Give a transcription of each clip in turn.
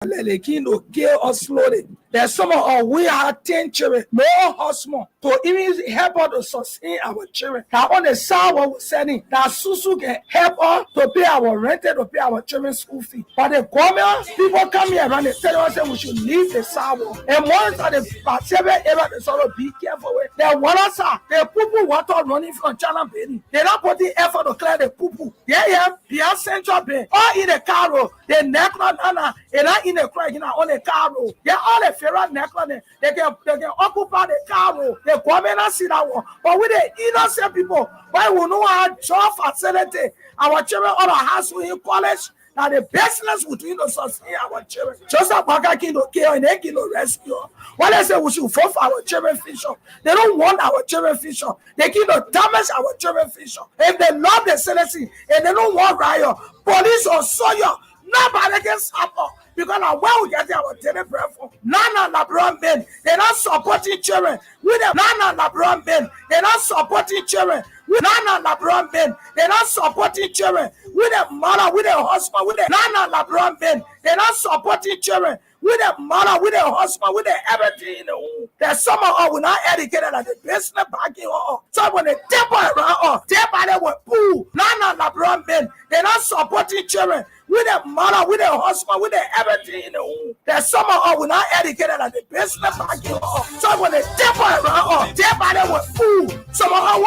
to kill us slowly. There's some of us, we have 10 children, no husband, to even help us to sustain our children. That on the side what we're sending, that Susu can help us to pay our rent, to pay our children's school fee. But the government, people come here around, they tell us that we should leave the sidewalk. And once at the 7 area, they sort of be careful with. The water side, the poo water running from China Bay. They don't put the effort to clear the poo. They have Central Bay, or in the car road, the neck, and not in the crack, on the car road. They're all the ferret necklace. They can occupy the car road. The government see that one. But with the innocent people, why we know our job facility, our children all our house in college, now the business between us sustain our children. Just like Baka Kino care and they can rescue. What I say we should vote for our children future. They don't want our children future. They can damage our children future. If they love the citizen and they don't want riot, police or soldier, nobody can stop us. Because now where we get our daily bread from, none of the men, they're not supporting children. With them, none of the men, they're not supporting children. With none of the men, they're not supporting children. With their mother, with their husband, with their none of the men, they're not supporting children. With their mother, with their husband, with their everything in the home. There's some of us who not educated at the business backing or so when they tap around us, tap by them with poo. None of the men, they're not supporting children. With their mother, with their husband, with their everything in the home. There's some of us who not educated at the business backing or so when they tap around us, tap by them with poo. Some of us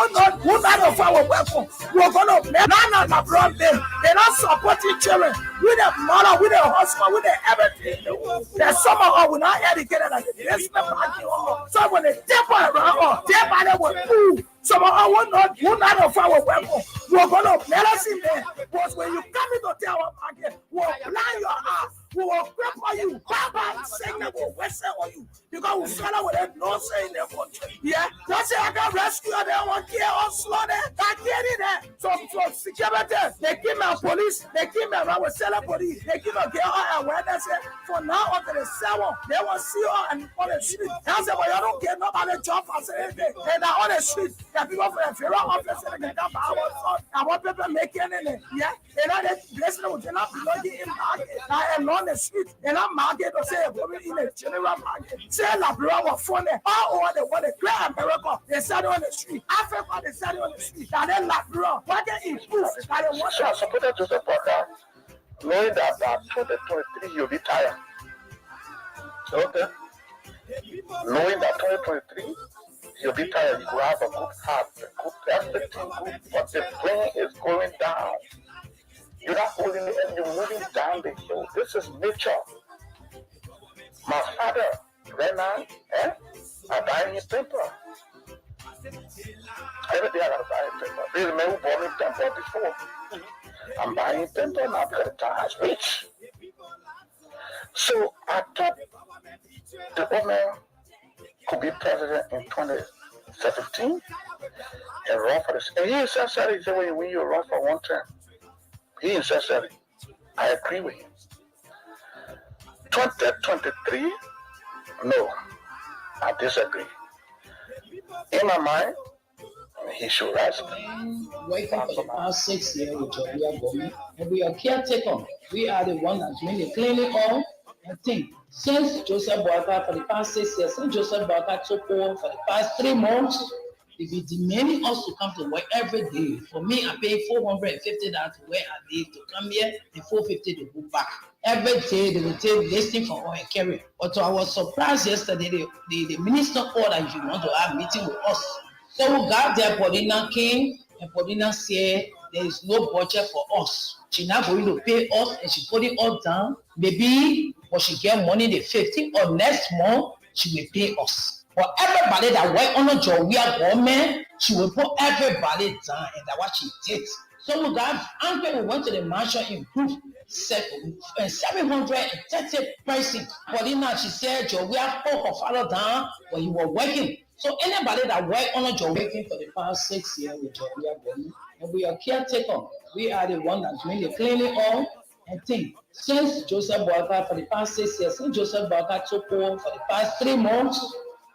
will not offer our weapon. We're going to none of the men, they're not supporting children. With their mother, with their husband, with their everything in the home. There's some of us who not educated at the business backing or so when they tap around us, tap by them with poo. Some of us will not offer our weapon. We're going to let us in there. Because when you come into our market, we'll blind your eyes. We will cripple you. Baba, signal will whistle on you. Because we fell out with a no say in the country. Yeah? Don't say I can rescue them. They want to kill or slaughter them. I get in there. So security, they keep my police. They keep me around with selling police. They keep me get all awareness. For now until the 7, they will see her and on the street. I say, well, you don't get nobody job facility. And on the street, the people for the federal office, they come by our son. I want people making it. Yeah? And now they blessing them with not belonging in market. And on the street, and I'm market or say in a general market. Say Labrador was funny all over the world. The great America, they sat on the street. Africa, they sat on the street. And then Labrador, what they improve? So I supported Joseph Boyka, knowing that by 2023 you'll be tired. Okay. Knowing that 2023 you'll be tired, you will have a good heart, a good everything good, but the brain is going down. You're not holding it and you're moving down the hill. This is nature. My father, right now, I'm buying his temper. Every day I gotta buy his temper. This is me who bought me temper before. I'm buying temper now because the time has reached. So I thought the woman could be president in 2017 and run for this. And he said, when you run for one term, he insisted. I agree with him. 2023, no, I disagree. In my mind, he should rise. Working for the past 6 years with Joria Gomi, and we are caretaker. We are the one that's doing the cleaning all and thing. Since Joseph Boyka for the past 6 years, since Joseph Boyka took over for the past 3 months, they be demanding us to come to work every day. For me, I pay $450 to where I live to come here and $450 to go back. Every day they will take listing for our carry. But I was surprised yesterday, the minister called that he want to have a meeting with us. So we got there, Paulina came, and Paulina said there is no budget for us. She's not going to pay us, and she put it all down. Maybe when she get money the 15th or next month, she will pay us. For everybody that work on the Joria government, she will put everybody down, and that's what she did. So we got angry. We went to the marshal in group 730 person. Paulina, she said Joria put her father down when you were working. So anybody that work on the Joria working for the past 6 years with Joria government, and we are caretaker. We are the one that's doing the cleaning all and thing. Since Joseph Boyka for the past 6 years, since Joseph Boyka took over for the past 3 months,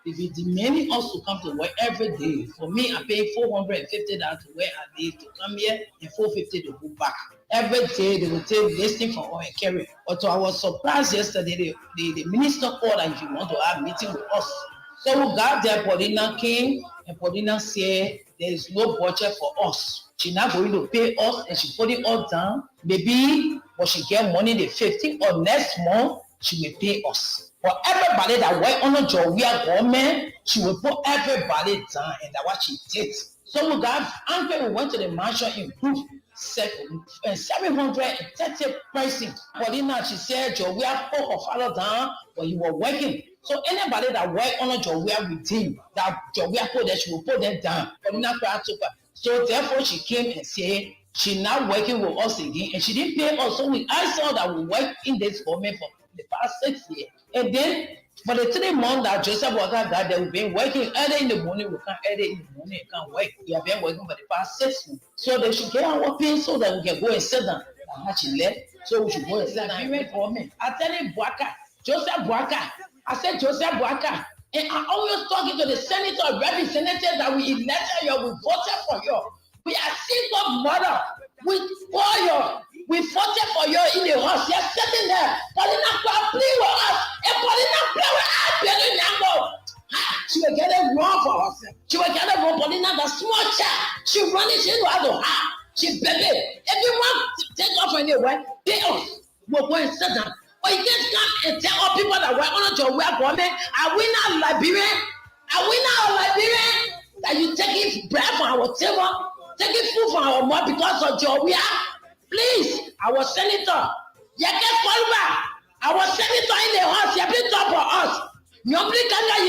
they be demanding us to come to work every day. For me, I pay $450 to where I live to come here and $450 to go back. Every day they will take listing for oil and carry. But I was surprised yesterday, the minister called and he want to have meeting with us. So we got there, Paulina came, and Paulina said there is no budget for us. She's not going to pay us, and she put it all down. Maybe when she get money the 15th or next month, she will pay us. For everybody that work on the job, we are government, she will put everybody down, and that's what she did. So we got angry, we went to the mansion in group. 730 pricing. Paulina, she said, Joe, we have put her father down, but you were working. So anybody that work on a job, we are with him, that job we are put there, she will put them down. Paulina took her. So therefore, she came and said, she's not working with us again, and she didn't pay us. So I saw that we work in this government for the past 6 years. And then for the 3 months that Joseph Walker got there, we've been working early in the morning, we can't early in the morning, we can't work. We have been working for the past 6 months. So they should get our pay so that we can go and sit down. And she left, so we should go and sit down. He went for me. I tell him, Boaka, Joseph Boaka. I said, Joseph Boaka. And I always talking to the senator, representatives that we elected you, we voted for you. We are single mother. We for you. We voted for you in the house. You're sitting there. Paulina play with us. And Paulina play with us. She will get it wrong for herself. She will get it wrong. Paulina, the small child. She running. She know how to have. She baby. If you want to take off anywhere, pay us. We'll go and sit down. But you can't come and tell all people that we're on your way government. Are we not Liberian? Are we not Liberian? That you taking bread from our table, taking food from our mouth because of your we are? Please, our senator, you get back. Our senator in the house, you have been talk for us. You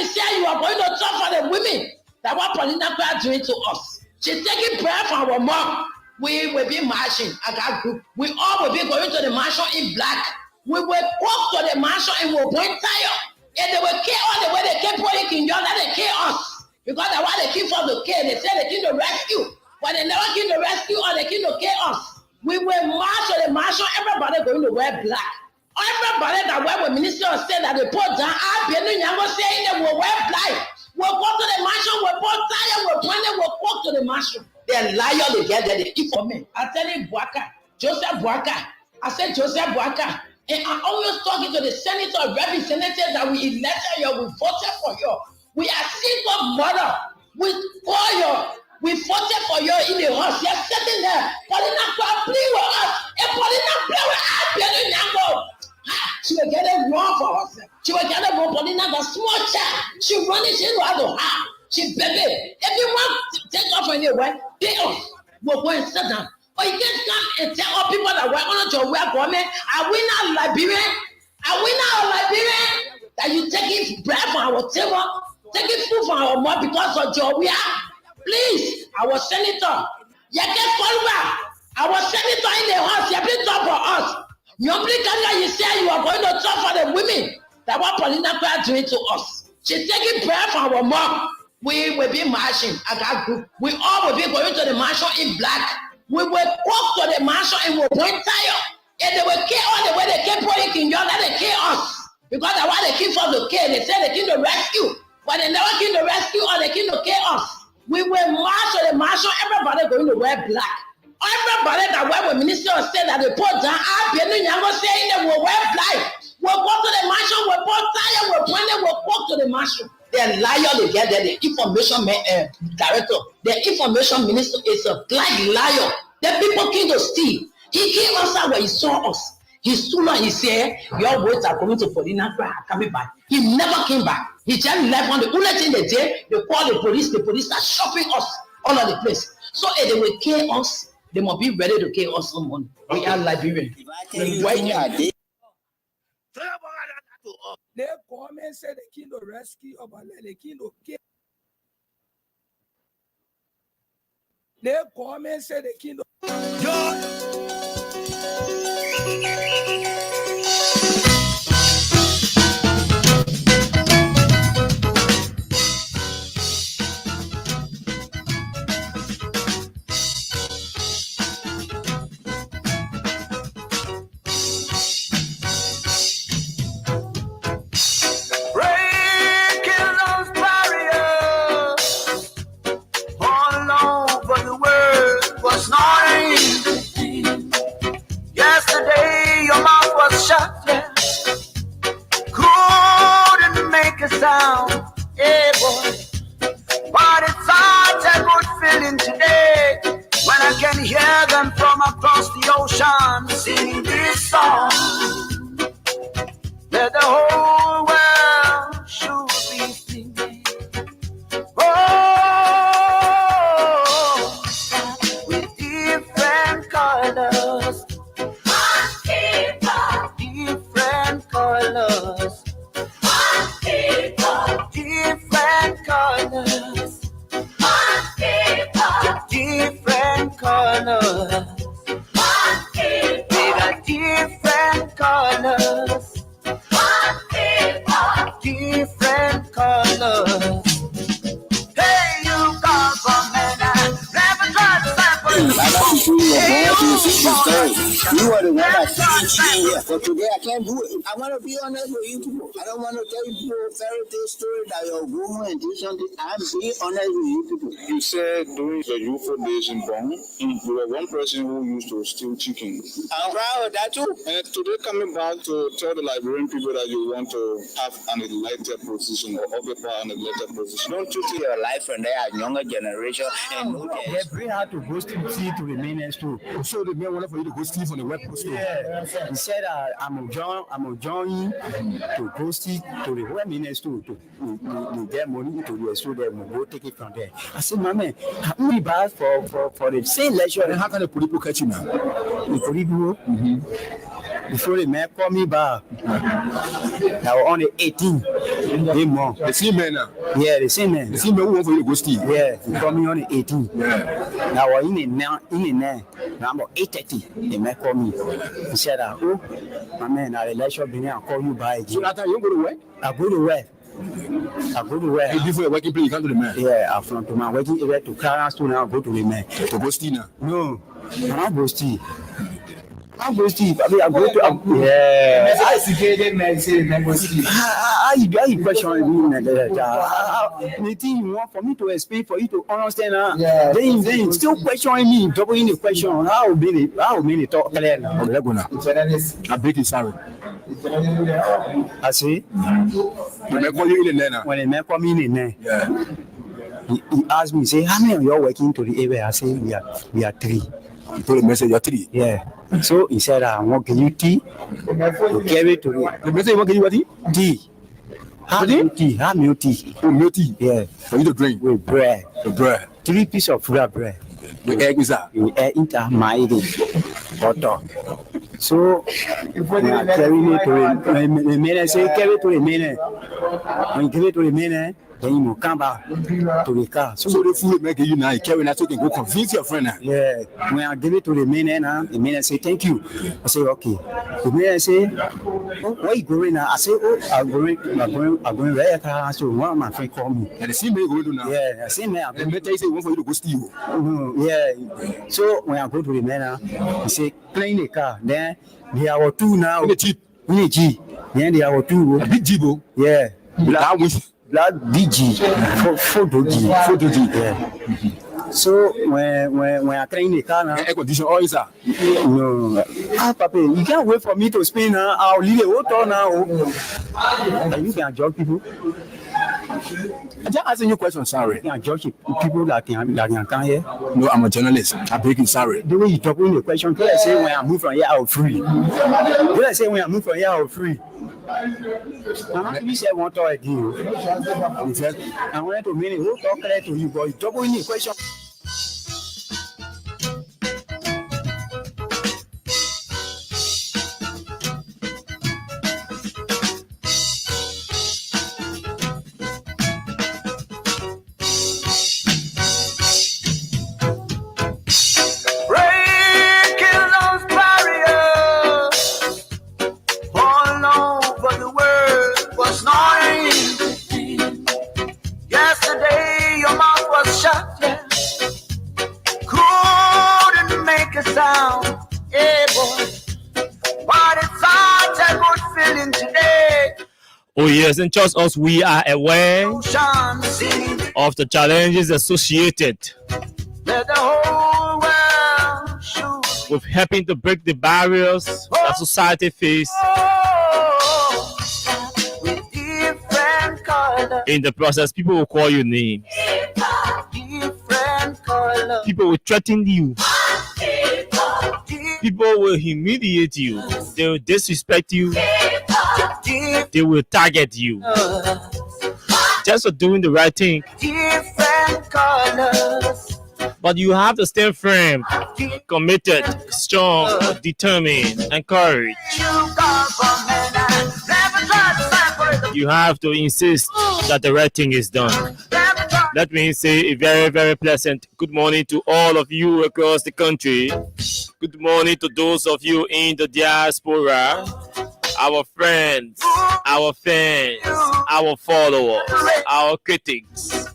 say you are going to talk for the women. That what Paulina is doing to us. She's taking prayer from our mom. We will be marching. I got group. We all will be going to the mansion in black. We will walk to the mansion and we'll point tire. And they will kill all the way they keep putting in your let they kill us. Because they want to keep for the kill. They say they came to rescue. But they never came to rescue or they came to kill us. We will march to the mansion. Everybody going to wear black. Everybody that wear with minister said that they put down. I've been saying they will wear black. We'll go to the mansion. We'll put tire. We'll point it. We'll walk to the mansion. They're liar. They get there. They keep for me. I tell you, Boaka. Joseph Boaka. I said Joseph Boaka. And I always talking to the senator, representatives that we elected you, we voted for you. We are single mother. We call you. We voted for you in the house. You're sitting there. Paulina play with us. And Paulina play with us. She will get it wrong for herself. She will get it wrong. Paulina, the small child. She running. She know how to have. She baby. If you want to take off anywhere, pay us. We'll go and sit down. But you can't come and tell all people that we're on your way government. Are we not Liberian? Are we not Liberian? That you taking bread from our table, taking food from our mouth because of your we are? Please, our senator, you get back. Our senator in the house, you been talk for us. You say you are going to talk for the women. That what Paulina is doing to us. She's taking bread from our mouth. We will be marching. I got group. We all will be going to the mansion in black. We will walk to the mansion and we'll point tire. And they will kill all the way they keep putting in your let they kill us. Because that's why they keep for the kill. They say they came to rescue. But they never came to rescue or they came to kill us. We will march to the mansion. Everybody going to wear black. Everybody that wear with minister said that they put down. I've been saying they will wear black. We'll go to the mansion. We'll put tire. We'll point it. We'll walk to the mansion. The liar they get there, the information director, the information minister is a black liar. The people came to steal. He came outside where he saw us. He stood and he said, your words are coming to Paulina, coming back. He never came back. He just left on the only thing they did, they called the police are shopping us all over the place. So if they will kill us, they must be ready to kill us someone. We are Liberian. They come and say the king to rescue or the king to kill. They come and say the king to a sound. Hey boy, but it's such a good feeling today when I can hear them from across the ocean singing this song. That the whole world should be singing. Oh, with different colors. Different colors. Different colors. Different colors. We got different colors. Different colors. Hey, you government, never try to sample. You are the one that teach me here. For today, I can't do it. I want to be honest with you people. I don't want to tell you a fairy tale story that you're going and this and this. I'm being honest with you people. You said during the UFO days in Bong, you were one person who used to steal chicken. I'm proud of that too. And today coming back to tell the Liberian people that you want to have an elected position or occupy an elected position. Don't you see your life and they are younger generation and know They that. bring her to go steal to the mainland store. So the man wanted for you to go steal from the web store. Yeah. He said, I'm a join to go steal to the web mainland store to get money to the store. They will go take it from there. I said, my man, I'm only bad for the same lecture. And how can the police catch you now? The police before the man called me back. I was on the 18th. The same man now. Yeah, the same man. The same man who want for you to go steal. Yeah, he called me on the 18th. Yeah. Now I was in the 9. Now I'm about 8:30. The man called me. He said, oh, my man, I'll let you be here and call you by So again. that time you go to work? I go to work. Before your working place, you come to the man. Yeah, I'm from to my working area to Clarence to now go to the man. To go steal now. No, I'm not go steal. I'm going to steal. I mean, I'm going to. Yeah. How you question me? Anything you want for me to explain for you to understand? Yeah. Then still questioning me, doubling the question. How many talk clear now? I break his sorry. I see. When they call you in the now. When the man come in there, Yeah. he asked me, say, how many of you are working to the area? I say, we are 3. You told the message you're 3. Yeah. So he said, I want to give you tea to carry to The message you want to give you what? tea. Have milk tea. Oh, milk tea. Yeah. For you to drink. With bread. The bread. 3 pieces of bread. The egg is that. You eat my butter. So when I carry it to the main, say carry it to the main. When you give it to the main, then you come back to the car. So the food make you now. You carry that so you can go convince your friend now. Yeah. When I give it to the main, the main say thank you. I say okay. The main say, oh, where you going now? I say, oh, I'm going right car. So one of my friend call me. And the same man go do now. Yeah, the same man. The man tell you say he want for you to go steal. Yeah. So when I go to the man, he say clean the car. Then there are 2 now. In the Jeep. Then there are 2. A big Jeep. Yeah. Black DG. Photo G. Yeah. So when I clean the car now, air condition all is that. no. Papa, you can't wait for me to spin now. I'll leave the hotel now. And you can judge people. I just asking you a question, sorry. You can judge people that can come here. No, I'm a journalist. I'm breaking sorry. The way you talk in the question, people say when I move from here, I'll free. People say when I move from here, I'll free. You said one talk again. He said, I wanted to mean it. Who talk clear to you, but you talk in the question. Oh yes, and just as we are aware of the challenges associated with helping to break the barriers that society faces. With different colors. In the process, people will call you names. People will threaten you. People will humiliate you. They will disrespect you. They will target you. Just for doing the right thing. But you have to stay firm, committed, strong, determined, encouraged. You have to insist that the right thing is done. Let me say a very, very pleasant good morning to all of you across the country. Good morning to those of you in the diaspora, our friends, our fans, our followers, our critics,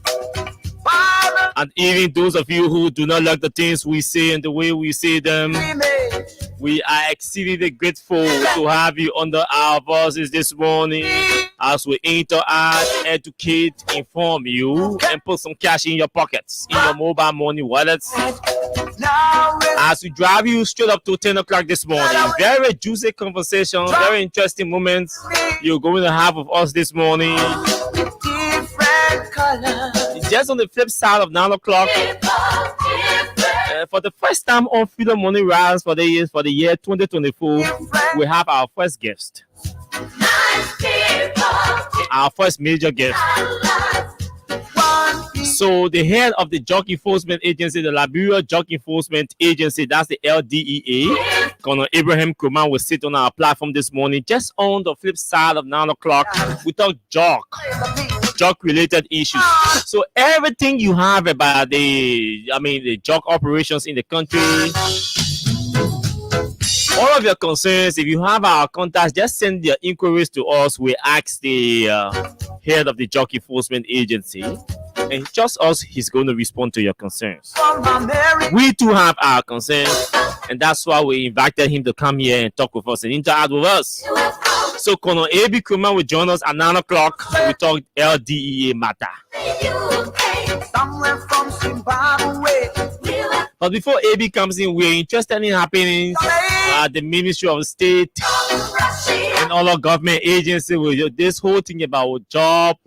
and even those of you who do not like the things we say and the way we say them. We are exceedingly grateful to have you under our voices this morning as we interact, educate, inform you, and put some cash in your pockets, in your mobile money wallets. As we drive you straight up to 10 o'clock this morning, very juicy conversation, very interesting moments you're going to have with us this morning. Just on the flip side of 9 o'clock, for the first time on Freedom Money Rise for the year 2024, we have our first guest. Our first major guest. So the head of the Drug Enforcement Agency, the Liberia Drug Enforcement Agency, that's the LDEA, Colonel Abraham Kuman, will sit on our platform this morning. Just on the flip side of 9 o'clock, we talk drug-related issues. So everything you have about the drug operations in the country, all of your concerns, if you have our contacts, just send your inquiries to us. We ask the head of the Drug Enforcement Agency, and just us, he's going to respond to your concerns. We too have our concerns, and that's why we invited him to come here and talk with us and interact with us. So Colonel A.B. Kuma will join us at 9 o'clock. We talk LDEA matter. But before A.B. comes in, we're interested in happenings at the Ministry of State and all our government agencies with this whole thing about job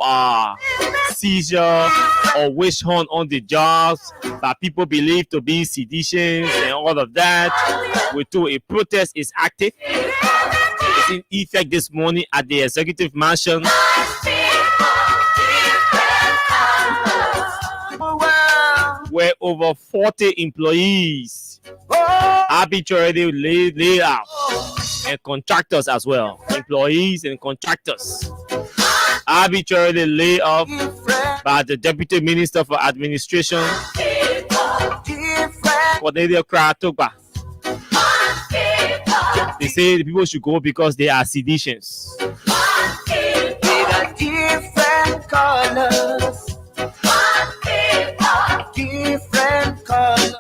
seizure or witch hunt on the jobs that people believe to be seditions and all of that. We do a protest is active. It's in effect this morning at the executive mansion. Where over 40 employees arbitrarily laid out, and contractors as well, employees and contractors arbitrarily laid off by the Deputy Minister for Administration, Cornelia Kratoba. They say the people should go because they are seditions.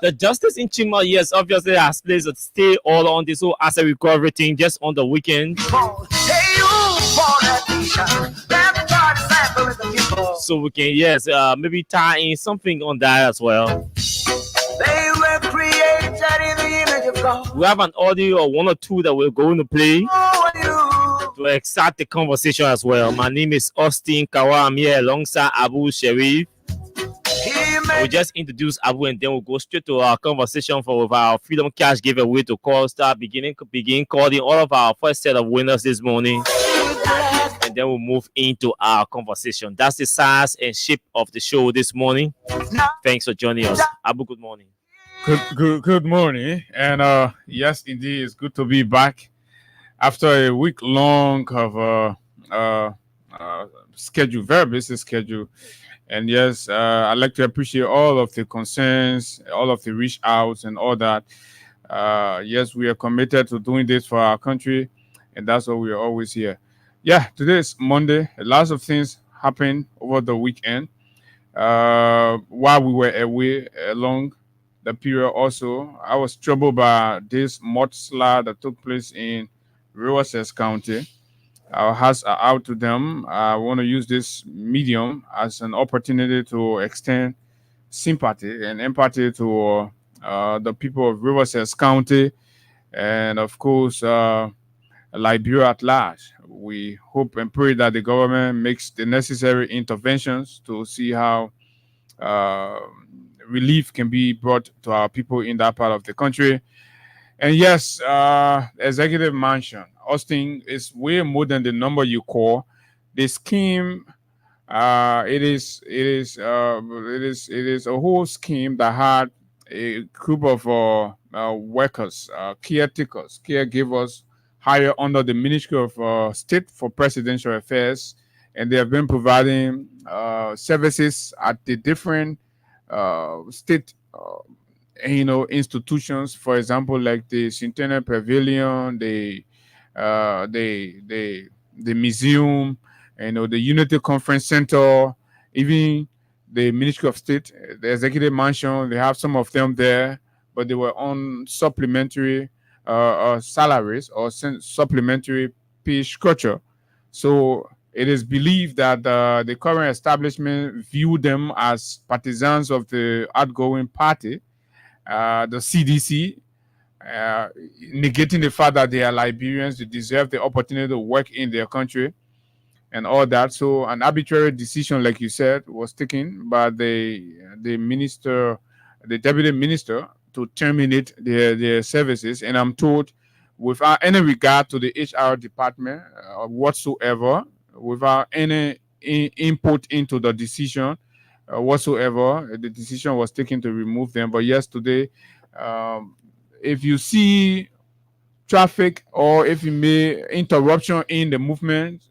The justice in Chima, yes, obviously has placed a stay all on this whole asset recovery thing just on the weekend. So we can, yes, maybe tie in something on that as well. They were created in the image of God. We have an audio or one or two that we're going to play to extract the conversation as well. My name is Austin Kawa. I'm here alongside Abu Sharif. We just introduce Abu and then we'll go straight to our conversation for our Freedom Cash giveaway to begin calling all of our first set of winners this morning. And then we'll move into our conversation. That's the size and shape of the show this morning. Thanks for joining us. Abu, good morning. Good morning. And yes, indeed, it's good to be back after a week long of schedule, very busy schedule. And yes, I'd like to appreciate all of the concerns, all of the reach outs and all that. Yes, we are committed to doing this for our country, and that's why we are always here. Yeah, today is Monday. Lots of things happened over the weekend. While we were away along the period also, I was troubled by this mudslide that took place in Rivers County. Our hearts are out to them. I want to use this medium as an opportunity to extend sympathy and empathy to the people of Rivers County and, of course, Liberia at large. We hope and pray that the government makes the necessary interventions to see how uh, relief can be brought to our people in that part of the country. And yes, executive mansion, Austin, is way more than the number you call. The scheme, it is a whole scheme that had a group of workers, caretakers, caregivers hired under the Ministry of State for Presidential Affairs, and they have been providing services at the different state institutions, for example, like the Centennial Pavilion, the museum, the Unity Conference Center, even the Ministry of State, the Executive Mansion. They have some of them there, but they were on supplementary salaries or supplementary pay structure. So it is believed that the current establishment view them as partisans of the outgoing party, the CDC, negating the fact that they are Liberians, they deserve the opportunity to work in their country and all that. So an arbitrary decision, like you said, was taken by the minister, the deputy minister, to terminate their services. And I'm told, without any regard to the HR department whatsoever, without any input into the decision whatsoever, the decision was taken to remove them. But yesterday, if you see traffic or if you may interruption in the movement,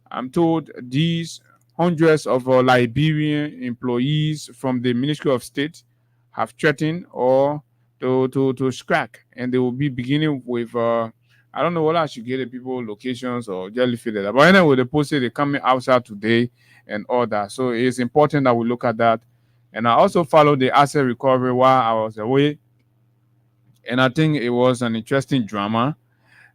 I'm told these hundreds of Liberian employees from the Ministry of State have threatened or to strike, and they will be beginning with I don't know what I should get the people locations or jelly feeder. But anyway, they posted they're coming outside today and all that. So it's important that we look at that. And I also followed the asset recovery while I was away, and I think it was an interesting drama.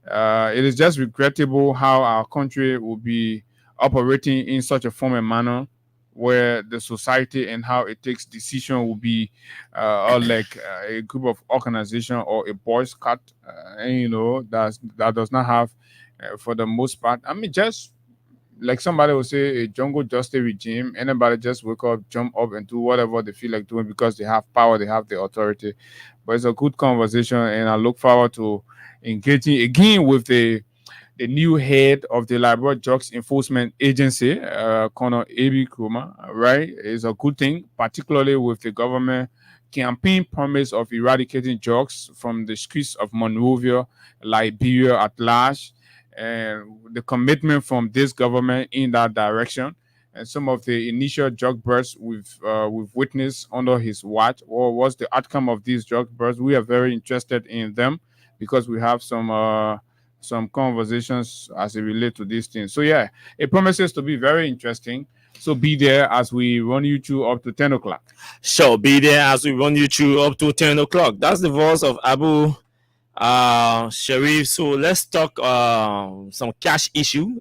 It is just regrettable how our country will be operating in such a form and manner where the society and how it takes decision will be like a group of organization or a Boy Scout, that does not have, for the most part. I mean, just like somebody will say, a jungle justice regime. Anybody just wake up, jump up, and do whatever they feel like doing because they have power, they have the authority. But it's a good conversation, and I look forward to engaging again with the new head of the Liberia Drugs Enforcement Agency, Colonel A.B. Kuma. Right, it's a good thing, particularly with the government campaign promise of eradicating drugs from the streets of Monrovia, Liberia at large, and the commitment from this government in that direction. And some of the initial drug bursts we've witnessed under his watch, or what's the outcome of these drug bursts? We are very interested in them because we have some conversations as it relates to these things. So yeah, it promises to be very interesting. So be there as we run you through up to 10 o'clock. Sure, be there as we run you through up to 10 o'clock. That's the voice of Abu Sharif. So let's talk some cash issue.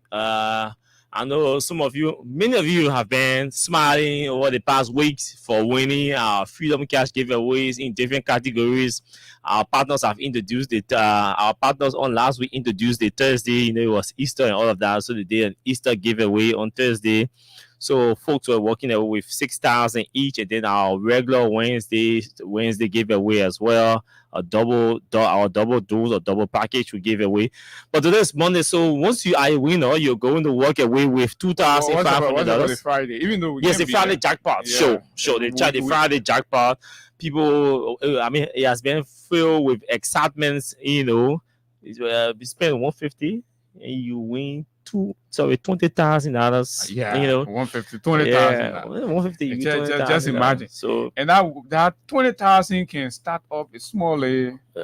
I know many of you have been smiling over the past weeks for winning our Freedom Cash giveaways in different categories. Our partners have introduced it. Our partners on last week introduced the Thursday. It was Easter and all of that. So they did an Easter giveaway on Thursday. So folks were working away with 6,000 each, and then our regular Wednesday giveaway as well. Our double dose or double package we give away. But today's Monday, so once you are a winner, you're going to walk away with $2,500. Friday, even though the Friday jackpot. Yeah. Sure. The Friday jackpot. People, I mean, it has been filled with excitement. You spend $150 and you win $20,000. Yeah, $150, $20,000. Yeah, $150. Just imagine. So, and that $20,000 can start up a small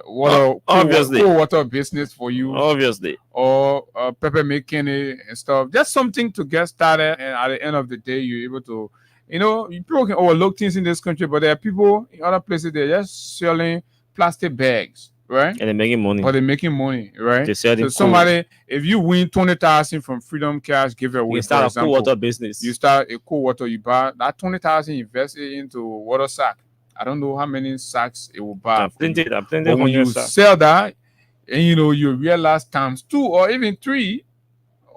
water business for you, obviously, or pepper making and stuff. Just something to get started, and at the end of the day, you're able to, people can overlook things in this country, but there are people in other places they're just selling plastic bags. Right, and they're making money. But they're making money, right? So somebody, if you win $20,000 from Freedom Cash giveaway, you start a cool water business. You start a cool water. You buy that $20,000, invest it into water sack. I don't know how many sacks it will buy. Plenty. But when you sell that, and you realize times 2 or even 3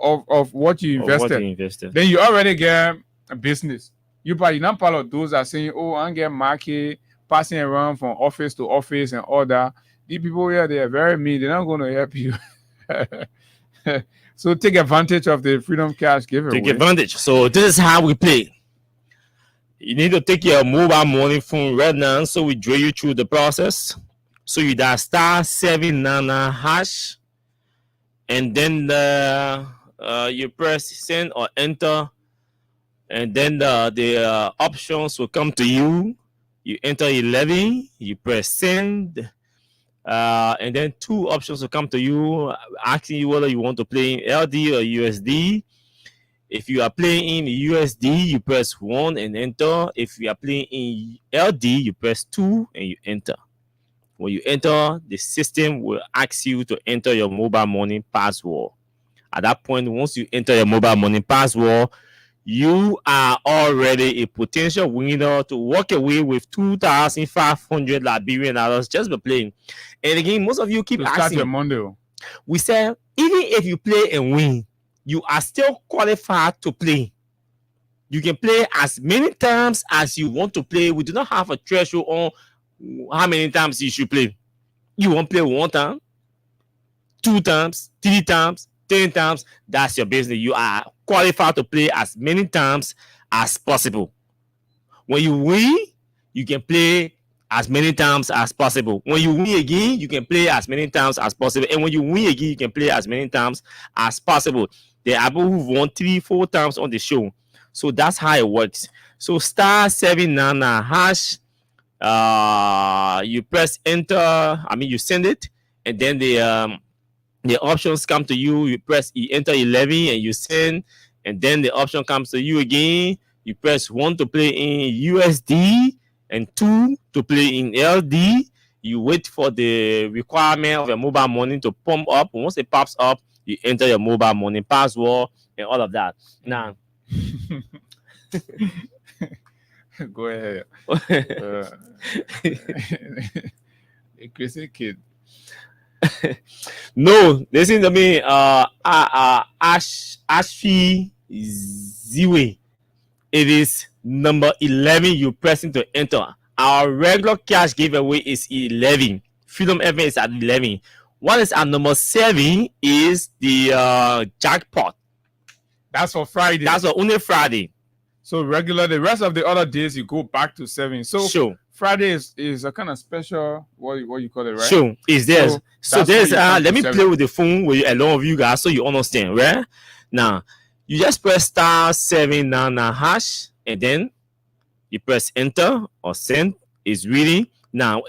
of what you invested. Then you already get a business. You're not part of those that are saying, oh, I get market, passing around from office to office and all that. These people here, they are very mean. They're not going to help you. So take advantage of the Freedom Cash giveaway. Take advantage. So this is how we play. You need to take your mobile money phone right now, so we drill you through the process. So you dial *799#, and then you press send or enter, and then the options will come to you. You enter 11, you press send, and then 2 options will come to you asking you whether you want to play in LD or USD. If you are playing in USD, you press 1 and enter. If you are playing in LD, you press 2 and you enter. When you enter, the system will ask you to enter your mobile money password. At that point, once you enter your mobile money password, you are already a potential winner to walk away with 2,500 Liberian dollars just by playing. And again, most of you keep asking. Start your Monday. We said, even if you play and win, you are still qualified to play. You can play as many times as you want to play. We do not have a threshold on how many times you should play. You want to play 1 time, 2 times, 3 times, 10 times. That's your business. You are qualified to play as many times as possible. When you win, you can play as many times as possible. When you win again, you can play as many times as possible. And when you win again, you can play as many times as possible. There are people who won 3-4 times on the show. So that's how it works. So *799#, you press enter. You send it, and then the options come to you. You enter 11 and you send, and then the option comes to you again. You press 1 to play in USD and 2 to play in LD. You wait for the requirement of your mobile money to pump up. Once it pops up, you enter your mobile money password and all of that. Now, go ahead. A crazy kid. No, listen to me. Ashfi Ziwe. It is number 11. You pressing to enter. Our regular cash giveaway is 11. Freedom FM is at 11. What is at number 7 is the jackpot. That's for Friday. That's for only Friday. So regular, the rest of the other days you go back to 7. So sure. Friday is a kind of special, what you call it, right? Sure, it's there. So there's let me play with the phone with along with you guys so you understand, right? Now you just press *799#, and then you press enter or send. It's reading. Now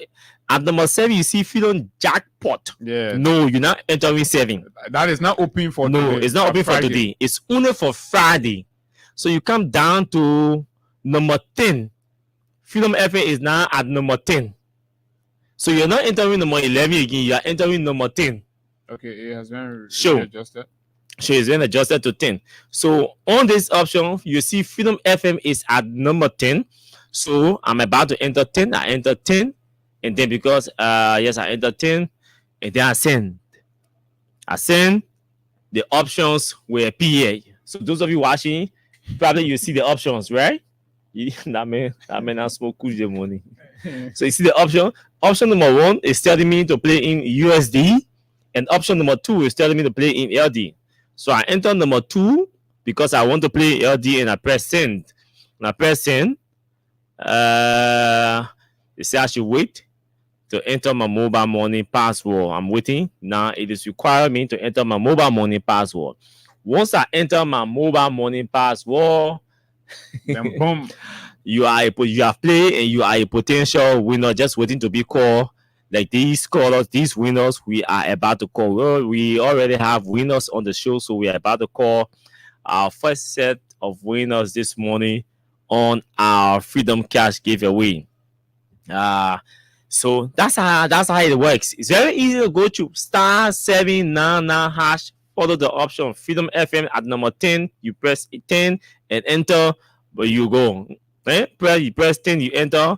at number 7, you see Freedom Jackpot. Yeah. No, you're not entering 7. That is not open for today. No, it's not open for today. It's only for Friday. So you come down to number 10. Freedom FM is now at number 10. So you're not entering number 11 again. You are entering number 10. Okay, it has been adjusted. So it's been adjusted to 10. So on this option, you see Freedom FM is at number 10. So I'm about to enter 10. I enter 10. And then because, yes, I enter 10. And then I send. The options will appear. So those of you watching, probably you see the options, right? That man not smoke the money. So you see the option. Option number 1 is telling me to play in USD, and option number 2 is telling me to play in LD. So I enter number 2 because I want to play LD, and I press send. And I press send. You see I should wait to enter my mobile money password. I'm waiting. Now it is requiring me to enter my mobile money password. Once I enter my mobile money password, then boom, you have played and you are a potential winner just waiting to be called. Like these callers, these winners, we are about to call. Well, we already have winners on the show, so we are about to call our first set of winners this morning on our Freedom Cash giveaway. So that's how it works. It's very easy to go to *799#. Follow the option Freedom FM at number 10. You press 10 and enter, but you go. You press 10, you enter.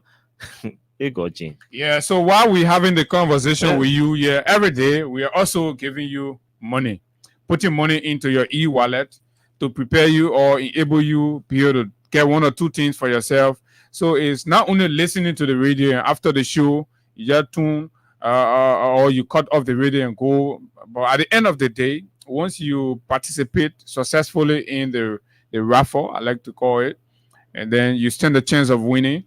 You go, Gene. Yeah, so while we're having the conversation with you every day, we are also giving you money. putting money into your e-wallet to prepare you or enable you be able to get one or two things for yourself. So it's not only listening to the radio and after the show, you just tune or you cut off the radio and go. But at the end of the day, once you participate successfully in the raffle, I like to call it, and then you stand a chance of winning.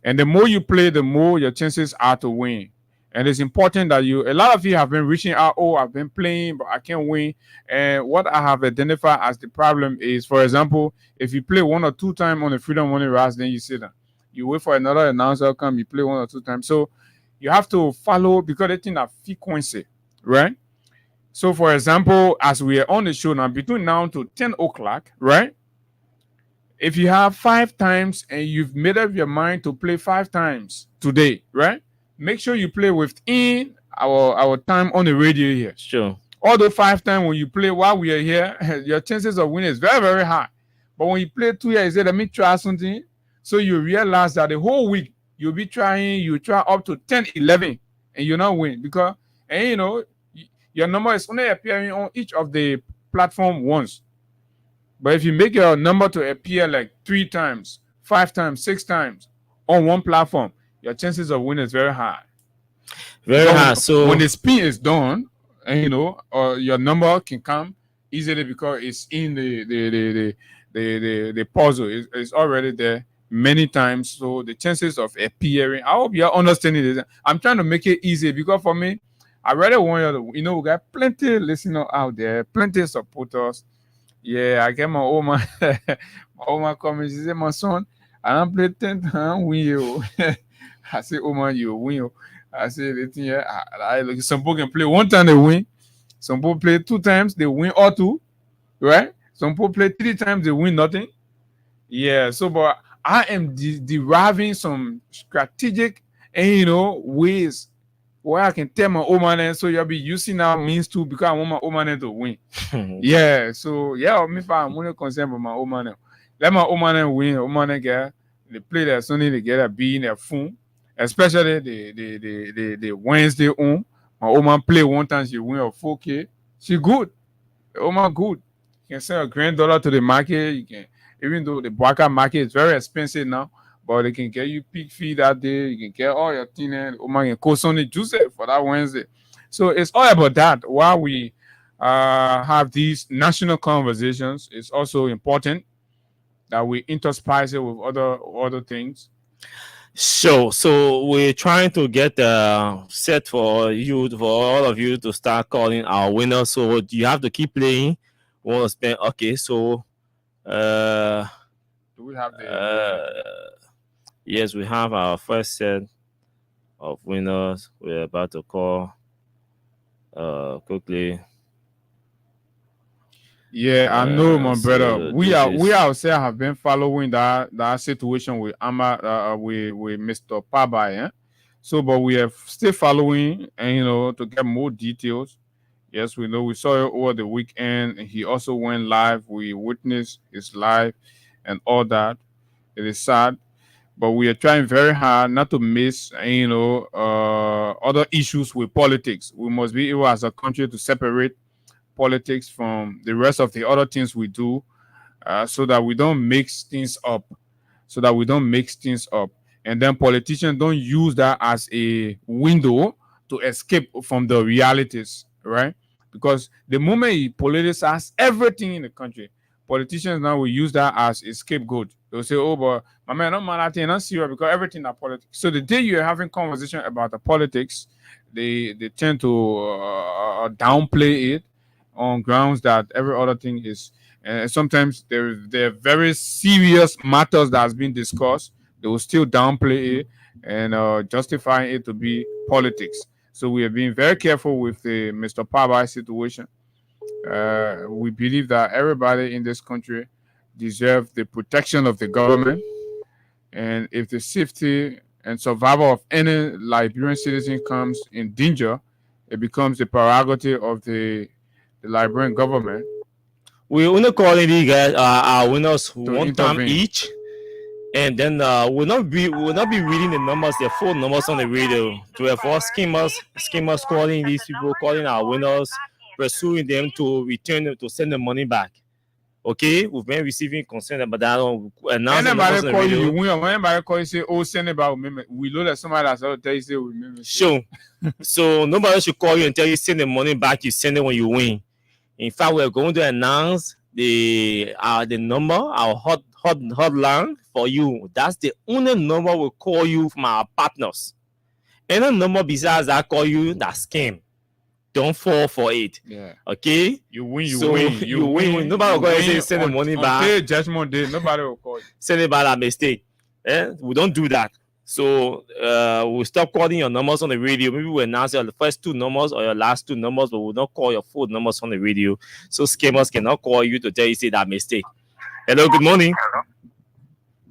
And the more you play, the more your chances are to win. And it's important that a lot of you have been reaching out, oh, I've been playing, but I can't win. And what I have identified as the problem is, for example, if you play 1 or 2 times on the Freedom Money Rise, then you sit down. You wait for another announcer come, you play 1 or 2 times. So you have to follow because they think that frequency, right? So, for example, as we are on the show now, between now to 10 o'clock, right? If you have 5 times and you've made up your mind to play 5 times today, right? Make sure you play within our time on the radio here. Sure. Although 5 times when you play while we are here, your chances of winning is very, very high. But when you play 2 years, you say, let me try something. So you realize that the whole week you'll be trying, you try up to 10, 11, and you're not win because, and you know, your number is only appearing on each of the platform once. But if you make your number to appear like 3 times, 5 times, 6 times on one platform, your chances of winning is very high. Very high. So when the spin is done, and you know, your number can come easily because it's in the puzzle. It's already there many times. So the chances of appearing, I hope you're understanding this. I'm trying to make it easy because for me, I really want you to, you know, we got plenty listeners out there, plenty supporters. Yeah, I get my old man, my old man coming. She said, my son, I don't play 10 times, win you. I say, oh man, you win. I say, some people can play 1 time, they win. Some people play 2 times, they win or 2, right? Some people play 3 times, they win nothing. Yeah, so, but I am deriving some strategic and, you know, ways where I can tell my old man, so you'll be using our means too because I want my old man to win. Yeah, so yeah, me I'm only concerned about my old man. Let my old man win. Old man get they play their Sunday together, be in their phone, especially the Wednesday on. My old man play 1 time, she win a 4K. She good. The old man good. You can send a $1,000 to the market. You can, even though the Boaka market is very expensive now. But they can get you pig feed that day. You can get all your thing and oh my God, Sunday juice for that Wednesday. So it's all about that. While we have these national conversations, it's also important that we interspice it with other things. So we're trying to get set for all of you to start calling our winners. So you have to keep playing. We want to spend okay. So do we have the yes, we have our first set of winners. We're about to call quickly. Yeah, I know, my brother. We ourselves have been following that situation with with Mr. Pabai. Eh? So, but we are still following, and you know, to get more details. Yes, we know we saw it over the weekend. And he also went live. We witnessed his live and all that. It is sad. But we are trying very hard not to miss, you know, other issues with politics. We must be able as a country to separate politics from the rest of the other things we do, so that we don't mix things up. And then politicians don't use that as a window to escape from the realities, right? Because the moment you politicize everything in the country, politicians now will use that as a scapegoat. They'll say, oh, but my man, I'm not serious because everything is politics. So the day you're having conversation about the politics, they tend to downplay it on grounds that every other thing is. And sometimes there are very serious matters that has been discussed. They will still downplay it and justify it to be politics. So we are being very careful with the Mr. Pabai situation. We believe that everybody in this country deserves the protection of the government, and if the safety and survival of any Liberian citizen comes in danger, it becomes the prerogative of the Liberian government. We only calling these guys our winners 1 time each, and then we'll not be reading the numbers, their phone numbers on the radio. To avoid schemers calling these people, calling our winners pursuing them to return them, to send the money back. Okay, we've been receiving concern about that. Anybody call you, you win. Anybody call you, say, "Oh, send it back." We know that somebody that's out there you say, "Remember." Sure. So nobody should call you and tell you send the money back. You send it when you win. In fact, we're going to announce the number, our hotline for you. That's the only number we'll call you from our partners. Any number besides that call you, that's scam. Don't fall for it. Yeah. Okay? You win, you So, win. You win. Nobody will go and say send the money back. Until Judgment Day, nobody will call you. Send it back a mistake. We don't do that. So we'll stop calling your numbers on the radio. Maybe we'll announce your first two numbers or your last two numbers, but we'll not call your full numbers on the radio. So scammers cannot call you to tell you say that mistake. Hello, good morning. Hello.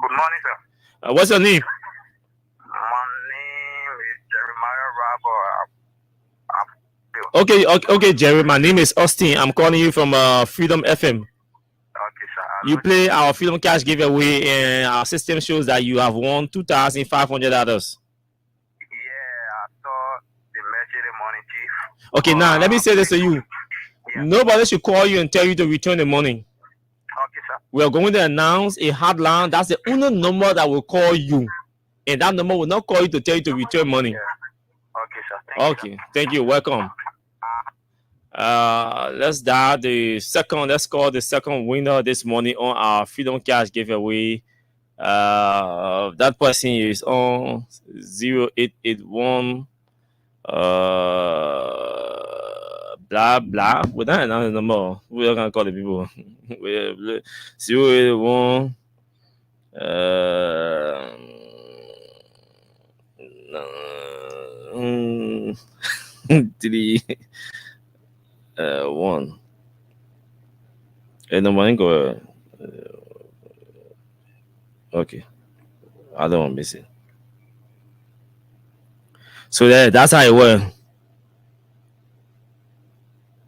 Good morning, sir. What's your name? My name is Jeremiah Rabba. Okay, Jerry. My name is Austin. I'm calling you from Freedom FM. Okay, sir. You play our Freedom Cash giveaway, and our system shows that you have won $2,500. Yeah, I saw the message this morning, Chief. Okay, now let me say this to you. Yeah. Nobody should call you and tell you to return the money. Okay, sir. We are going to announce a hotline. That's the only number that will call you, and that number will not call you to tell you to return money. Yeah. Okay, sir. Thank you, sir. Thank you. Welcome. Let's dial the second. Let's call the second winner this morning on our Freedom Cash giveaway. That person is on 0881. Blah blah. We're not another number. We're not gonna call the people. 081. 3 1. And the money go. Okay, I don't want to miss it. So that's how it works.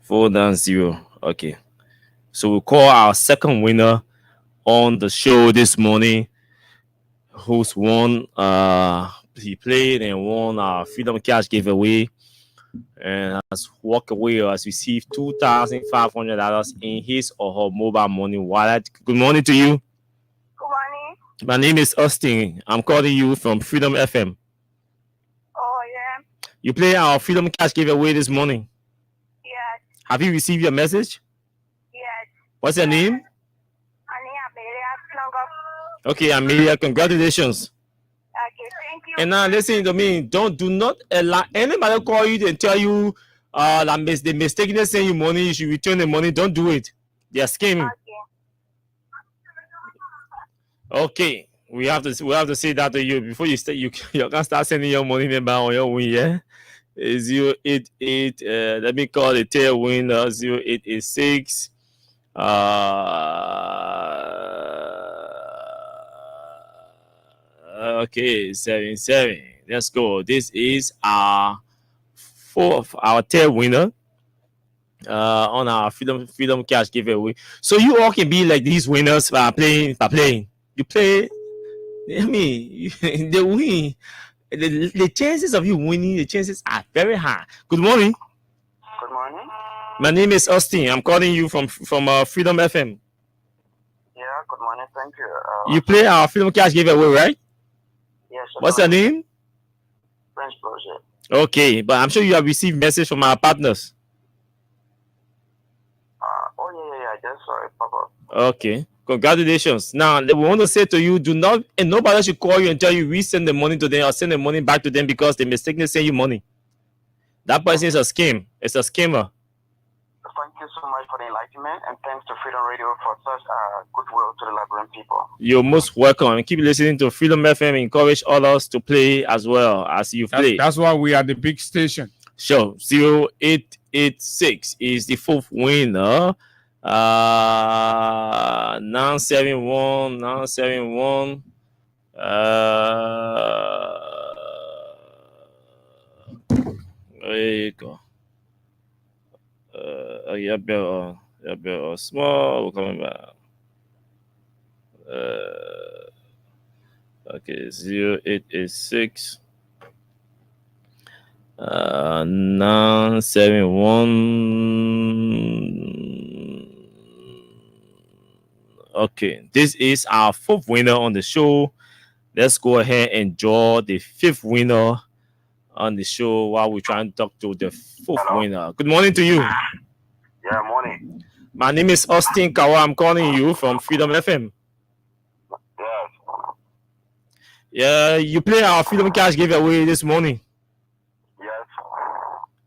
490. Okay, so we'll call our second winner on the show this morning, who's won. He played and won our Freedom Cash giveaway, and has walked away or has received $2,500 in his or her mobile money wallet. Good morning to you. Good morning. My name is Austin. I'm calling you from Freedom FM. Oh, yeah. You play our Freedom Cash giveaway this morning. Yes. Have you received your message? Yes. What's your name? Amelia. Okay, Amelia, congratulations. Okay, thank you. And now listen to me. Do not allow anybody call you and tell you they mistakenly send you money, you should return the money. Don't do it. They are scamming. Okay. We have to say that to you before you start. You can start sending your money number on your win, yeah? 088 let me call the tail winner 0886 okay, 77. Let's go. This is our tail winner on our Freedom Cash giveaway. So you all can be like these winners by playing. You play. I mean, they win. The chances of you winning, the chances are very high. Good morning. Good morning. My name is Austin. I'm calling you from Freedom FM. Yeah, good morning. Thank you. You play our Freedom Cash giveaway, right? Yes. What's your name? French Project. Okay, but I'm sure you have received message from our partners. I just saw it pop up. Okay. Congratulations. Now, we want to say to you, and nobody should call you and tell you we send the money to them or send the money back to them because they mistakenly send you money. That person is a scam. It's a scammer. Thank you so much for the enlightenment, and thanks to Freedom Radio for such goodwill to the Liberian people. You're most welcome. And keep listening to Freedom FM. Encourage others to play as well as you play. That's why we are the big station. Sure. 0886 is the fourth winner. 971. There you go. Yeah, better small. We're coming back. Okay, 0886 971 Okay, this is our 4th winner on the show. Let's go ahead and draw the 5th winner on the show while we try and talk to the 4th winner. Good morning to you. Yeah, morning. My name is Austin Kawa. I'm calling you from Freedom FM. Yes. Yeah, you play our Freedom Cash giveaway this morning. Yes.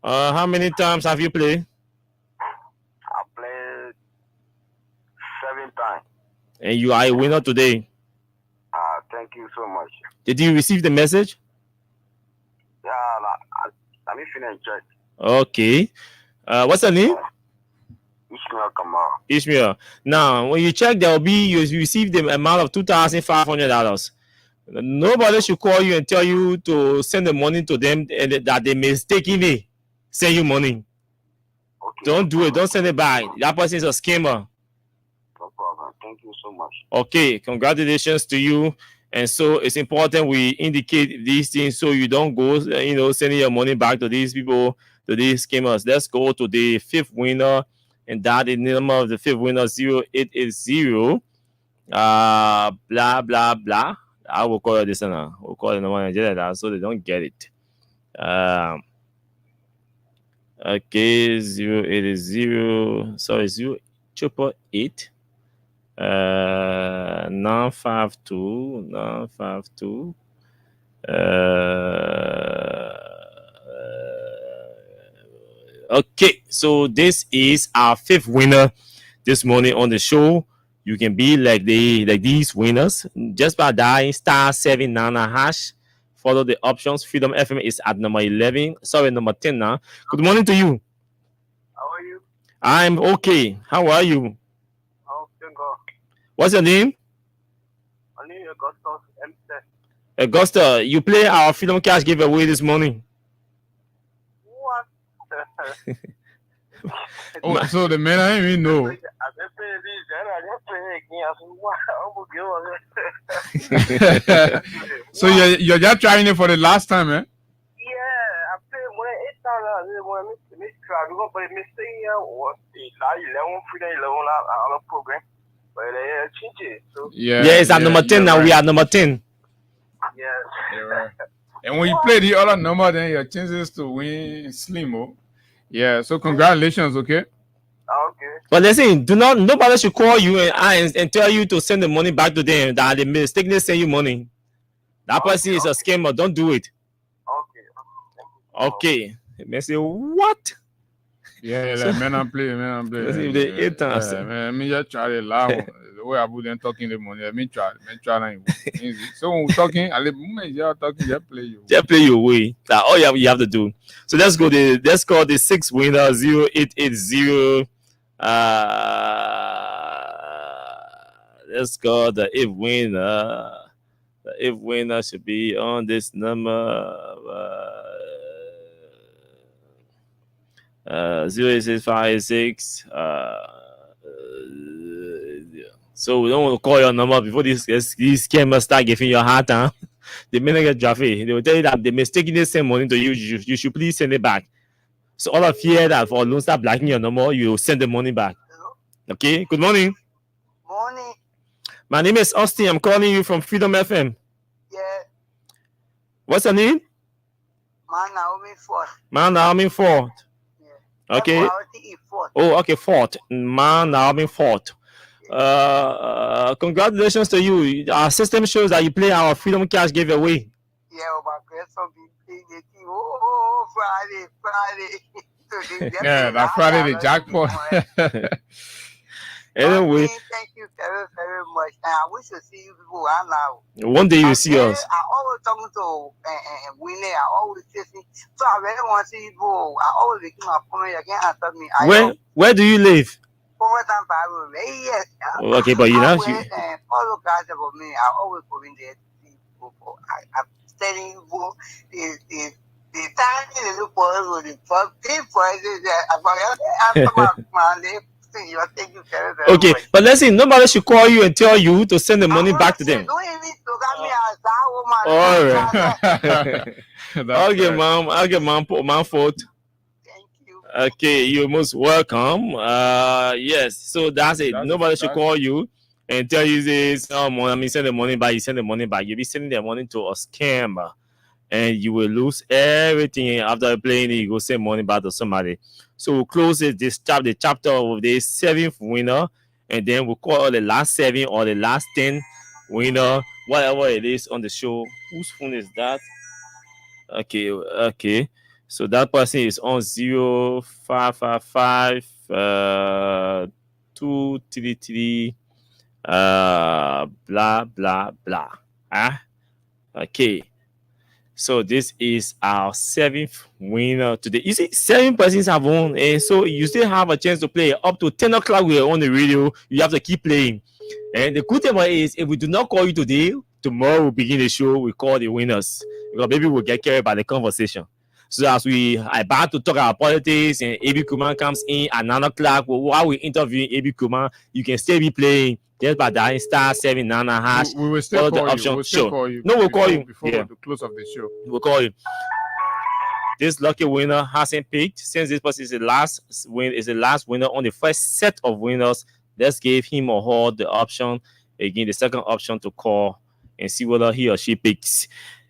How many times have you played? I played 7 times. And you are a winner today. Thank you so much. Did you receive the message? Yeah, let me finish check. Okay. What's the name? Ishmael Kamal. Ishmael. Now, when you check, there will be you receive the amount of $2,500. Nobody should call you and tell you to send the money to them and that they mistakenly send you money. Okay. Don't do it. Don't send it back. That person is a scammer. No problem. Thank you so much. Okay. Congratulations to you. And so it's important we indicate these things so you don't go, sending your money back to these people, to these scammers. Let's go to the 5th winner. And that is the number of the 5th winner, 0880. Blah, blah, blah. I will call this one. We'll call it the one Nigeria so they don't get it. Okay, 080. Sorry, 0888. 952. Okay, so this is our 5th winner this morning on the show. You can be like these winners just by dialing *799#. Follow the options. Freedom FM is at number 11. Sorry, number 10 now. Good morning to you. How are you? I'm okay. How are you? I'm good. What's your name? My name is Augustus M. Augusta, you play our Freedom Cash giveaway this morning. What? Oh, so the man I didn't even know. So you're just trying it for the last time, eh? Yeah, I played when it started. When Miss Crowd, we gonna play Miss Thing or the 11 Freedom 11 on a program, but they change it. So Yeah, it's at number 10 now. Right. We are number 10. Yes. You're right. And when you play the other number, then your chances to win slim. Oh. Yeah. So congratulations, okay? Okay. But listen, nobody should call you and tell you to send the money back to them that they mistakenly send you money. That person is a scammer. Don't do it. Okay. They say what? Yeah, like, man, I'm playing. Man, me just try it loud. The way I wouldn't talking the money. Me try. So when we're talking, I let me talking. Just play you. Just play your way. That's all you have to do. So let's call the 6th winner 0880. Let's call the 8th winner. The 8th winner should be on this number. 08656. So we don't want to call your number before these scammers start giving you a hard time. The minute get traffic, they will tell you that they mistakenly send money to you. You should please send it back. So all of you that for don't start blocking your number, you send the money back. Okay. Good morning. Morning. My name is Austin. I'm calling you from Freedom FM. Yeah. What's your name? Naomi Ford. Okay. Oh, okay, Fort. Naomi Fort. Congratulations to you. Our system shows that you play our Freedom Cash giveaway. Yeah, Friday. Yeah, that Friday the jackpot. Anyway. Thank you very, very much. And I wish to see you people right now. One day you see us. I always talking to Winnie. I always listen. So I really want to see people. I always make my phone. You can't answer me. Where do you live? Yes. Okay, but you know. Follow guys about me. I always go in there to see people. I'm telling you, the time they look for us with the big prices that Thank you very, very okay, much. But listen, nobody should call you and tell you to send the money back to them. All right. Okay, mom. I'll get mom fault. Thank you. Okay, you're most welcome. Yes, so that's it. Nobody should call you and tell you this, send the money back, you send the money back. You'll be sending the money to a scammer, and you will lose everything. After playing it, you go send money back to somebody. So we'll close it, the chapter of the 7th winner, and then we'll call the last 7 or the last 10 winner, whatever it is on the show. Whose phone is that? Okay. So that person is on 0555 233 blah blah blah. Okay. So this is our 7th winner today. You see, 7 persons have won, and so you still have a chance to play up to 10 o'clock. We're on the radio. You have to keep playing. And the good thing about it is, if we do not call you today, tomorrow we'll begin the show. We call the winners because maybe we'll get carried by the conversation. So as we are about to talk about politics and AB Kuman comes in at 9 o'clock, while we interviewing AB Kuman, you can still be playing just by dialing *799#. We will still call option. you. We'll still call you. No, we'll call you before the close of the show. We'll call you. This lucky winner hasn't picked. Since this person is the last winner on the first set of winners, let's give him or her the option again, the second option to call and see whether he or she picks.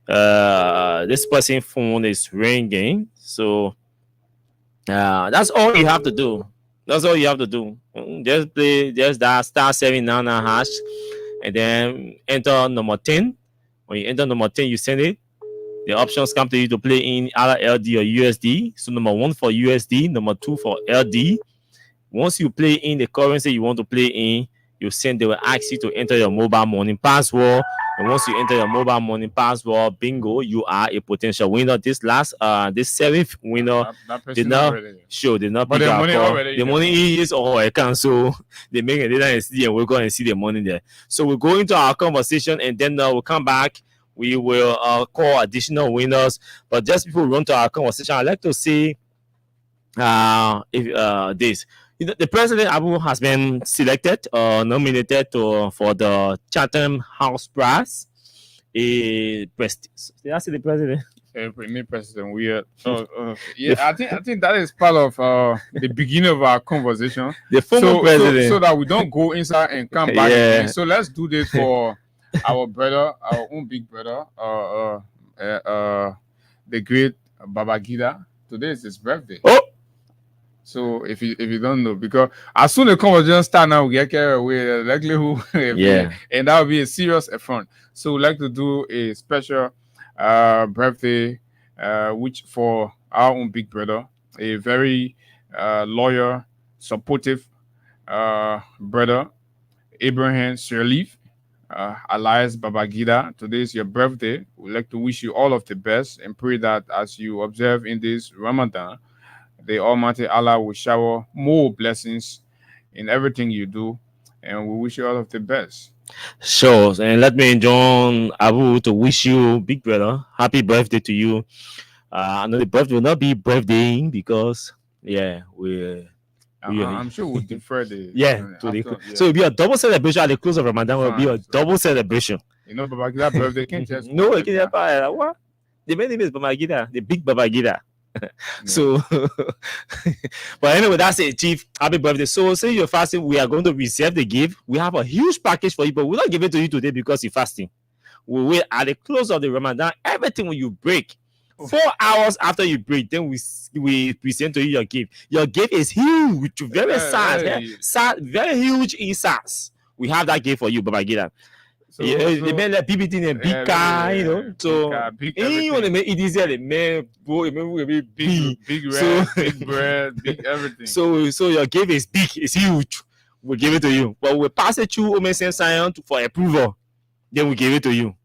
This person's phone is ringing, so that's all you have to do. Just that *799#, and then enter number 10. When you enter number 10, you send it. The options come to you to play in either LD or USD. So number 1 for USD, number 2 for LD. Once you play in the currency you want to play in, they will ask you to enter your mobile money password. And once you enter your mobile money password, bingo, you are a potential winner. This 7th winner did not But pick the our money call. already The money is all account, so they make a data and see, and we'll go and see the money there. So we'll go into our conversation, and then we'll come back. We will call additional winners. But just before we run to our conversation, I'd like to say this. The President Abu has been selected, nominated for the Chatham House Prize. Did I say the president? Me, President, we are. I think that is part of the beginning of our conversation. The former president, so that we don't go inside and come back again. So let's do this for our brother, our own big brother, the great Babangida. Today is his birthday. Oh. So if you don't know, because as soon as the conversation start now, we get carried away, likelihood, and that will be a serious affront. So we'd like to do a special birthday, which for our own big brother, a very loyal, supportive brother, Abraham Sirleaf, alias Babangida. Today is your birthday. We'd like to wish you all of the best and pray that as you observe in this Ramadan, the Almighty Allah will shower more blessings in everything you do, and we wish you all of the best. Sure, and let me join Abu to wish you, big brother, happy birthday to you. I know the birthday will not be birthdaying because, I'm sure we'll defer the So it'll be a double celebration at the close of Ramadan. Will be a double celebration. You know, Babangida birthday can't just no, it can't. What? The main name is Babangida, the big Babangida. So, but anyway, that's it, Chief. Happy birthday. So, say you're fasting, we are going to reserve the gift. We have a huge package for you, but we'll not give it to you today because you're fasting. We will at the close of the Ramadan. Everything when you break, 4 hours after you break, then we present to you your gift. Your gift is huge, very sad, very huge in size. We have that gift for you, Babangida. They made like BBT and big car, you know. So you want to make it easier, the man, big red, big bread, big everything. So your gift is big, it's huge. We'll give it to you, but we'll pass it through OMSN Science for approval. Then we give it to you,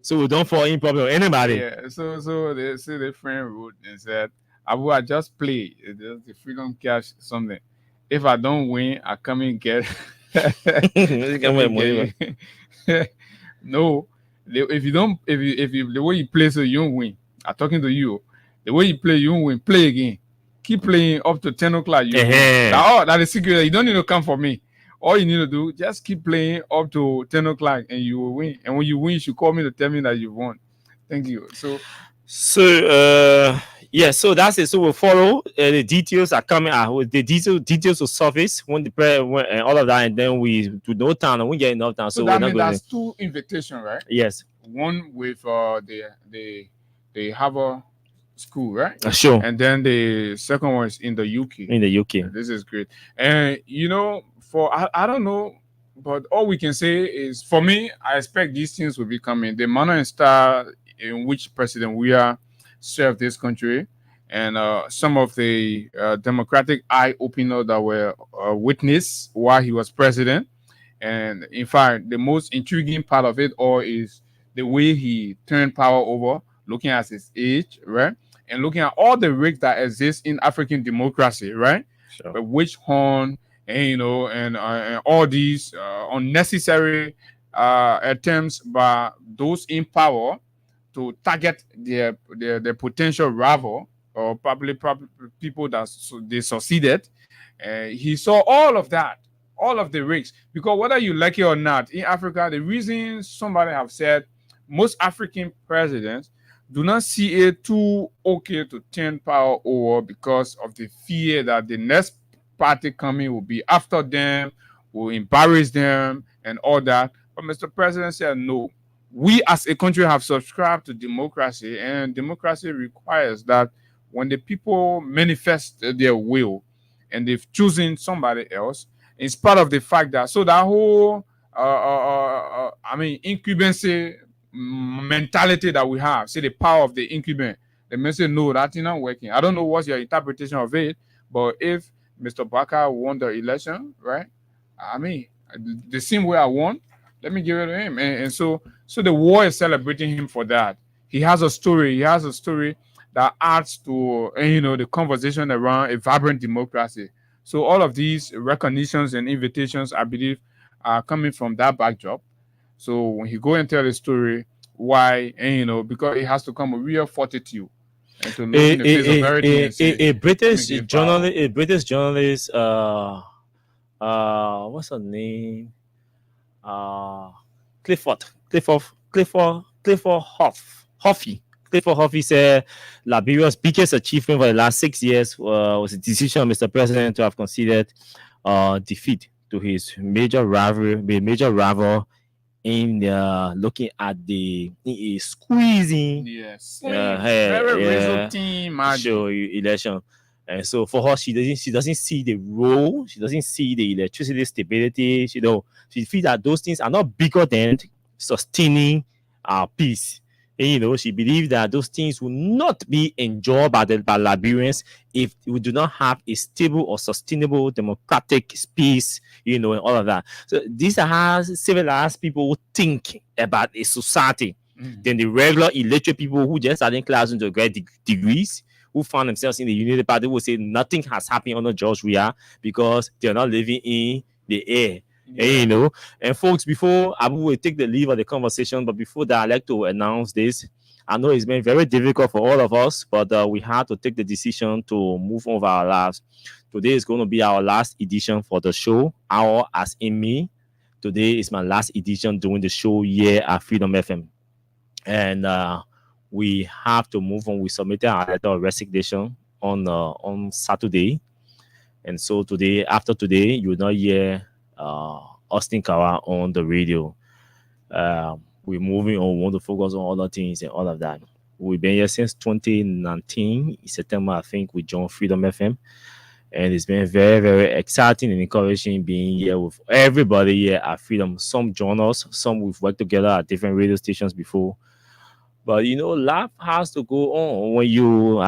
so we don't fall in problem with anybody. Yeah. So they say the friend wrote and said, "I just play the Freedom Cash something. If I don't win, I come and get." No, if you the way you play, so you don't win. I'm talking to you. The way you play, you don't win. Play again. Keep playing up to 10 o'clock. That is secret. You don't need to come for me. All you need to do, just keep playing up to 10 o'clock and you will win. And when you win, you should call me to tell me that you won. Thank you. So Yeah, so that's it. So we'll follow. The details are coming out. With the details will surface when the prayer and all of that, and then we do no time and we get enough time. So So we're that not means going that's to. two invitations, right? Yes. One with the Harvard school, right? Sure. And then the second one is in the UK. In the UK. This is great. And for I don't know, but all we can say is, for me, I expect these things will be coming. The manner and style in which President we are served this country, and some of the democratic eye opener that were witnessed while he was president. And in fact, the most intriguing part of it all is the way he turned power over, looking at his age, right? And looking at all the risks that exist in African democracy, right? Sure. The witch hunt, and all these unnecessary attempts by those in power to target their potential rival, or probably people that they succeeded. He saw all of that, all of the risks, because whether you like it or not, in Africa, the reason somebody have said most African presidents do not see it too okay to turn power over because of the fear that the next party coming will be after them, will embarrass them, and all that. But Mr. President said, no, we as a country have subscribed to democracy, and democracy requires that when the people manifest their will and they've chosen somebody else, in spite of the fact that, so that whole incumbency mentality that we have, see the power of the incumbent, they may say no, that's not working. I don't know what's your interpretation of it, but if Mr. Baka won the election, right, the same way I won, let me give it to him. And so the war is celebrating him for that. He has a story that adds to the conversation around a vibrant democracy. So all of these recognitions and invitations, I believe, are coming from that backdrop. So when he go and tell the story, why, because it has to come with real fortitude and to look in the face of everything and say, a British journalist, what's her name? Clifford Hoffy said Liberia's biggest achievement for the last 6 years was the decision of Mr. President to have conceded defeat to his major rival in looking at the squeezing election. And so for her, she doesn't see the role, she doesn't see the electricity stability. She feels that those things are not bigger than sustaining our peace. And, she believes that those things will not be enjoyed by Liberians if we do not have a stable or sustainable democratic peace, and all of that. So these are how civilized people think about a society. Than the regular illiterate people who just started classroom to get degrees, who found themselves in the Unity Party, will say nothing has happened under George Weah because they're not living in the air. Yeah. And folks, before Abu will take the lead of the conversation, but before that, I'd like to announce this. I know it's been very difficult for all of us, but we had to take the decision to move on with our lives. Today is going to be our last edition for the show, Our As In Me. Today is my last edition doing the show here at Freedom FM. And we have to move on. We submitted our letter of resignation on Saturday. And so today, after today, you will not hear Austin Kawa on the radio. We're moving on. We want to focus on other things and all of that. We've been here since 2019. In September, I think, we joined Freedom FM. And it's been very, very exciting and encouraging being here with everybody here at Freedom. Some join us, some we've worked together at different radio stations before. But life has to go on. When you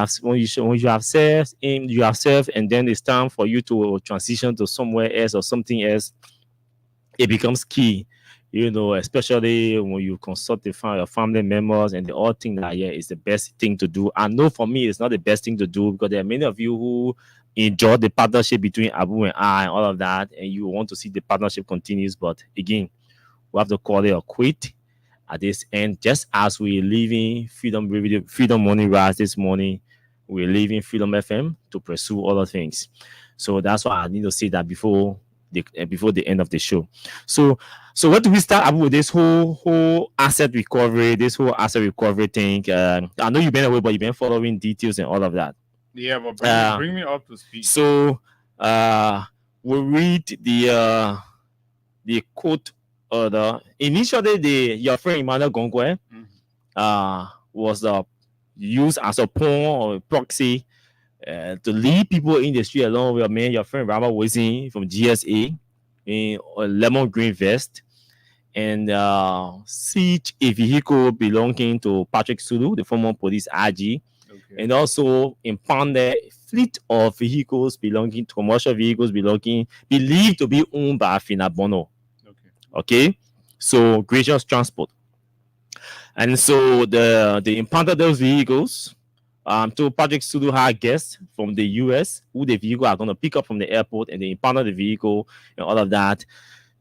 have served, and then it's time for you to transition to somewhere else or something else. It becomes key, especially when you consult your family members, and they all think that it's the best thing to do. I know for me, it's not the best thing to do because there are many of you who enjoy the partnership between Abu and I and all of that, and you want to see the partnership continues. But again, we have to call it a quit at this end. Just as we're leaving Freedom Morning Rise this morning, we're leaving Freedom FM to pursue other things. So that's why I need to say that before before the end of the show. So what do we start up with this whole asset recovery, thing? I know you've been away, but you've been following details and all of that. Yeah, but bring me up to speed. So we'll read the quote order. Initially, your friend Emmanuel Gongwe was used as a pawn or a proxy to lead people in the street along with your friend Robert Wizin from GSA in a lemon green vest and siege a vehicle belonging to Patrick Sulu, the former police IG, and also impounded fleet of commercial vehicles believed to be owned by Fina Bono. Okay, so Gracious Transport. And so they impounded those vehicles to Patrick Sulu had guests from the US who the vehicle are going to pick up from the airport, and they impounded the vehicle and all of that.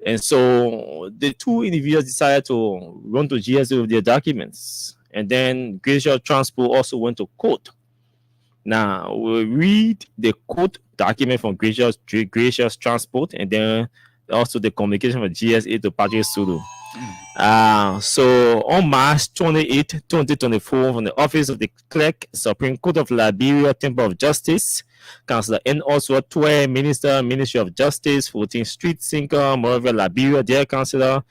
And so the two individuals decided to run to GSA with their documents. And then Gracious Transport also went to court. Now we'll read the court document from Gracious Transport and then also the communication from GSA to Patrick Sulu. So on March 28, 2024, from the office of the Clerk, Supreme Court of Liberia, Temple of Justice, Councillor N. Oswald Twe, Ministry of Justice, 14th Street, Sinker, Monrovia, Liberia, dear Councillor,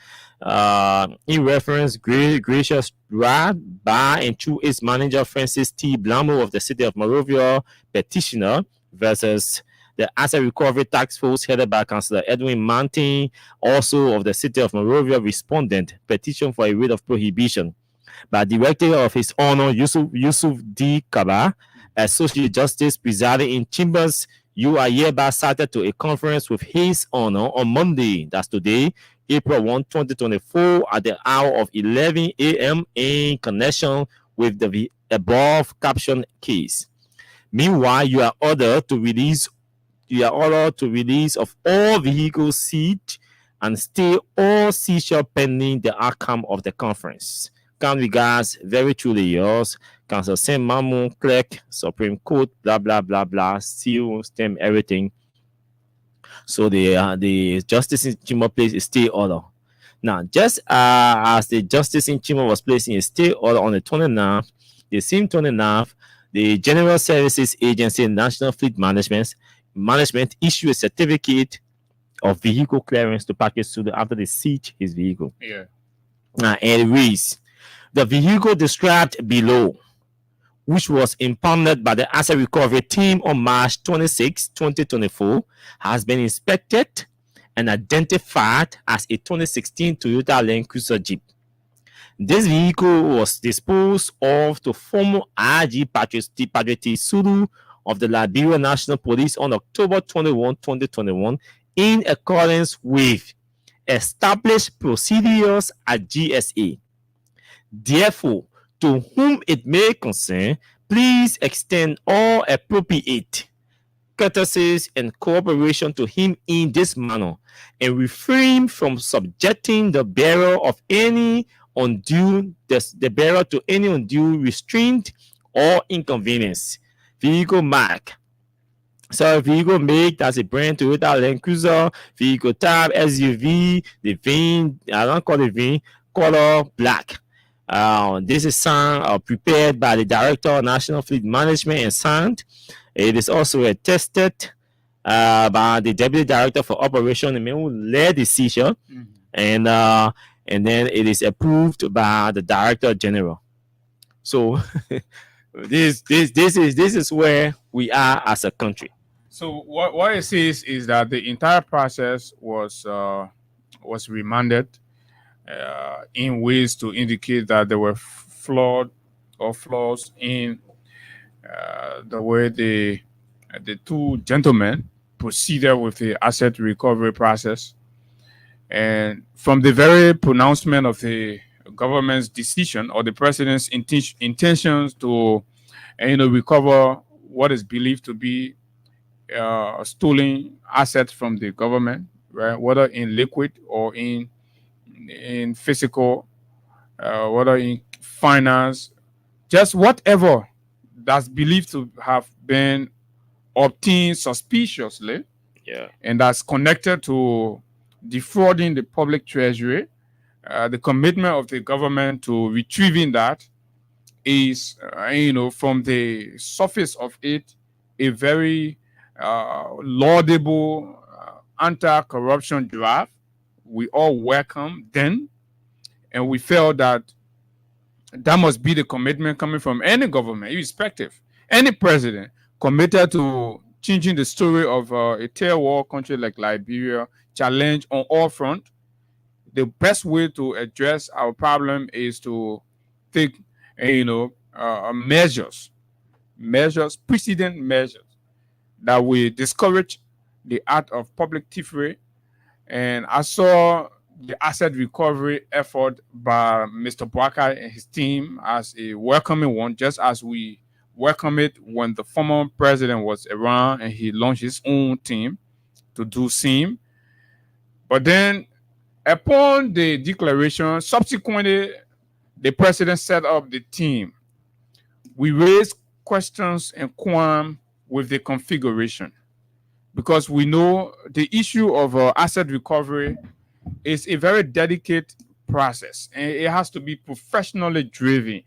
in reference, Gracious Rad, by and through its manager, Francis T. Blamo of the City of Monrovia, petitioner, versus the Asset Recovery Task Force headed by Councillor Edwin Mantin, also of the City of Monrovia, respondent, petition for a writ of prohibition by Director of His Honor Yusuf D. Kaba, Associate Justice presiding in chambers. You are hereby cited to a conference with His Honor on Monday, that's today, April 1, 2024, at the hour of 11 a.m. in connection with the above captioned case. Meanwhile, you are ordered to release of all vehicles seized and stay all seizure pending the outcome of the conference. Kind regards, very truly yours, Councillor Saint Mamu, Clerk, Supreme Court, blah blah blah blah, seal, stamp, everything. So the justice in chamber place is stay order. Now, just as the justice in chamber was placing a stay order on the 29th, the same 29th, the General Services Agency National Fleet Management issued a certificate of vehicle clearance to Patrick Sulu after they seized his vehicle. Yeah. And it reads, the vehicle described below, which was impounded by the Asset Recovery Team on March 26, 2024, has been inspected and identified as a 2016 Toyota Land Cruiser Jeep. This vehicle was disposed of to former IG Patrick T. Sulu of the Liberia National Police on October 21, 2021, in accordance with established procedures at GSA. Therefore, to whom it may concern, please extend all appropriate courtesies and cooperation to him in this manner, and refrain from subjecting the bearer to any undue restraint or inconvenience. Vehicle mark. So vehicle make, that's a brand Toyota Land Cruiser. Vehicle type SUV. The VIN, I don't call it VIN, color black. This is signed prepared by the Director of National Fleet Management and signed. It is also attested by the Deputy Director for Operation who led the seizure, and then it is approved by the Director General. So this is where we are as a country. So what it says is that the entire process was remanded in ways to indicate that there were flaws in the way the two gentlemen proceeded with the asset recovery process. And from the very pronouncement of the government's decision or the president's intentions to recover what is believed to be stolen assets from the government, right? Whether in liquid or in physical, whether in finance, just whatever that's believed to have been obtained suspiciously, and that's connected to defrauding the public treasury. The commitment of the government to retrieving that is, from the surface of it, a very laudable anti-corruption draft. We all welcome then, and we felt that must be the commitment coming from any government, irrespective, any president committed to changing the story of a third world country like Liberia, challenge on all fronts. The best way to address our problem is to take, measures, precedent measures that will discourage the act of public thievery. And I saw the asset recovery effort by Mr. Boakai and his team as a welcoming one, just as we welcome it when the former president was around and he launched his own team to do same. But then, upon the declaration, subsequently, the president set up the team. We raised questions and qualms with the configuration because we know the issue of asset recovery is a very delicate process and it has to be professionally driven.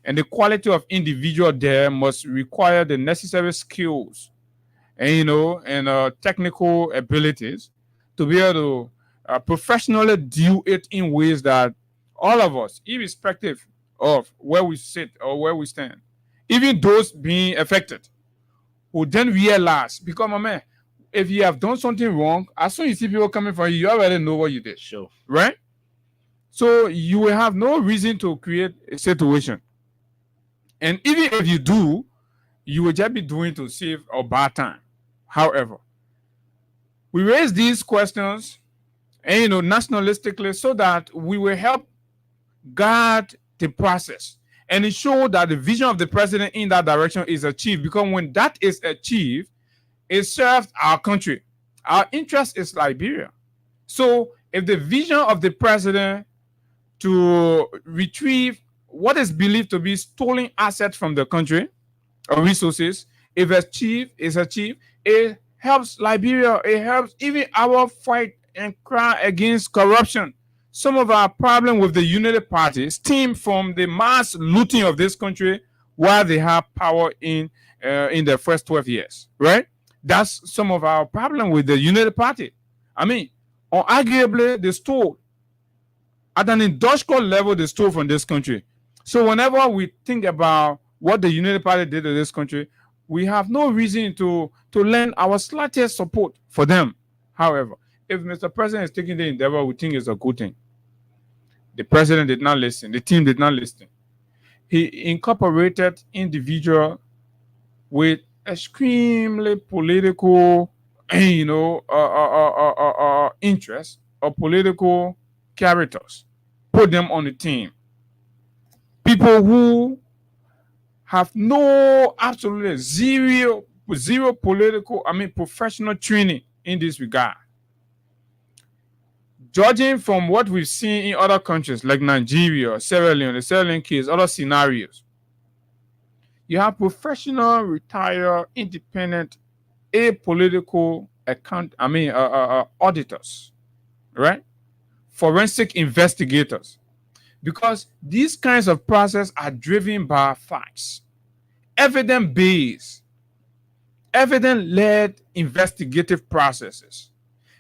And the quality of individual there must require the necessary skills and technical abilities to be able to professionally do it in ways that all of us, irrespective of where we sit or where we stand, even those being affected, who then realize, because my man, if you have done something wrong, as soon as you see people coming for you, you already know what you did. Sure. Right? So you will have no reason to create a situation. And even if you do, you will just be doing to save a bad time. However, we raise these questions and nationalistically so that we will help guard the process and ensure that the vision of the president in that direction is achieved. Because when that is achieved, it serves our country. Our interest is Liberia. So if the vision of the president to retrieve what is believed to be stolen assets from the country or resources, if is achieved, it helps Liberia. It helps even our fight and cry against corruption. Some of our problem with the United Party stem from the mass looting of this country while they have power in the first 12 years, right? That's some of our problem with the United Party. I mean, arguably, they stole. At an industrial level, they stole from this country. So whenever we think about what the United Party did to this country, we have no reason to lend our slightest support for them. However, if Mr. President is taking the endeavor, we think it's a good thing. The president did not listen. The team did not listen. He incorporated individual with extremely political, interests or political characters. Put them on the team. People who have absolutely zero professional training in this regard. Judging from what we've seen in other countries like Nigeria, Sierra Leone, the Sierra Leone case, other scenarios, you have professional, retired, independent, apolitical auditors, right? Forensic investigators. Because these kinds of processes are driven by facts, evidence-based, evidence-led investigative processes.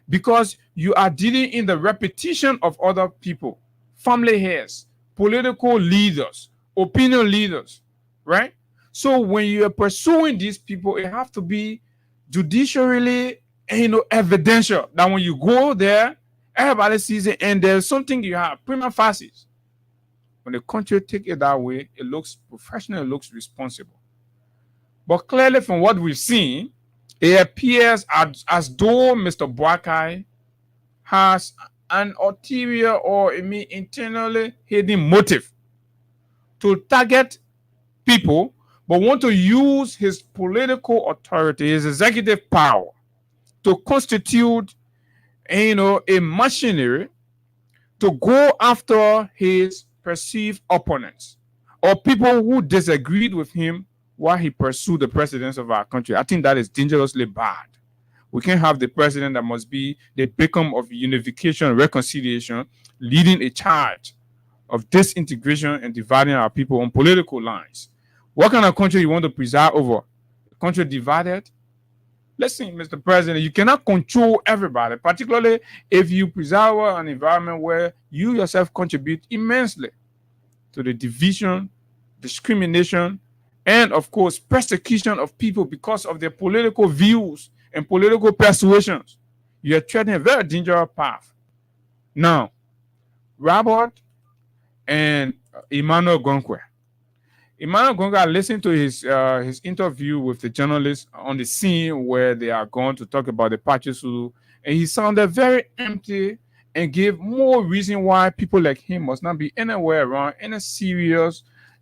Because you are dealing in the repetition of other people, family heads, political leaders, opinion leaders, right? So when you are pursuing these people, it have to be judicially, evidential. That when you go there, everybody sees it, and there's something you have prima facie. When the country take it that way, it looks professional, it looks responsible. But clearly, from what we've seen, it appears as though Mr. Boakai has an ulterior or internally hidden motive to target people, but want to use his political authority, his executive power, to constitute, a machinery to go after his perceived opponents or people who disagreed with him while he pursued the presidents of our country. I think that is dangerously bad. We can't have the president that must be the beacon of unification and reconciliation, leading a charge of disintegration and dividing our people on political lines. What kind of country you want to preside over? A country divided? Listen, Mr. President, you cannot control everybody, particularly if you preside over an environment where you yourself contribute immensely to the division, discrimination, and of course, persecution of people because of their political views and political persuasions. You are treading a very dangerous path. Now, Robert and Emmanuel Gonkwe. Emmanuel Gonkwe, I listened to his interview with the journalist on the scene where they are going to talk about the Pachisudu, and he sounded very empty and gave more reason why people like him must not be anywhere around any serious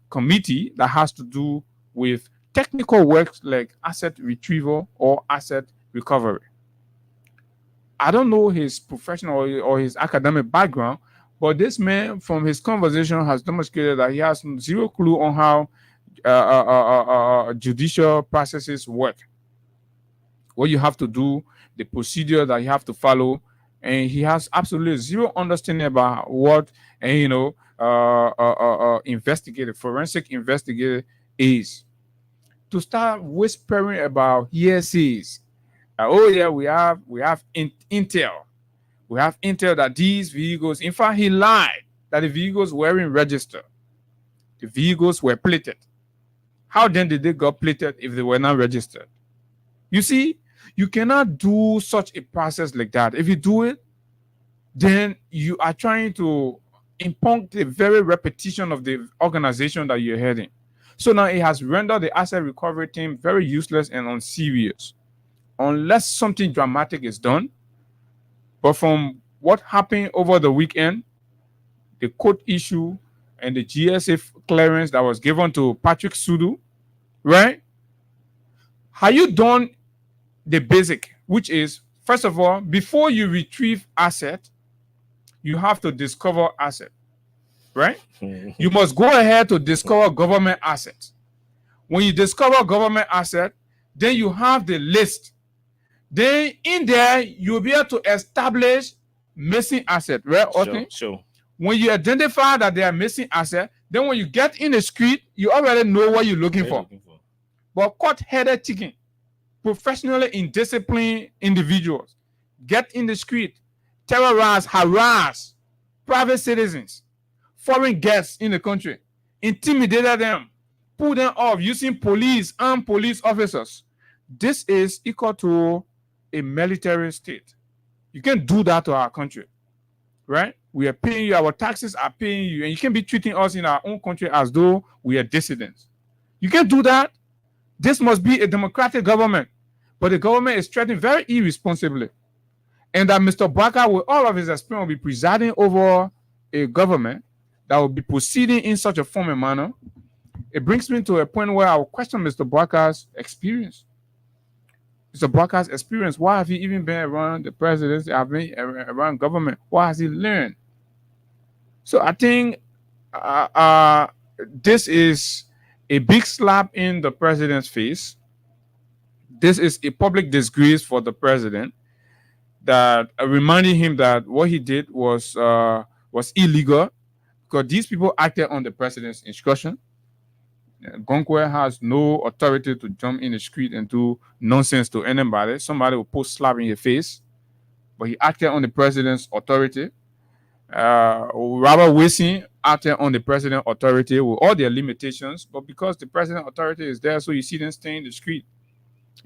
committee that has to do with technical work like asset retrieval or asset recovery. I don't know his professional or his academic background, but this man, from his conversation, has demonstrated that he has zero clue on how judicial processes work. What you have to do, the procedure that you have to follow, and he has absolutely zero understanding about what forensic investigator is. To start whispering about hearsays, oh yeah, we have intel. We have intel that these vehicles, in fact, he lied that the vehicles weren't registered. The vehicles were plated. How then did they get plated if they were not registered? You see, you cannot do such a process like that. If you do it, then you are trying to impugn the very repetition of the organization that you're heading. So now it has rendered the asset recovery team very useless and unserious, unless something dramatic is done. But from what happened over the weekend, the court issue and the GSA clearance that was given to Patrick Sudu, right? Have you done the basic, which is, first of all, before you retrieve asset, you have to discover asset, right? You must go ahead to discover government assets. When you discover government asset, then you have the list. Then in there, you'll be able to establish missing asset, right? Okay. Sure. When you identify that they are missing asset, then when you get in the street, you already know what you're looking for. But cut-headed chicken, professionally indisciplined individuals, get in the street, terrorize, harass private citizens, foreign guests in the country, intimidated them, pull them off using police and police officers. This is equal to a military state. You can't do that to our country, right? We are paying you, our taxes are paying you, and you can't be treating us in our own country as though we are dissidents. You can't do that. This must be a democratic government, but the government is treating very irresponsibly. And that Mr. Baka, with all of his experience, will be presiding over a government that will be proceeding in such a form and manner. It brings me to a point where I will question Mr. Baka's experience. Mr. Baka's experience. Why have he even been around the presidency? I've been around government. What has he learned? So I think this is a big slap in the president's face. This is a public disgrace for the president, that reminding him that what he did was illegal, because these people acted on the president's instruction. Gonkwe has no authority to jump in the street and do nonsense to anybody. Somebody will post slap in your face, but he acted on the president's authority. Robert Wilson acted on the president's authority with all their limitations, but because the president's authority is there, so you see them stay in the street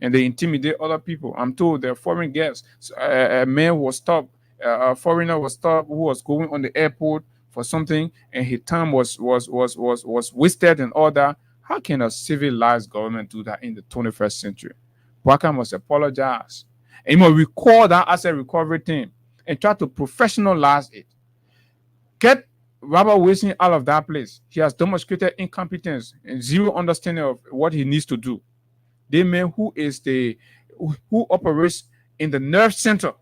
and they intimidate other people. I'm told they're foreign guests. A man was stopped, a foreigner was stopped who was going on the airport for something, and his time was wasted and all that. How can a civilized government do that in the 21st century? Waka must apologize. And he must recall that asset recovery team and try to professionalize it. Get Robert Wilson out of that place. He has demonstrated incompetence and zero understanding of what he needs to do. The man who operates in the nerve center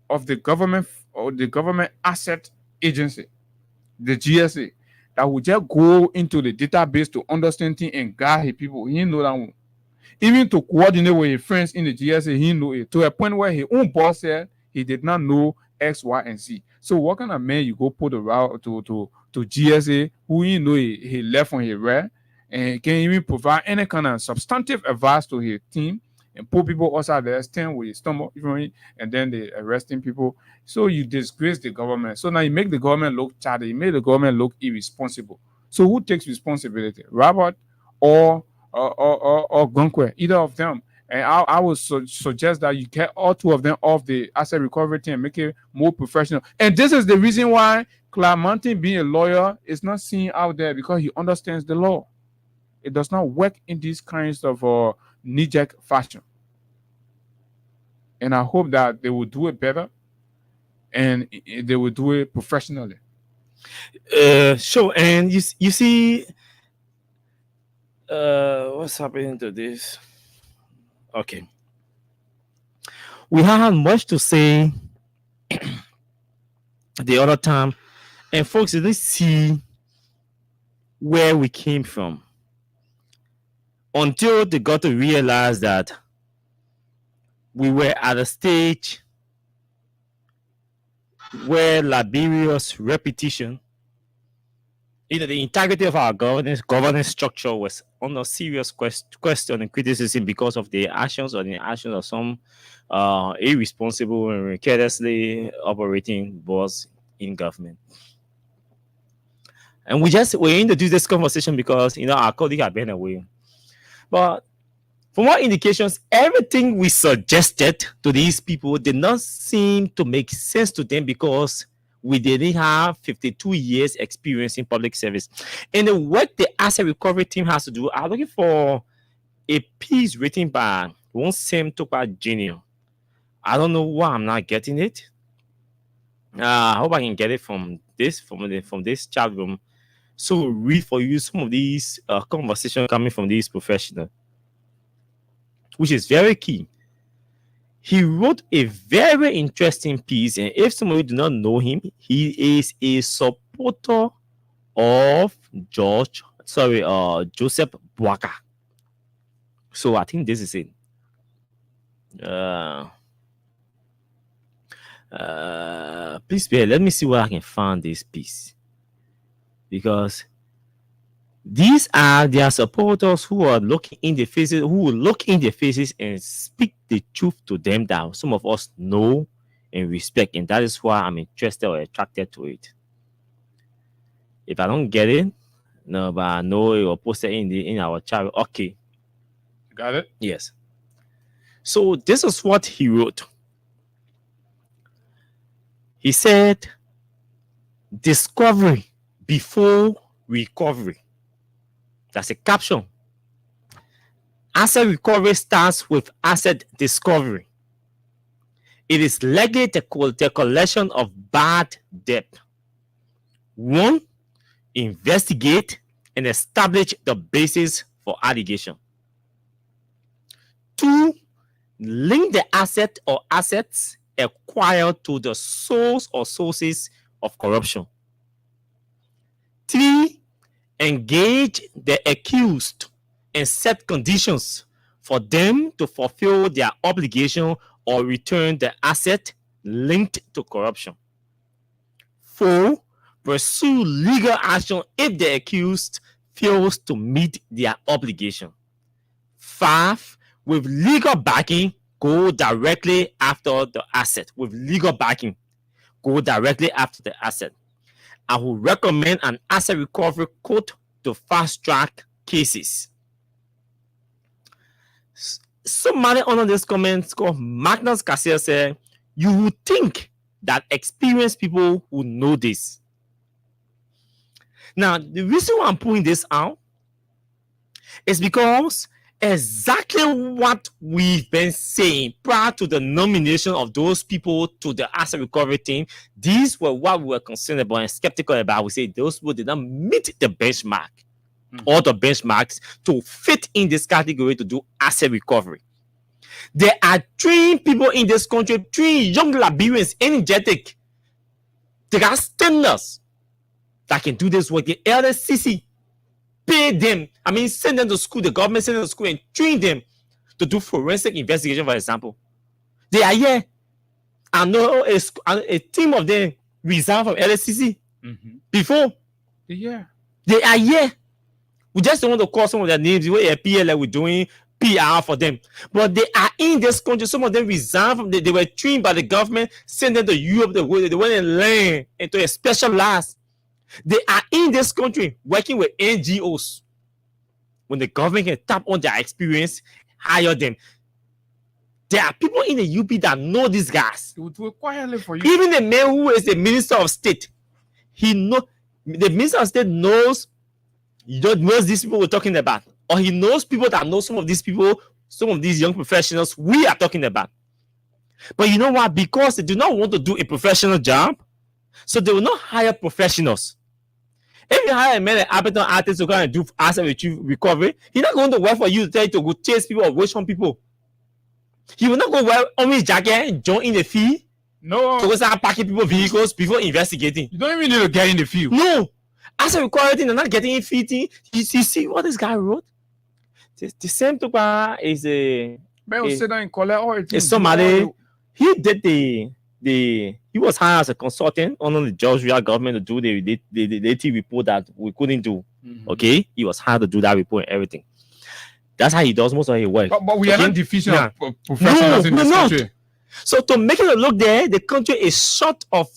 of the government or the government asset agency, the GSA, that will just go into the database to understand things and guide his people. He didn't know that one. Even to coordinate with his friends in the GSA, he knew it to a point where his own boss said he did not know X, Y, and Z. So what kind of man you go put around to GSA who you know he left on his rear and can even provide any kind of substantive advice to his team and put people outside the stand with his stomach, and then they arresting people. So you disgrace the government. So now you make the government look childish, you make the government look irresponsible. So who takes responsibility? Robert or Gunkwe, either of them. And I would suggest that you get all two of them off the asset recovery team, make it more professional. And this is the reason why Clamontin, being a lawyer, is not seen out there, because he understands the law. It does not work in these kinds of knee-jerk fashion. And I hope that they will do it better and they will do it professionally. Sure. And you see, what's happening to this? Okay. We had much to say the other time, and folks, let's see where we came from until they got to realize that we were at a stage where laborious repetition, the integrity of our governance structure was under serious question and criticism because of the actions or the inactions of some irresponsible and carelessly operating boards in government. And we introduced this conversation because our colleague had been away. But from all indications, everything we suggested to these people did not seem to make sense to them, because we didn't have 52 years experience in public service. And the work the asset recovery team has to do, I'm looking for a piece written by one Sam Topa Jr. I don't know why I'm not getting it. I hope I can get it from this chat room. So we'll read for you some of these conversations coming from these professionals, which is very key. He wrote a very interesting piece, and if somebody do not know him, he is a supporter of Joseph Boaka. So I think this is it. Please bear. Let me see where I can find this piece, because these are their supporters who are looking in the faces, who will look in their faces and speak the truth to them that some of us know and respect, and that is why I'm interested or attracted to it. If I don't get it, no, but I know it will post it in our chat. Okay, got it? Yes. So this is what he wrote. He said, "Discovery before recovery." That's a caption. Asset recovery starts with asset discovery. It is likely the collection of bad debt. 1. Investigate and establish the basis for allegation. 2. Link the asset or assets acquired to the source or sources of corruption. 3. Engage the accused and set conditions for them to fulfill their obligation or return the asset linked to corruption. 4. Pursue legal action if the accused fails to meet their obligation. 5. With legal backing, go directly after the asset. With legal backing, go directly after the asset. I would recommend an asset recovery court to fast-track cases. Somebody under this comment called Magnus Garcia said, "You would think that experienced people would know this." Now, the reason why I'm putting this out is because exactly what we've been saying prior to the nomination of those people to the asset recovery team, these were what we were concerned about and skeptical about. We say those people did not meet the benchmark or the benchmarks to fit in this category to do asset recovery. There are trained people in this country, trained young Liberians, energetic. They got standards that can do this work. The LDEA pay them. Send them to school. The government send them to school and train them to do forensic investigation, for example. They are here. I know a team of them resigned from LSCC before. Yeah. They are here. We just don't want to call some of their names the way a PLA we're doing PR for them. But they are in this country. Some of them resigned from they were trained by the government, sent them to Europe. They went and learned into a specialized. They are in this country working with NGOs. When the government can tap on their experience, hire them. There are people in the UP that know these guys. They will do it quietly for you. Even the man who is the Minister of State, the Minister of State knows these people we're talking about, or he knows people that know some of these people, some of these young professionals we are talking about. But you know what? Because they do not want to do a professional job, so they will not hire professionals. If you hire a man, an Appleton artist to go and do asset recovery, he's not going to work for you to tell you to go chase people or wait on people. He will not go wear orange jacket and join in the field. No. To go start packing people vehicles before investigating. You don't even need to get in the field. No. As a required thing, they're not getting in fitting. You see what this guy wrote? The same Tupa is a. Somebody. He did he was hired as a consultant under the Georgia government to do the AT report that we couldn't do. Okay, he was hired to do that report and everything. That's how he does most of his work. But we are not deficient of professionals in this country. So to make it look there, the country is short of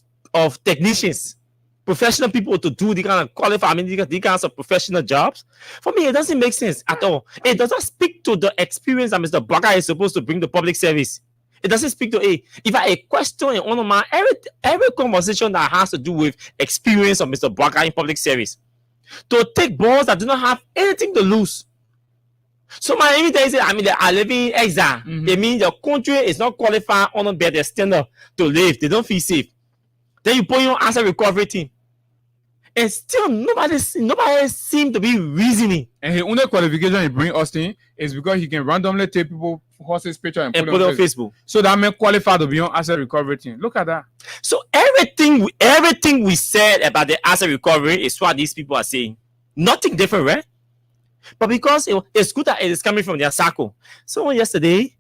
technicians, professional people to do the kind of qualified, the kinds of professional jobs. For me, it doesn't make sense at all. It does not speak to the experience that Mr. Baga is supposed to bring to public service. It doesn't speak to if I question in one of my every conversation that has to do with experience of Mr. Baga in public service, to take balls that do not have anything to lose. So my evidence is, they are living in exile. It means the country is not qualified on a better standard to live. They don't feel safe. Then you put your asset recovery team. And still nobody seems to be reasoning. And the only qualification he bring us in is because he can randomly take people horses picture and put it on Facebook. So that man qualified to be on asset recovery team. Look at that. So everything we said about the asset recovery is what these people are saying. Nothing different, right? But because it's good that it is coming from their circle. So yesterday,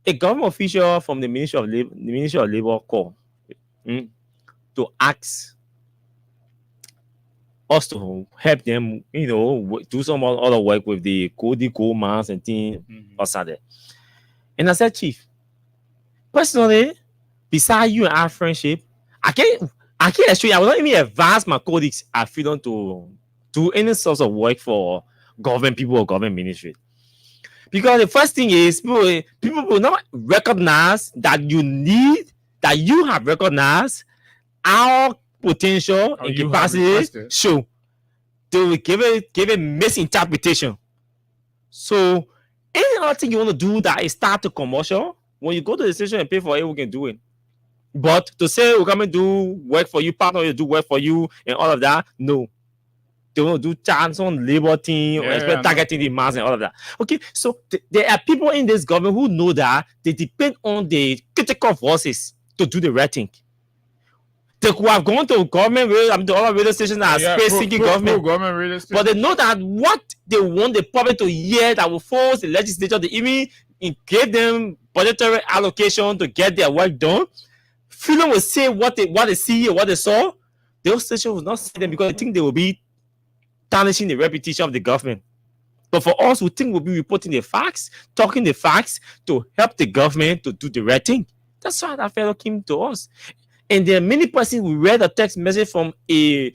a government official from the Ministry of Labor called to ask us to help them, do some other work with the coal mines and things outside there. And I said, Chief, personally, beside you and our friendship, I can't assure you, I will not even advise my colleagues at Freedom to do any sort of work for government people or government ministry. Because the first thing is people will not recognize that you have recognized our potential and capacity. So they will give a misinterpretation. So any other thing you want to do that is start to commercial, when you go to the station and pay for it, we can do it. But to say we're coming to do work for you, partner to do work for you and all of that, no. They want to do chance on labor team or targeting the mass and all of that. Okay, so there are people in this government who know that they depend on the critical voices to do the right thing. They could have gone to government the other radio stations that are space-seeking government. But they know that what they want the public to hear that will force the legislature to even give them budgetary allocation to get their work done. Freedom will say what they see or what they saw. Those stations will not say them because they think they will be tarnishing the reputation of the government. But for us, we think we'll be reporting the facts, talking the facts to help the government to do the right thing. That's why that fellow came to us. And there are many persons who read a text message from a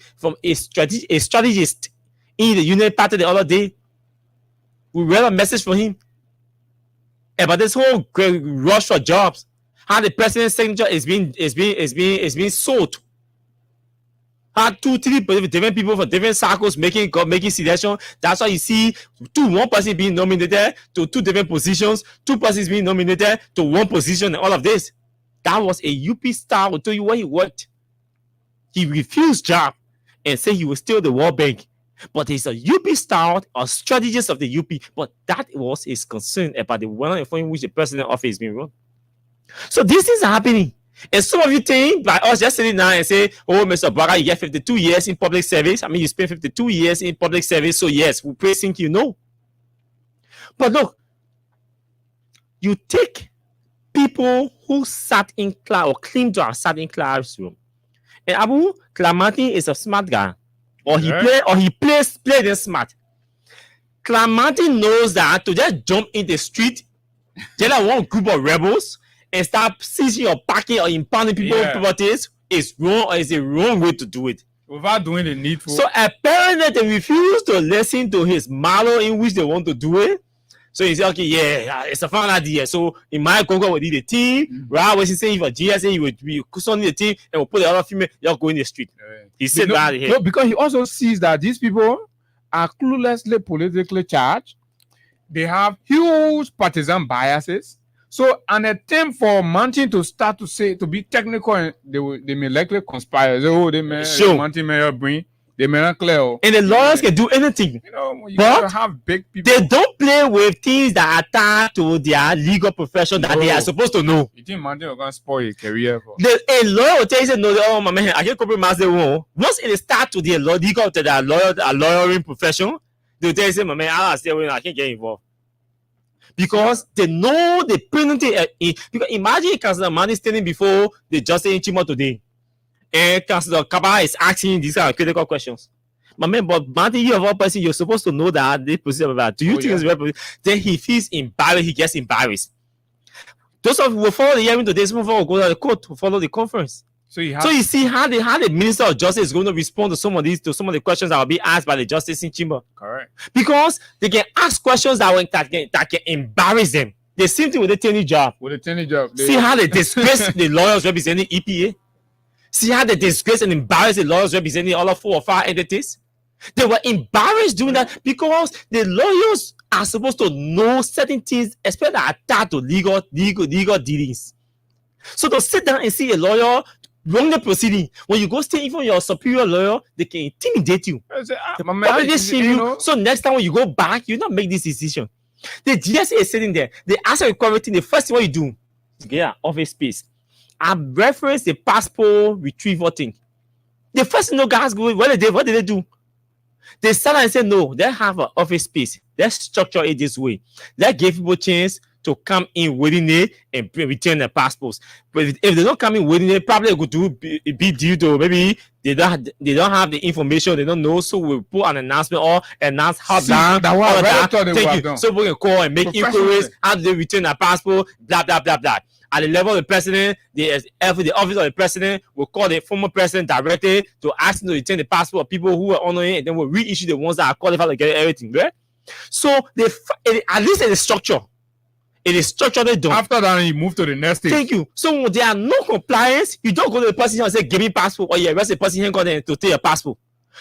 strategist in the Union Party the other day. We read a message from him about this whole rush for jobs. How the president's signature is being sold. How 2-3 different people from different circles making selection. That's why you see one person being nominated to 2 different positions, 2 persons being nominated to 1 position, and all of this. That was a UP star who told you where he worked. He refused job and said he was still the World Bank. But he's a UP star, a strategist of the UP. But that was his concern about the way in which the president office is being run. So these things are happening. And some of you think by us just sitting down and say, oh, Mr. Baga, you get 52 years in public service. I mean, you spent 52 years in public service. So yes, we praise you. No. But look, you take people who sat in class or claim to have sat in classroom. And Abu Clamati is a smart guy. Or he played in smart. Clamati knows that to just jump in the street, just like one group of rebels, and start seizing or packing or impounding people's properties is wrong, or is a wrong way to do it. Without doing the needful. So apparently they refuse to listen to his model in which they want to do it. So he said, okay, yeah, it's a fun idea. So in my Congo, we need a team. Right? When he say for GSA, he would be on the team and we'll put the other female, y'all go in the street. He said that here. No, because he also sees that these people are cluelessly politically charged. They have huge partisan biases. So an attempt for Mountain to start to say to be technical, and they may likely conspire. Oh, they may Mountain may bring. They may not clear. And the lawyers can do anything. You know, you but have big people. They don't play with things that attach to their legal profession that they are supposed to know. You think Mountain are going to spoil your career? A lawyer will tell you, no, oh, my man, I can't compromise the one. Once it starts to the legal to their lawyering profession, they'll tell you, my man, I can't get involved. Because they know the penalty. Because imagine Councilor Mani standing before the justice in Chimo today. And Councilor Kaba is asking these kind of critical questions. My man, but Martin, you of all person, you're supposed to know that they position about. Do you think it's right? Then he feels embarrassed, he gets embarrassed. Those of who will follow the hearing today, some of will go to the court to follow the conference. So you see how the Minister of Justice is going to respond to some of the questions that will be asked by the Justice in Chamber. Correct. Because they can ask questions that can embarrass them. The same thing with the Attorney job. See how they disgrace the lawyers representing EPA. See how they disgrace and embarrass the lawyers representing all 4 or 5 entities. They were embarrassed doing that because the lawyers are supposed to know certain things, especially that attach to legal dealings. So to sit down and see a lawyer wrongly proceeding, when you go stay even your superior lawyer, they can intimidate you. So next time when you go back, you not make this decision. The GSA is sitting there. They ask you everything. The first thing what you do is get an office space. I reference the passport retrieval thing. The first thing no guys go, what did they do? They sat and said, no, they have an office space. Let's structure it this way. Let's give people a chance to come in willingly and return their passports. But if they don't come in willingly, probably go to be due to maybe they don't have the information, they don't know. So we'll put an announcement or announce hotline. So we can call and make inquiries. How do they return their passport? Blah blah blah blah. At the level of the president, the office of the president will call the former president directly to ask him to return the passport of people who are honoring it, and then we'll reissue the ones that are qualified to get everything, right? So at least in the structure, it is structurally done. After that, you move to the next stage. Thank you. So when there are no compliance, you don't go to the person and say, give me passport, or you arrest the person here to take your passport.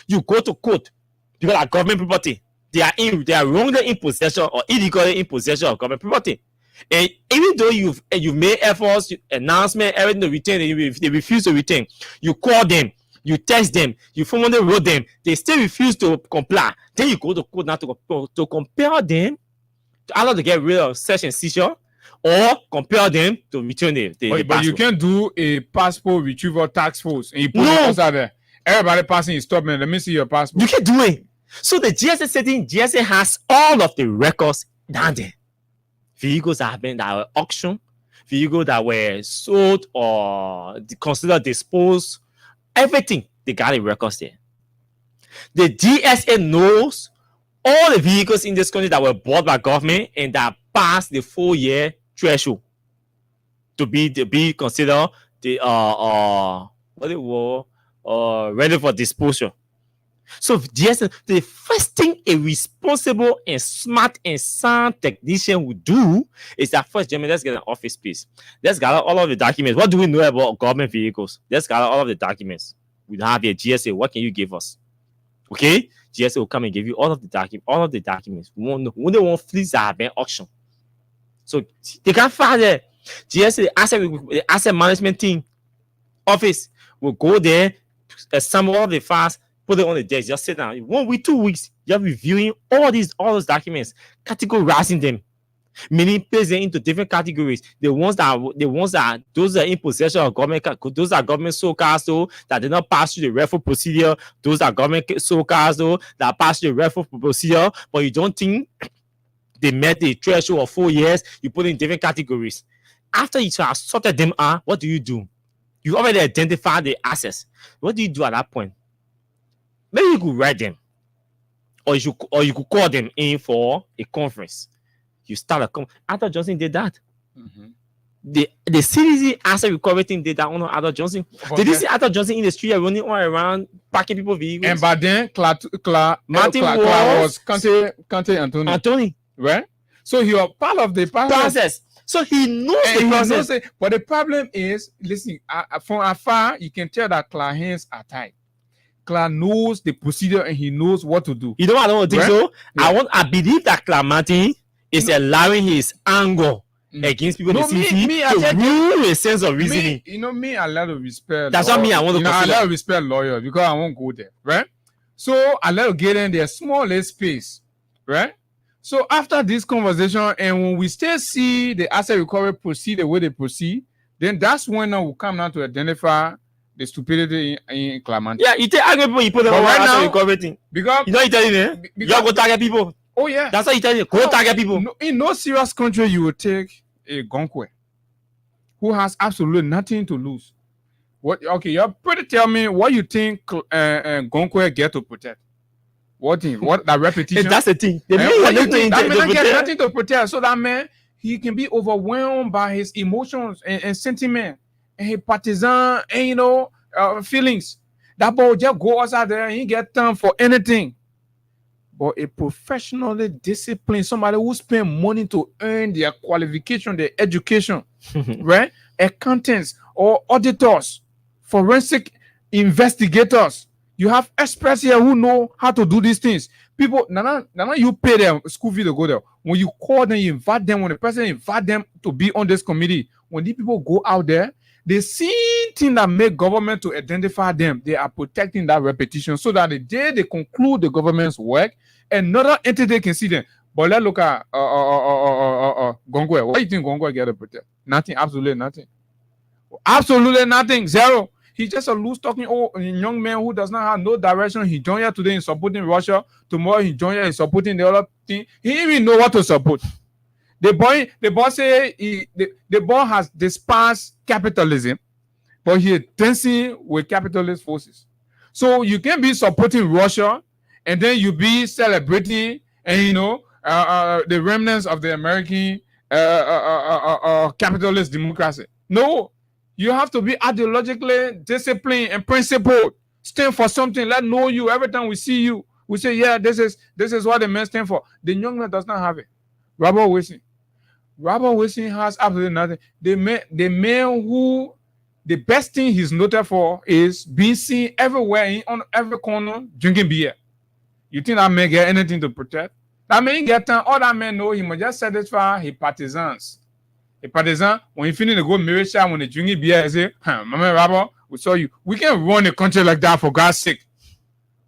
You go to court because of government property. They are wrongly in possession or illegally in possession of government property. And even though you've made efforts, announcement, everything to return, they refuse to return. You call them, you text them, you formally wrote them, they still refuse to comply. Then you go to court now to compel them to either to get rid of search and seizure or compel them to return the but passport. You can't do a passport retrieval task force and you put it outside there. Everybody passing you, stop, man. Let me see your passport. You can do it. So the GSA setting, GSA has all of the records down there. Vehicles that were auctioned, vehicles that were sold or considered disposed, everything, they got the records there. The GSA knows all the vehicles in this country that were bought by government and that passed the 4-year threshold to be considered ready for disposal. So GSA, the first thing a responsible and smart and sound technician would do is that first, gentlemen, let's get an office space. Let's gather all of the documents. What do we know about government vehicles? Let's gather all of the documents. We have here GSA. What can you give us? Okay, GSA will come and give you all of the documents. We want fleets that have been auctioned. So they can find there. GSA, the asset management team office will go there, assemble all the files, put it on the desk, just sit down. 1 week, 2 weeks, you're reviewing all those documents, categorizing them, meaning place them into different categories. Those are in possession of government, those are government sole cars, so that did not pass through the referral procedure. Those are government sole cars, though, that pass through the referral procedure, but you don't think they met the threshold of 4 years, you put in different categories. After you have sorted them out, what do? You already identify the assets. What do you do at that point? Maybe you could write them, or you could call them in for a conference. You start a conference. Arthur Johnson did that. The CDC asset recovery team did that on Arthur Johnson. Did you see Arthur Johnson in the street running all around parking people vehicles? And by then, Martin was Kante Anthony. Right? So he was part of the process. So he knows the process. But the problem is, listen, from afar, you can tell that Clark's hands are tight. Clark knows the procedure and he knows what to do. You know, I don't think so. Yeah. I believe that Clark Martin is allowing his anger against people in the city to rule a sense of reasoning. I love to respect. That's what I want to I love to respect lawyers because I won't go there, right? So I love to get in their small space, right? So after this conversation, and when we still see the asset recovery proceed the way they proceed, then that's when we'll come down to identify the stupidity in Clement. Yeah, you take people, you put them on asset recovery thing. Because you know you tell them, you go target people. Oh yeah, that's what you tell you. Go target people. In no serious country, you will take a Gonkwe who has absolutely nothing to lose. What? Okay, you're pretty. Tell me what you think Gonkwe get to protect. What thing? What that repetition? That's the thing. That man get nothing to protect. So that man, he can be overwhelmed by his emotions and sentiment and his partisan and feelings. That boy just go outside there and he get time for anything. But a professionally disciplined, somebody who spend money to earn their qualification, their education, right? Accountants or auditors, forensic investigators. You have experts here who know how to do these things. People, now you pay them school fee to go there. When you call them, you invite them. When the president invite them to be on this committee, when these people go out there, the same thing that make government to identify them, they are protecting that repetition so that the day they conclude the government's work, another entity can see them. But let's look at Gongwe. What do you think Gongwe get to protect? Nothing, absolutely nothing. Absolutely nothing, zero. He's just a loose talking young man who does not have no direction. He joined here today in supporting Russia. Tomorrow he joined here in supporting the other thing. He didn't even know what to support. The boy say the boy has despised capitalism, but he is dancing with capitalist forces. So you can be supporting Russia and then you be celebrating and the remnants of the American capitalist democracy. No. You have to be ideologically disciplined and principled. Stand for something. Let know you. Every time we see you, we say, yeah, this is what the man stand for. The young man does not have it. Robert Wilson has absolutely nothing. The man who the best thing he's noted for is being seen everywhere on every corner drinking beer. You think that man get anything to protect? That man get time. All that man know he must just satisfy his partisans. A partisan, when you finish the go Marisha, when they drink beer, I say, Mama Rabba, we saw you. We can't run a country like that for God's sake.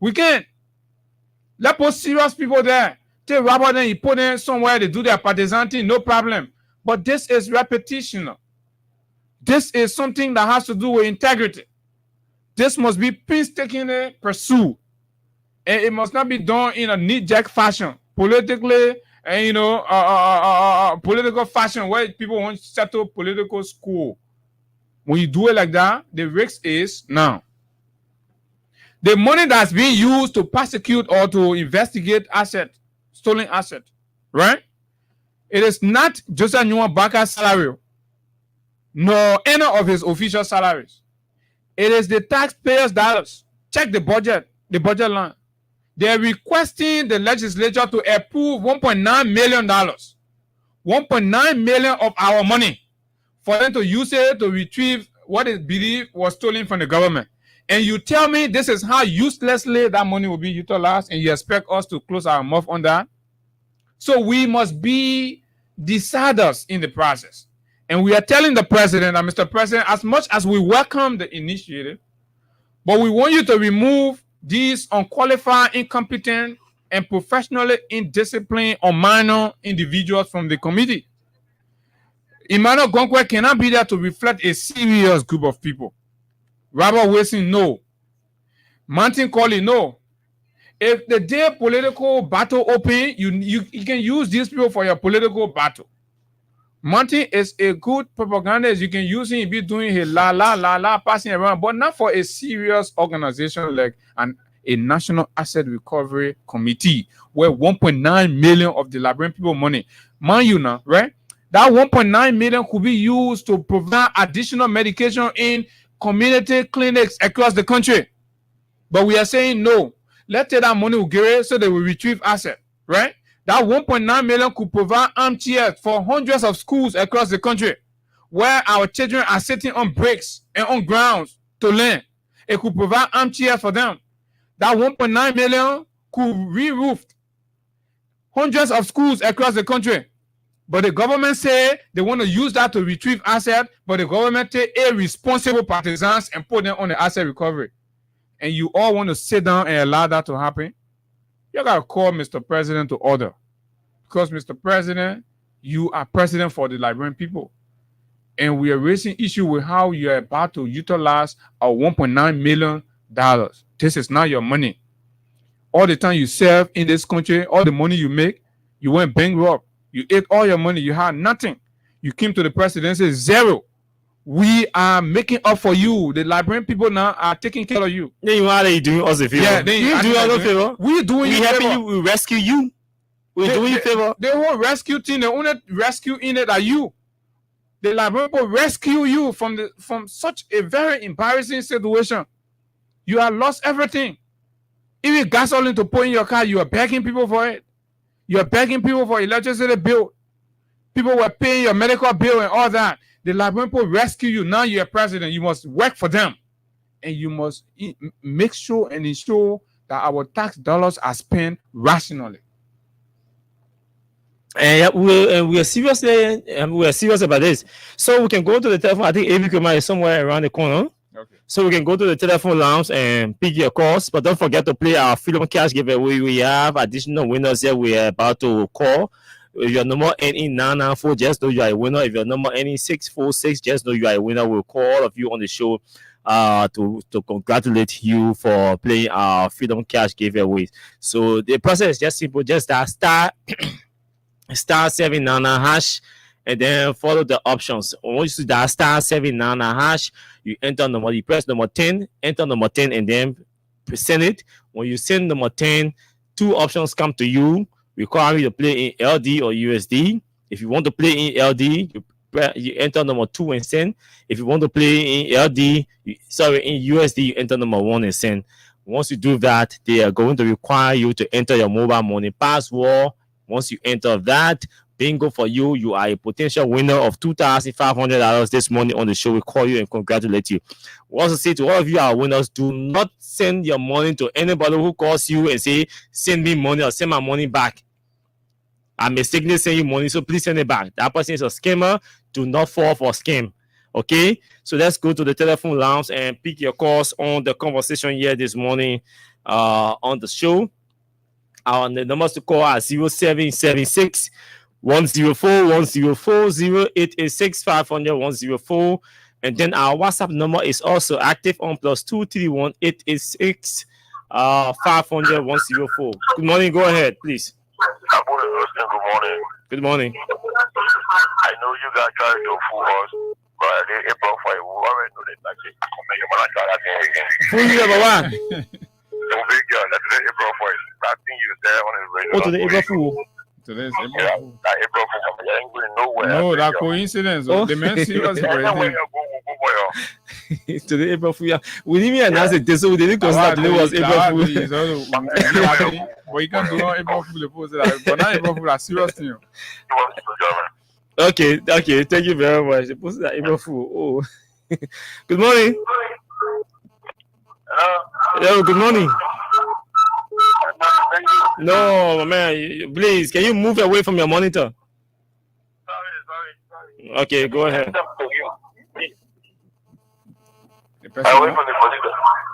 We can't. Let's put serious people there. Take Rabba, then you put them somewhere, they do their partisan thing, no problem. But this is repetition. This is something that has to do with integrity. This must be painstakingly pursued. And it must not be done in a knee-jerk fashion, politically, and political fashion where people want to settle political score. When you do it like that, the risk is now the money that's being used to prosecute or to investigate stolen asset, right? It is not Joseph Nwa Baka's salary, nor any of his official salaries. It is the taxpayers' dollars. Check the budget line. They're requesting the legislature to approve $1.9 million. $1.9 million of our money for them to use it to retrieve what is believed was stolen from the government. And you tell me this is how uselessly that money will be utilized, and you expect us to close our mouth on that? So we must be deciders in the process. And we are telling the president that, Mr. President, as much as we welcome the initiative, but we want you to remove these unqualified, incompetent, and professionally indisciplined or minor individuals from the committee. Emmanuel Gonkwe cannot be there to reflect a serious group of people. Robert Wilson, no. Martin Colley, no. If the day political battle open, you can use these people for your political battle. Martin is a good propagandist. You can use him, be doing his la passing around, but not for a serious organization like a National Asset Recovery Committee, where 1.9 million of the Liberian people money. Mind you now, right? That 1.9 million could be used to provide additional medication in community clinics across the country. But we are saying no. Let's take that money we give it so they will retrieve asset, right? That 1.9 million could provide armchairs for hundreds of schools across the country where our children are sitting on bricks and on grounds to learn. It could provide armchairs for them. That 1.9 million could re-roof hundreds of schools across the country. But the government say they want to use that to retrieve assets, but the government take irresponsible partisans and put them on the asset recovery. And you all want to sit down and allow that to happen? You got to call Mr. President to order. Because, Mr. President, you are president for the Liberian people. And we are raising issue with how you are about to utilize our $1.9 million. This is not your money. All the time you serve in this country, all the money you make, you went bankrupt. You ate all your money. You had nothing. You came to the presidency zero. We are making up for you. The Liberian people now are taking care of you. Then you are doing us a favor. Yeah, then you doing us a favor. We doing you helping favor. you. We rescue you. We doing you favor. The whole rescue team, the only rescue in it are you. The Liberian people rescue you from such a very embarrassing situation. You have lost everything. Even gasoline to put in your car, you are begging people for it. You are begging people for electricity bill. People were paying your medical bill and all that. The Liberian people rescue you. Now you're president. You must work for them. And you must make sure and ensure that our tax dollars are spent rationally. And we are serious about this. So we can go to the telephone. I think Avi Kumar is somewhere around the corner. Okay. So we can go to the telephone lounge and pick your calls. But don't forget to play our Freedom Cash giveaway. We have additional winners here we are about to call. If your number ending 994, just know you are a winner. If your number ending 646, just know you are a winner. We'll call all of you on the show to congratulate you for playing our Freedom Cash giveaways. So the process is just simple. Just that star 799 hash and then follow the options. Once you do that star 799 hash, you enter number, you press number 10, enter number 10, and then send it. When you send number 10, two options come to you. Require you to play in LD or USD. If you want to play in LD, you enter number 2 and send. If you want to play in LD, in USD, you enter number 1 and send. Once you do that, they are going to require you to enter your mobile money password. Once you enter that, bingo for you. You are a potential winner of $2,500 this morning on the show. We call you and congratulate you. We also say to all of you, our winners, do not send your money to anybody who calls you and say, send me money or send my money back. I mistakenly send you money, so please send it back. That person is a scammer. Do not fall for scam. Okay? So let's go to the telephone lounge and pick your calls on the conversation here this morning on the show. The numbers to call are 0776 104 104 0886 500 104. And then our WhatsApp number is also active on +231 886 500 104. Good morning. Go ahead, please. Good morning. Good morning. I know you guys try to fool us, but the April for you already know that. Fool you number one. Big girl, that's the April for you. That thing you said on his radio. Oh, to the April Fool. Today's Yeah, April Fool. that April for you ain't going nowhere. No, that coincidence. Oh. The man serious for it. To the April Fool. Yeah. We didn't even announce it, so we didn't consider today was April Fool. But you can't do no April Fool. But now April Fool are serious thing. Okay. Thank you very much. They posted that April Fool. Oh. Good morning. Hello, good morning. No, my man, please, can you move away from your monitor? Sorry. Okay, go ahead.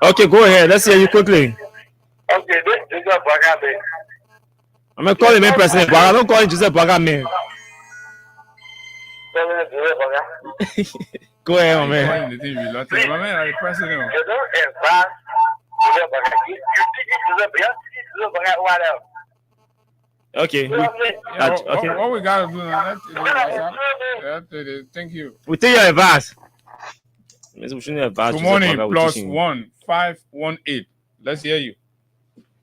Okay, go ahead. Let's hear you quickly. Okay, this is a Bagabe. I'm going to call the main president, but I don't call him Joseph Bagabe. Go ahead, my man. The thing we lost. My man, the president. You don't advance. You think it's Okay. What we gotta do now? That's it. Thank you. We take your advice. Good morning. +1 518. Let's hear you.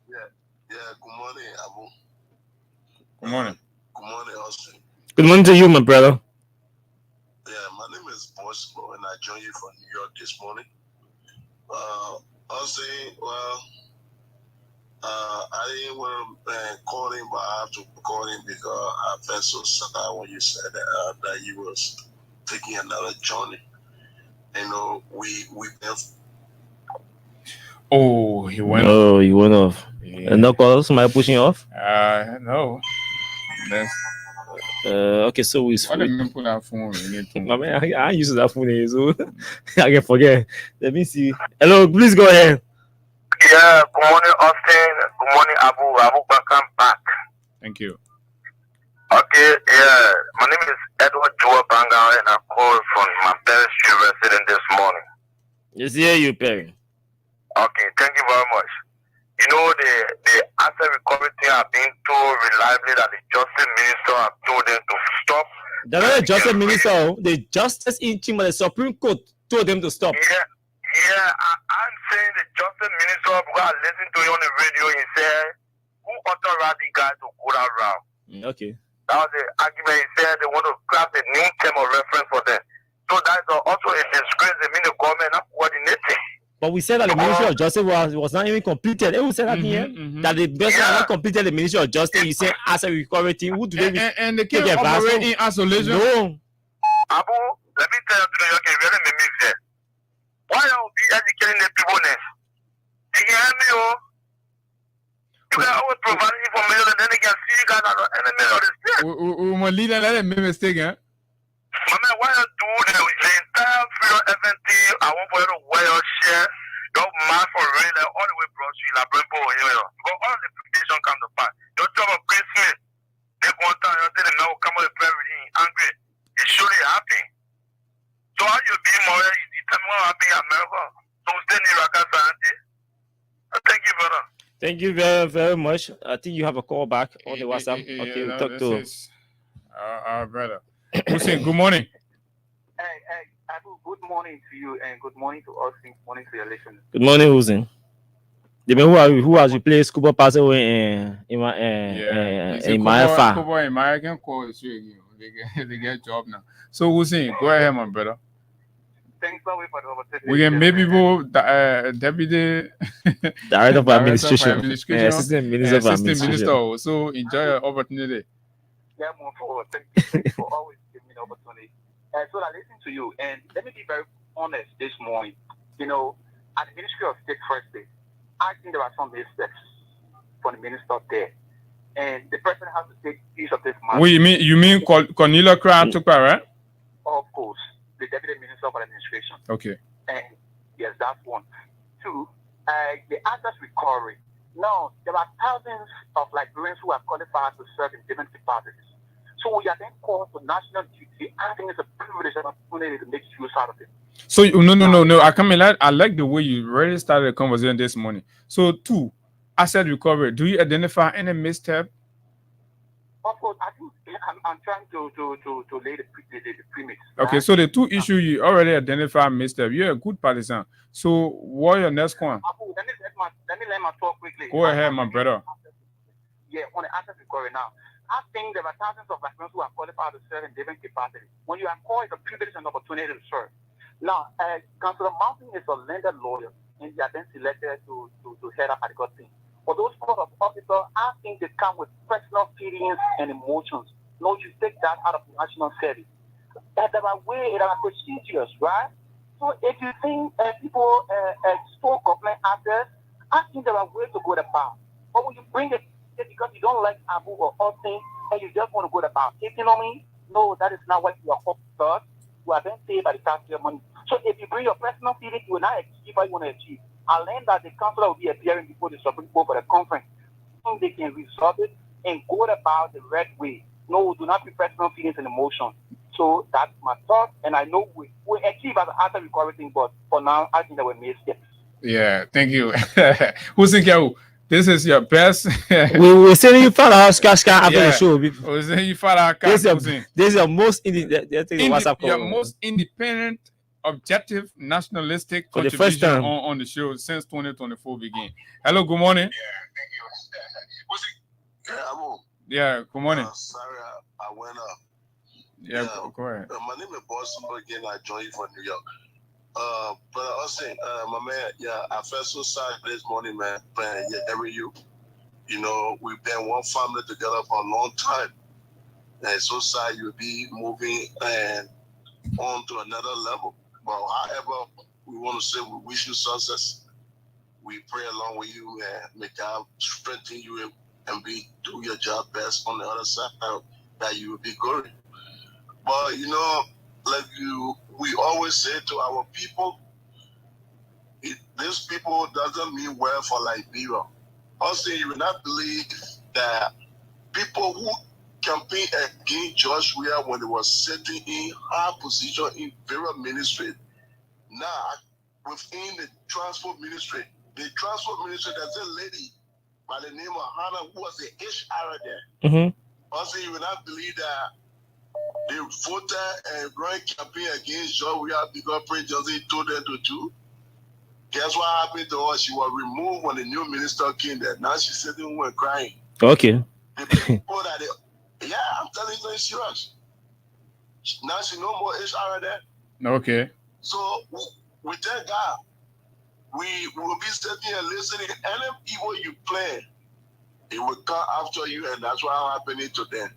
Yeah. Good morning, Abu. Good morning. Good morning, Austin. Good morning to you, my brother. Yeah, my name is Bosco, and I joined you from New York this morning. Austin, well, I didn't want to call him, but I have to call him because I felt so sad when you said that you was taking another journey. You know, we Oh, he went. Oh, he went off. Yeah. No calls. Am I pushing off? No. That's. Okay, so we. What did put that phone? My man, I use that phone, so I can forget. Let me see. Hello, please go ahead. Yeah, good morning, Austin. Good morning, Abu. Welcome back. Thank you. Okay, yeah. My name is Edward Joa Banga, and I called from my Perry Street resident this morning. Yes, hear you, Perry. Okay, thank you very much. You know, the asset recovery thing have been told reliably that the justice minister have told them to stop. The not justice minister, the justice in Chima, the Supreme Court told them to stop. Yeah, I'm saying the justice minister, because I listened to him on the radio, he said, who authorized the guy to go that route? Okay. That was the argument. He said they want to craft a new term of reference for them. So that's also a disgrace. They mean the government not coordinating. But we said that the Ministry of Justice was not even completed. Who said that here? That the person has not completed the Ministry of Justice. He said as a recovery team. Who do they and they can't operate in isolation? No. Abu, let me tell you, you can really mimic that. Why are we educating the people next? You can help me, oh. You can always provide information and then they can see you guys are in the middle of this thing. We must lead and let them make mistake, eh? My man, why you do the entire freedom FNT? I want for you to wear your share, your mask for real, like, all the way brought you, like, bring for you, because all the application come to pass. Your job of Christmas, they go on time, you say the man will come out of very angry. It's surely happy. So how you be more, you tell me what happened in America. So stay in Iraq, thank you, brother. Thank you very, very much. I think you have a call back on the WhatsApp. Okay, we'll talk to our brother. Hussein, good morning. Hey, Abu, good morning to you and good morning to us. Good morning to your listeners. Good morning, Hussein. The man who has replaced Cooper passed away in my far. Cooper in my can call it again. They get job now. So Hussein, go ahead, my brother. Thanks for the opportunity. We can maybe go deputy director of administration, assistant minister. So enjoy your opportunity. Yeah, more forward. Thank you for always giving me the opportunity. So I listen to you, and let me be very honest this morning. You know, at the Ministry of State First Day, I think there are some missteps for the minister there, and the person has to take piece of this matter. Wait, you mean Cornelia Crab-Tupa, right? Of course, the Deputy Minister of Administration. Okay. And yes, that's one. Two, the asset recovery. Now, there are thousands of Liberians who are qualified to serve in different departments. So we are then called to national duty. I think it's a privilege and opportunity to make use out of it. So no. I like the way you already started the conversation this morning. So two, asset recovery. Do you identify any misstep? Of course, I think I'm trying to lay the premise. Okay, so the two issues you already identified misstep. You're a good partisan. So what your next one? Let me let my talk quickly. Go ahead, my brother. Yeah, on the asset recovery now. I think there are thousands of Liberians who are qualified to serve in different capacities. When you are called, it's a privilege and opportunity to serve. Now, Councillor Mountain is a landed lawyer, and they are then selected to head up at the team. For those court of officers, I think they come with personal feelings and emotions. No, you take that out of the national service. There are procedures, right? So if you think people store government assets, I think there are ways to go about. But when you bring it because you don't like Abu or Austin and you just want to go about taking on me, no, that is not what you are called first. You are then paid by the taxpayer money. So if you bring your personal feelings, you will not achieve what you want to achieve. I learned that the councillor will be appearing before the Supreme Court for the conference. I think they can resolve it and go about the right way. No, do not be personal feelings and emotion. So that's my thought, and I know we achieve as after recovery thing, but for now, I think that we made steps. Yeah, thank you. Hussein Kiawu, This is your best. we sending you for our cash after the show. We're sending you for our This is your most your most independent, objective, nationalistic for the first contribution time on the show since 2024 began. Hello, good morning. Yeah, good morning. Sorry, I went up. Yeah, go ahead. My name is Boston again. I joined you from New York. But I was saying, my man, I felt so sad this morning, man. But you know, we've been one family together for a long time. And it's so sad you'll be moving and on to another level. But however, we want to say we wish you success. We pray along with you and may God strengthen you and do your job best on the other side that you will be good. But you know, we always say to our people, these people doesn't mean well for Liberia. Also, you will not believe that people who campaigned against George Weah when they were sitting in high position in various ministry, now within the transport ministry, there's a lady by the name of Hannah who was the HR there. Mm-hmm. Also, you will not believe that they voted and ran campaign against George Weah because President Johnson told them to do. Guess what happened to her? She was removed when the new minister came there. Now she's sitting home and crying. Okay. The people that I'm telling you, it's serious. Now she no more HR there. Okay. So we thank God. We will be sitting and listening. Any evil you plan, it will come after you, and that's what happening to them.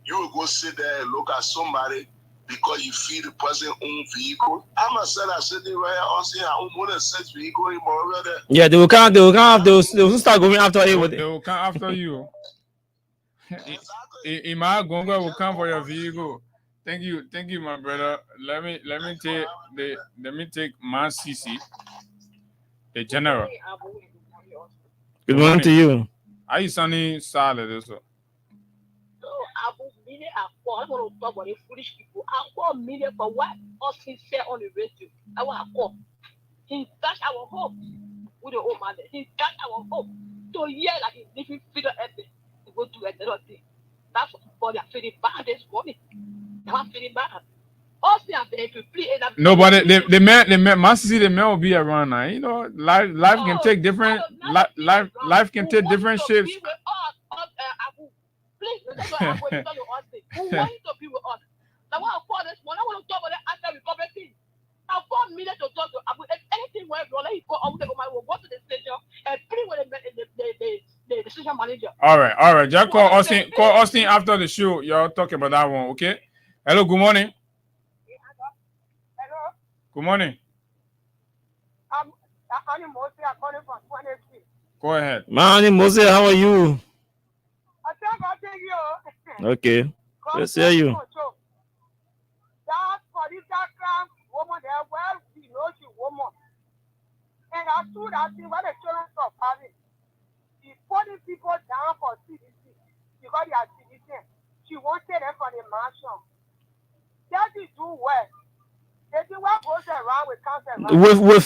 You will go sit there and look at somebody because you feel the person own vehicle. I'm not saying I sitting right here and saying I own more than 6 vehicles over there. Yeah, they will start going after you. They will come after you. Ima Gonga will come for your vehicle. Thank you, my brother. Let me take Man CC, the general. Good morning to you. Are you sounding silent also? I want to talk about the foolish people. I call million for what Austin said on the radio. I want to call. He touched our hope with the old man. He touched our hope to hear that he's living figure epic to go to another thing. That's what they're feeling bad this morning. They're feeling bad. Austin have been to play. Nobody, the man, must see the man will be around now. You know, life can take different life can take different shapes. Please, that's what I'm going to tell you, Austin. Who want to be with us? Now, what I call this one, I want to talk about the after recovery thing. I've got minutes to talk to Abu. If anything went wrong, let him go out there. We'll go to the station and plead with the station manager. All right. Just call Austin after the show. Y'all talk about that one, okay? Hello, good morning. Hello. Good morning. I'm Moses. I'm calling from 20. Go ahead. Man, Moses, how are you? Okay. Let's hear you. That political crime woman there, well, she knows she woman. And I stood at the when the children stop having. She's putting people down for CDC because they are citizens. She wanted them for the mansion. That is do well. They do what goes around with council. We'll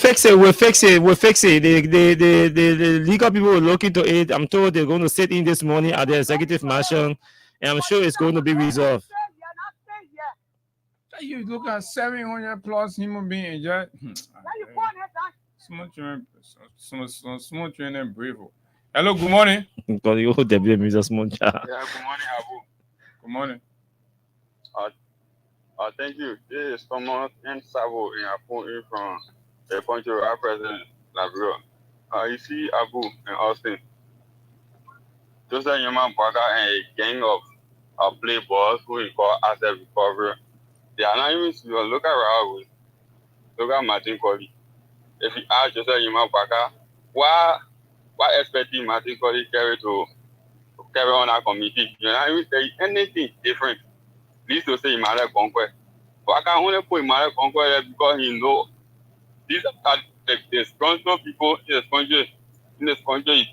fix it. The legal people will look into it. I'm told they're going to sit in this morning at the executive mansion, and I'm sure it's going to be resolved. You look at 700 plus human beings. Just small children and brave. Hello, good morning. Because you hold the blame is a small child. Yeah, good morning, Abu. Good morning. Thank you. This is Thomas and Savo in Apu from the country of our president, Labrador. You see Abu and Austin. Just a human Baka and a gang of playboys who we call asset recovery. They are not even to look around. Look at Martin Colley. If you ask Joseph Human Baka, why expecting Martin Colley carry on our committee? You're not even saying anything different. Please to say Emmanuel Conquest. But I can only put Emmanuel Conquest there because he knows these are the responsible people in this country.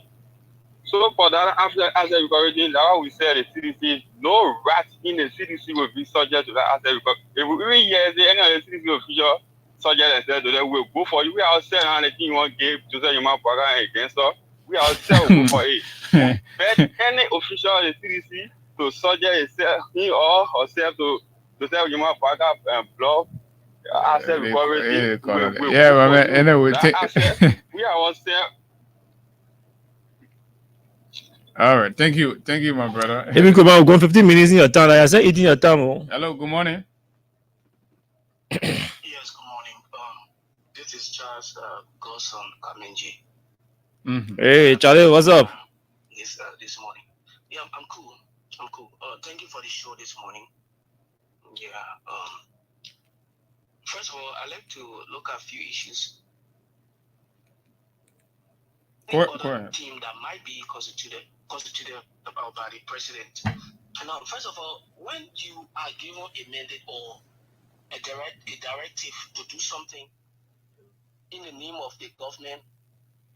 So for that, after recovery, now we say the CDC, no rat in the CDC will be subject to that after recovery. If we even hear any of the CDC official subject and said that we'll go for you, we are saying anything you want to give Joseph Human Program against us. We ourselves go for it. But any official in CDC to suggest him or herself to tell human backup blog asset recovery thing. Yeah, my man. Anyway, We are ourselves. All right, thank you, my brother. Even come out, go 15 minutes in your time. Like I said, eating your time. Oh. Hello, good morning. Yes, good morning. This is Charles Godson Kamenji. Hey, Charlie, what's up? This morning. Yeah, I'm cool. Thank you for the show this morning. Yeah. First of all, I like to look at a few issues. Go ahead. Team that might be constituted by the president. Now, first of all, when you are given a mandate or a directive to do something in the name of the government,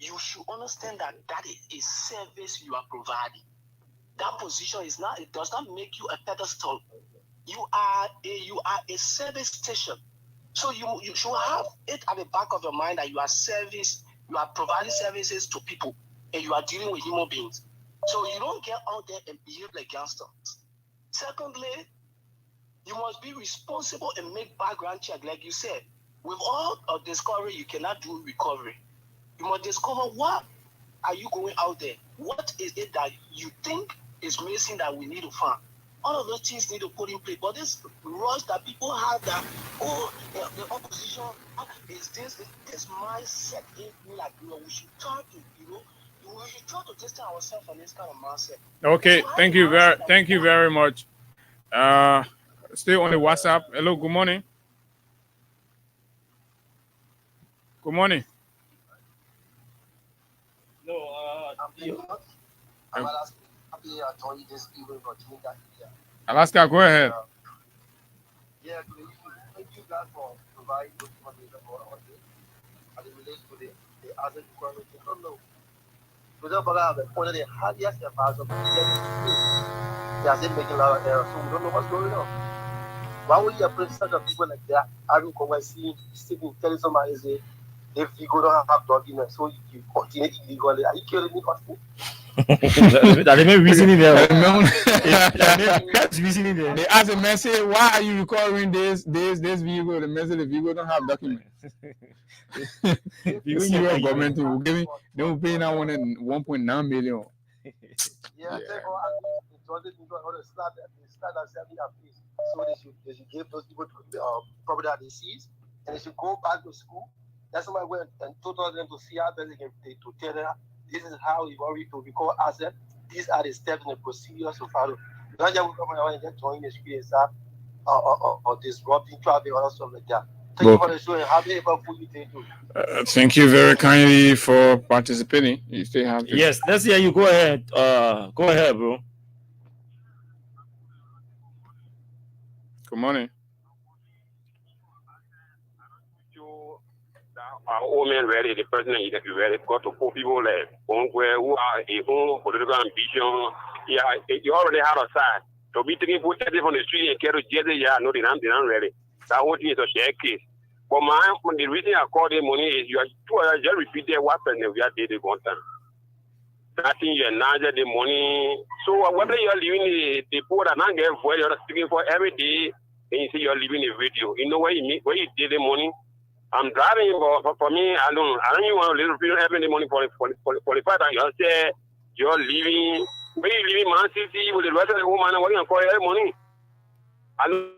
you should understand that that is a service you are providing. That position is not, it does not make you a pedestal. You are a service station. So you should have it at the back of your mind that you are providing services to people and you are dealing with human beings. So you don't get out there and behave like gangsters. Secondly, you must be responsible and make background check, like you said. With all of discovery, you cannot do recovery. You must discover what are you going out there. What is it that you think is missing that we need to find? All of those things need to put in place. But this rush that people have that, the opposition is this mindset in like, we should try to, we should try to distance ourselves from this kind of mindset. Okay, thank you very much. Stay on the WhatsApp. Hello, good morning. Good morning. Alaska, go ahead. Yeah, thank you guys for providing this information for us as it relates to the asset requirement. I don't know. For example, the point of the highest advisor, they are still making a lot of errors, so we don't know what's going on. Why would you put such a people like that? I don't come and see telling somebody say if you go don't have documents, so you continue illegally. Are you killing me, Austin? That they reasoning there. That's reasoning there. They ask the man, say, why are you recording this vehicle? The man say the vehicle don't have documents. You see your government will give me, they will pay now 1.9 million. Yeah, I think all the slap that selling their face. So they should give those people property that they seize, and they should go back to school. That's why I went and told them to see how they can to tell them this is how you want to record asset. These are the steps and the procedures to follow. Don't just come and just join the street or disrupting traffic or stuff like that. Thank you for the show and have a food you do. Thank you very kindly for participating. You still have to. Yes, let's hear you. Go ahead. Go ahead, bro. Good morning. Our old man ready, the president is ready, got to put people like who are a own political ambition. Yeah, you already had a side. To be taking food from the street and carry jail, yeah, no, they're not ready. That whole thing is a share case. But the reason I call the money is you are just repeat their weapon and we are dating one time. Nothing you are the money. So whether you're living the poor that not get for you're speaking for every day and you say you're living a video. You know where you did the money? I'm driving, but for me, I don't even want to little people having the money for the fact that you're living, where you living Man City with the rest of the woman and what you call your money. I don't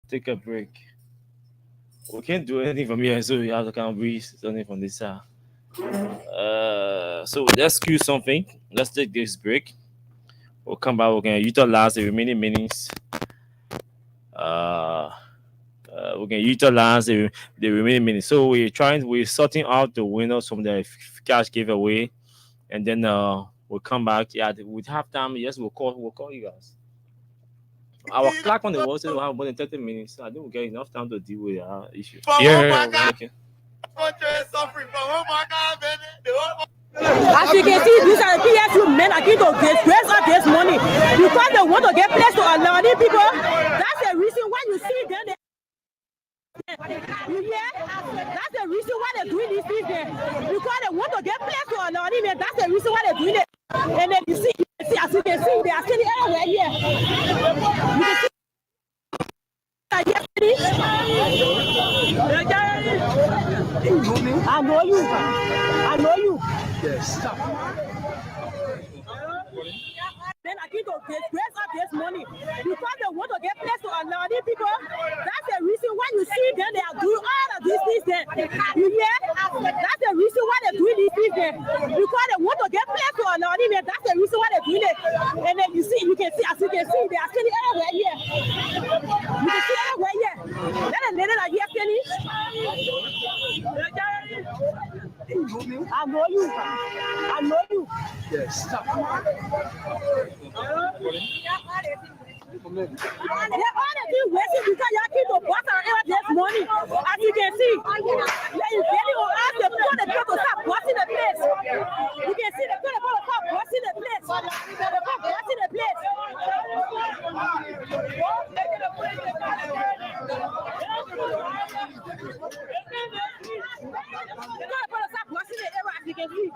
take a break. We can't do anything from here, so we have to kind of breathe something from this side. So let's cue something. Let's take this break. We'll come back. We're gonna utilize the remaining minutes. We're gonna utilize the remaining minutes. So we're sorting out the winners from the cash giveaway, and then we'll come back. Yeah, we have time. Yes, we'll call you guys. Our clock on the wall says we'll have more than 30 minutes. So I think we'll get enough time to deal with our issue. Yeah. Okay. As you can see, these are the PSU men are going to disgrace all this money because they want to get place to allow these people. That's the reason why you see them. You hear? That's the reason why they're doing these things there. Because they want to get place to allow them. That's the reason why they're doing it. And then you see, as you can see, they are still everywhere here. You can see. I know you. I know you. Yes. Then I think to disgrace all this money because they want to get place to allow these people. That's the reason why you see them. They are doing all of these things there. You hear? That's the reason why they're doing these things there. Because they want to get place to allow them. That's the reason why they're doing it. And then you can see, as you can see, they are still everywhere here. You can see everywhere here. Then are here still. I know you. I know you. Yes. They're already wasting because y'all keep the boss around this money. As you can see, you will ask the people to stop bossing the place. You can see the people to stop bossing the place. They're bossing the place. As you can see.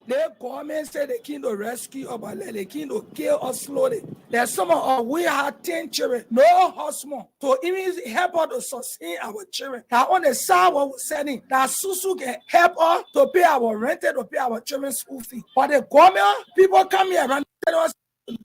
The government said they came to rescue our land, they came to kill us slowly. There's some of us, we have 10 children, no husband, to even help us to sustain our children. That on the side what we're saying, that Susu can help us to pay our rent, to pay our children's school fee. But the government, people come here and tell us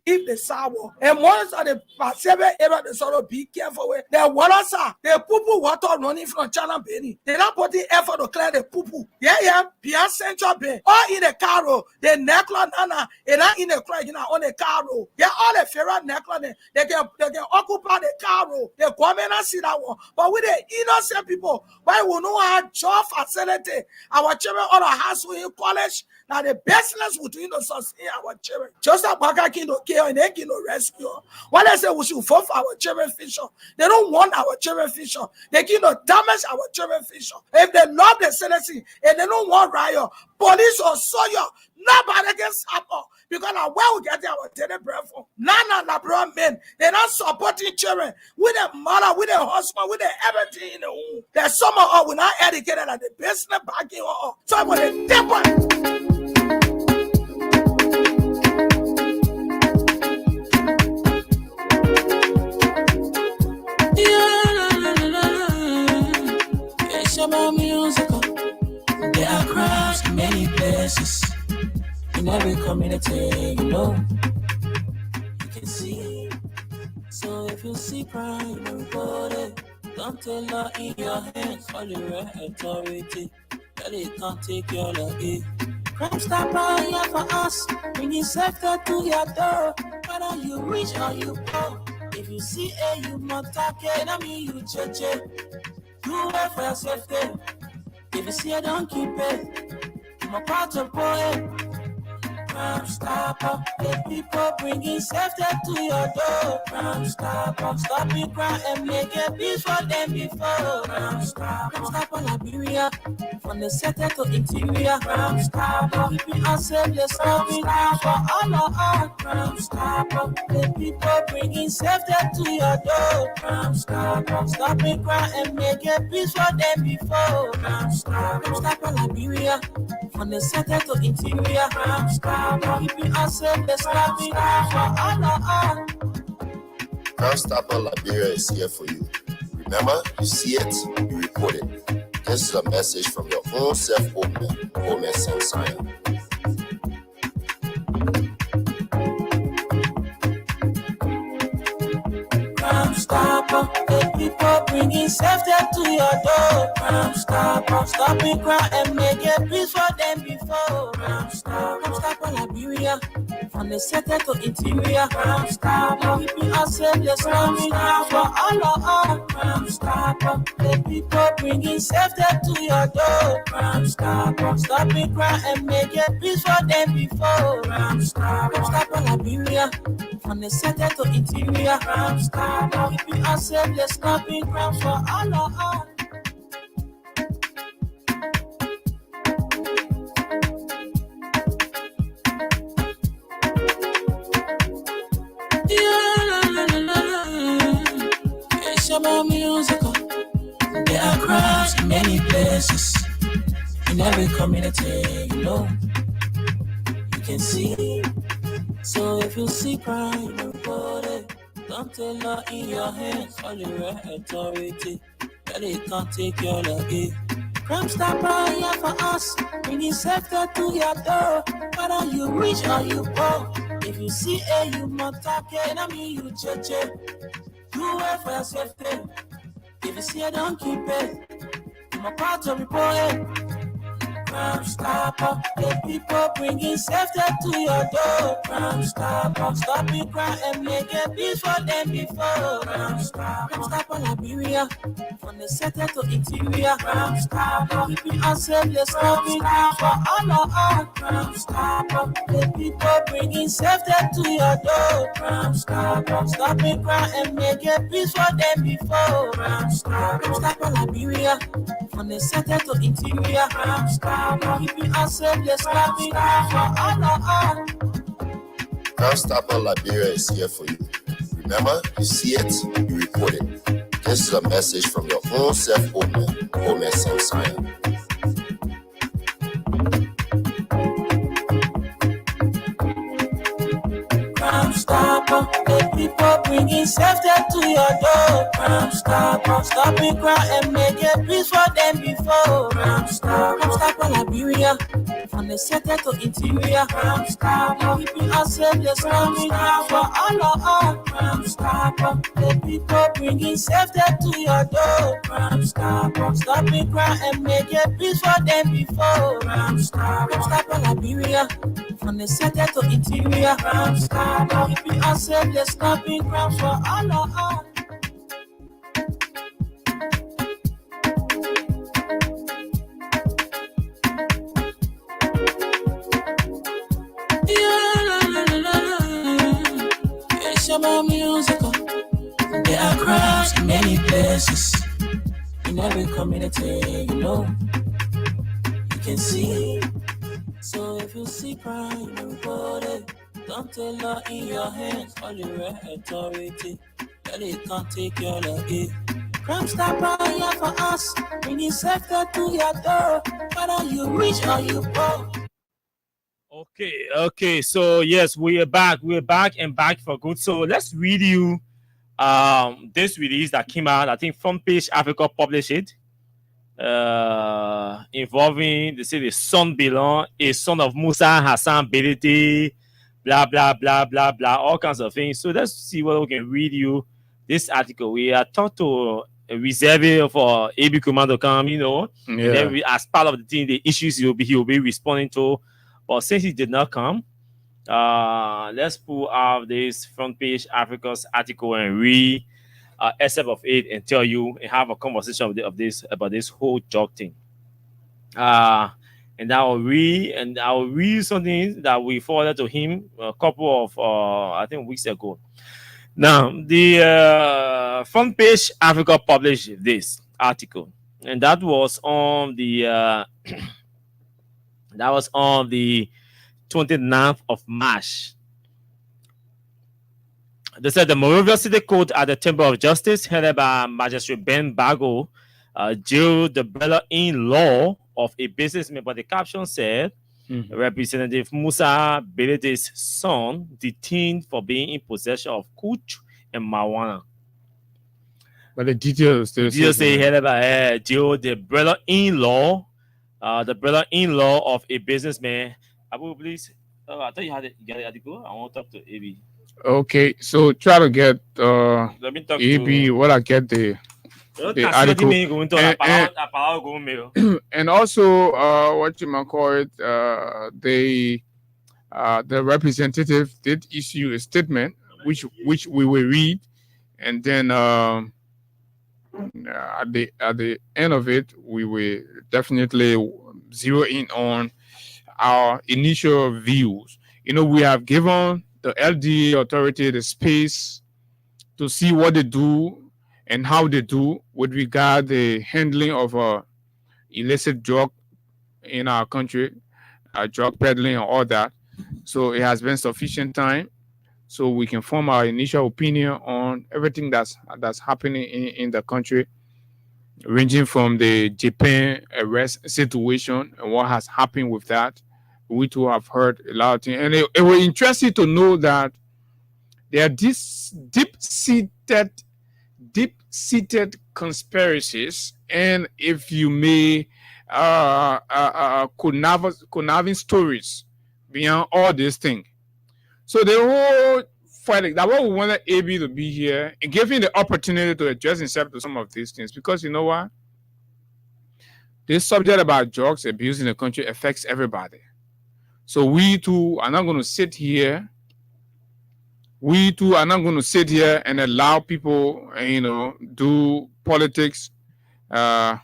leave the sour. And once of the seven area the sort of be careful with the water, the poo water running from China Benny. They not put the effort to clear the poo. Yeah, Pia Central Bay. Or in the caro, the necklace nana, and not in the crack on the caro. Yeah, all the ferret necklace, they can occupy the caro. The government see that one. But with the innocent people, why we know our job facility, our children on a house in college. Now the business we're doing to sustain our children. Just like Baka King to care and they can rescue. What I say we should vote for our children future. They don't want our children future. They can damage our children future. If they love the citizen and they don't want riot, police or soldier, nobody can stop us. Because now where we get our daily bread from? None of the men, they're not supporting children with a mother, with a husband, with everything in the home. There's some of us we're not educated at the business backing us. So I'm going to different. About musical. There are crowds in many places, in every community, you know. You can see. So if you see crime, report it. Don't tell law in your hands for the right authority. That it can't take your life. Crime stopper here for us. Bringing safety to your door. Whether you rich or you poor. If you see a you not talking, I mean you check it. Do it for your safety. If you see it, don't keep it. I'm a part of boy. Crime stopper. The people bringing safety to your door. Crime stopper. Stopping crime and make it peace for them before. Crime stopper Liberia. From the center to interior. Crime stopper. Keeping us safe, let's stop it for all of us. Crime stopper. The people bringing safety to your door. Crime stopper. Stopping crime and make it peace for them before. Crime stopper Liberia. From the center to interior. Crime stopper. Keeping us safe, let's stop it for all of us. Crime Stopper Liberia is here for you. Remember, you see it, you report it. This is a message from your own self-Omen, Omen Sensaya. safety to your door. Crime Stopper, stopping crime and make a peace for them before. Crime Stopper, Liberia, from the center to interior. Crime Stopper, keeping us safe, let's coming down for all of us. Crime Stopper, the people bringing safety to your door. Crime Stopper, stopping crime and make a peace for them before. Crime Stopper, Liberia, from the center to interior. Crime Stopper, keeping us safe, let's stopping crime for all of us. It's about music. There are crowds in many places, in every community, you know. You can see. So if you see crime, report it. Don't take law in your hands, all the right authority. That they can't take your luggage. Crime Stopper here for us, bringing safety to your door. Whether you rich or you poor, if you see a you must take it. I mean you check. You wait for your safety. If you see a don't keep it. I'm a part of report it. Crime Stopper, the people bringing safety to your door. Crime Stopper, stopping crime and making peace for them before. Crime Stopper, Liberia, from the center to interior. Crime Stopper, keeping us safe, let's stopping crime for all of us. Crime Stopper, the people bringing safety to your door. Crime Stopper, stopping crime and making peace for them before. Crime Stopper, Liberia, from the center to interior. Crime Stopper, keeping us safe, let's stopping crime for all of us. Crime Stopper Liberia is here for you. Remember, you see it, you report it. This is a message from your own self-omen, Omen Samsaya. Crime Stopper, the people bringing safety to your door. Crime Stopper, stopping crime and making peace for them before. Crime Stopper, Liberia, from the center to interior. Crime Stopper, keeping us safe, let's coming down for all of us. Crime Stopper, the people bringing safety to your door. Crime Stopper, stopping crime and making peace for them before. Crime Stopper, Liberia, from the center to interior. Crime Stopper, keeping us safe, let's stopping crime for all of us. It's about music. There are crowds in many places, in every community, you know. You can see. So if you see crime, report it. Don't take law in your hands, all the right authority. That they can't take your luggage. Crime Stopper here for us, bringing safety to your door. Whether you rich or you poor. Okay. So yes, we are back. We're back and back for good. So let's read you this release that came out. I think Front Page Africa published it. Involving they say the son belong, a son of Musa Hassan Beliti, blah blah blah blah blah, all kinds of things. So let's see what we can read you this article. We are taught to reserve it for AB Commando come, you know, and then we, as part of the thing, the issues he will be responding to. But since he did not come, let's pull out this Front Page Africa's article and read except of it and tell you and have a conversation of this about this whole job thing. And I'll read something that we forwarded to him a couple of I think weeks ago. Now the Front Page Africa published this article, and that was on the 29th of March. They said the Monrovia City Court at the Temple of Justice, headed by Magistrate Ben Bago, jailed the brother-in-law of a businessman. But the caption said, Representative Musa Beliti's son detained for being in possession of kuch and marijuana. But the details say headed by jailed the brother-in-law of a businessman. Abu, please. I thought you had the article. I want to talk to AB. Okay, so try to get Let me talk AB. to... What I get the the article. And also, what you might call it, the representative did issue a statement, which we will read, and then at the end of it, we will definitely zero in on our initial views. We have given the LDEA authority the space to see what they do and how they do with regard the handling of illicit drug in our country, drug peddling and all that. So it has been sufficient time so we can form our initial opinion on everything that's happening in the country, ranging from the Japan arrest situation and what has happened with that. We too have heard a lot of things. And it was interesting to know that there are these deep-seated conspiracies, and if you may, conniving stories beyond all these things. So the whole fight, that's why we wanted AB to be here and give him the opportunity to address himself to some of these things, because you know what? This subject about drugs abuse in the country affects everybody. So we too are not going to sit here. We too are not going to sit here and allow people, do politics, and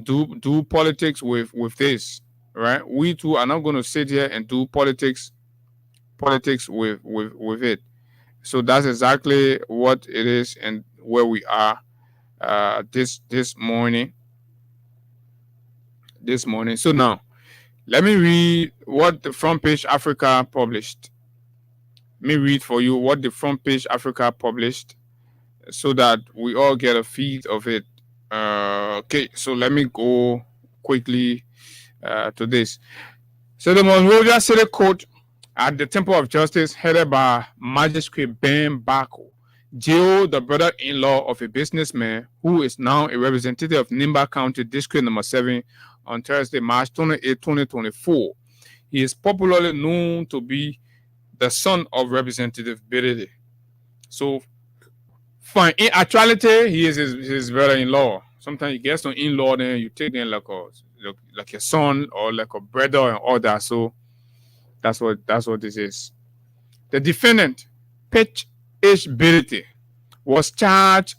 do politics with this, right? We too are not going to sit here and do politics with it. So that's exactly what it is and where we are this morning. So now, let me read what the Front Page Africa published. Let me read for you what the Front Page Africa published so that we all get a feed of it. Okay, so let me go quickly to this. So the Monrovia City Court at the Temple of Justice, headed by Magistrate Ben Bako, jailed the brother-in-law of a businessman who is now a representative of Nimba County District Number 7 on Thursday, March 28, 2024. He is popularly known to be the son of Representative Birede. So, fine. In actuality, he is his brother-in-law. Sometimes you get some in-law, then you take them like a son or like a brother and all that. So that's what this is. The defendant, Pech H. Birede, was charged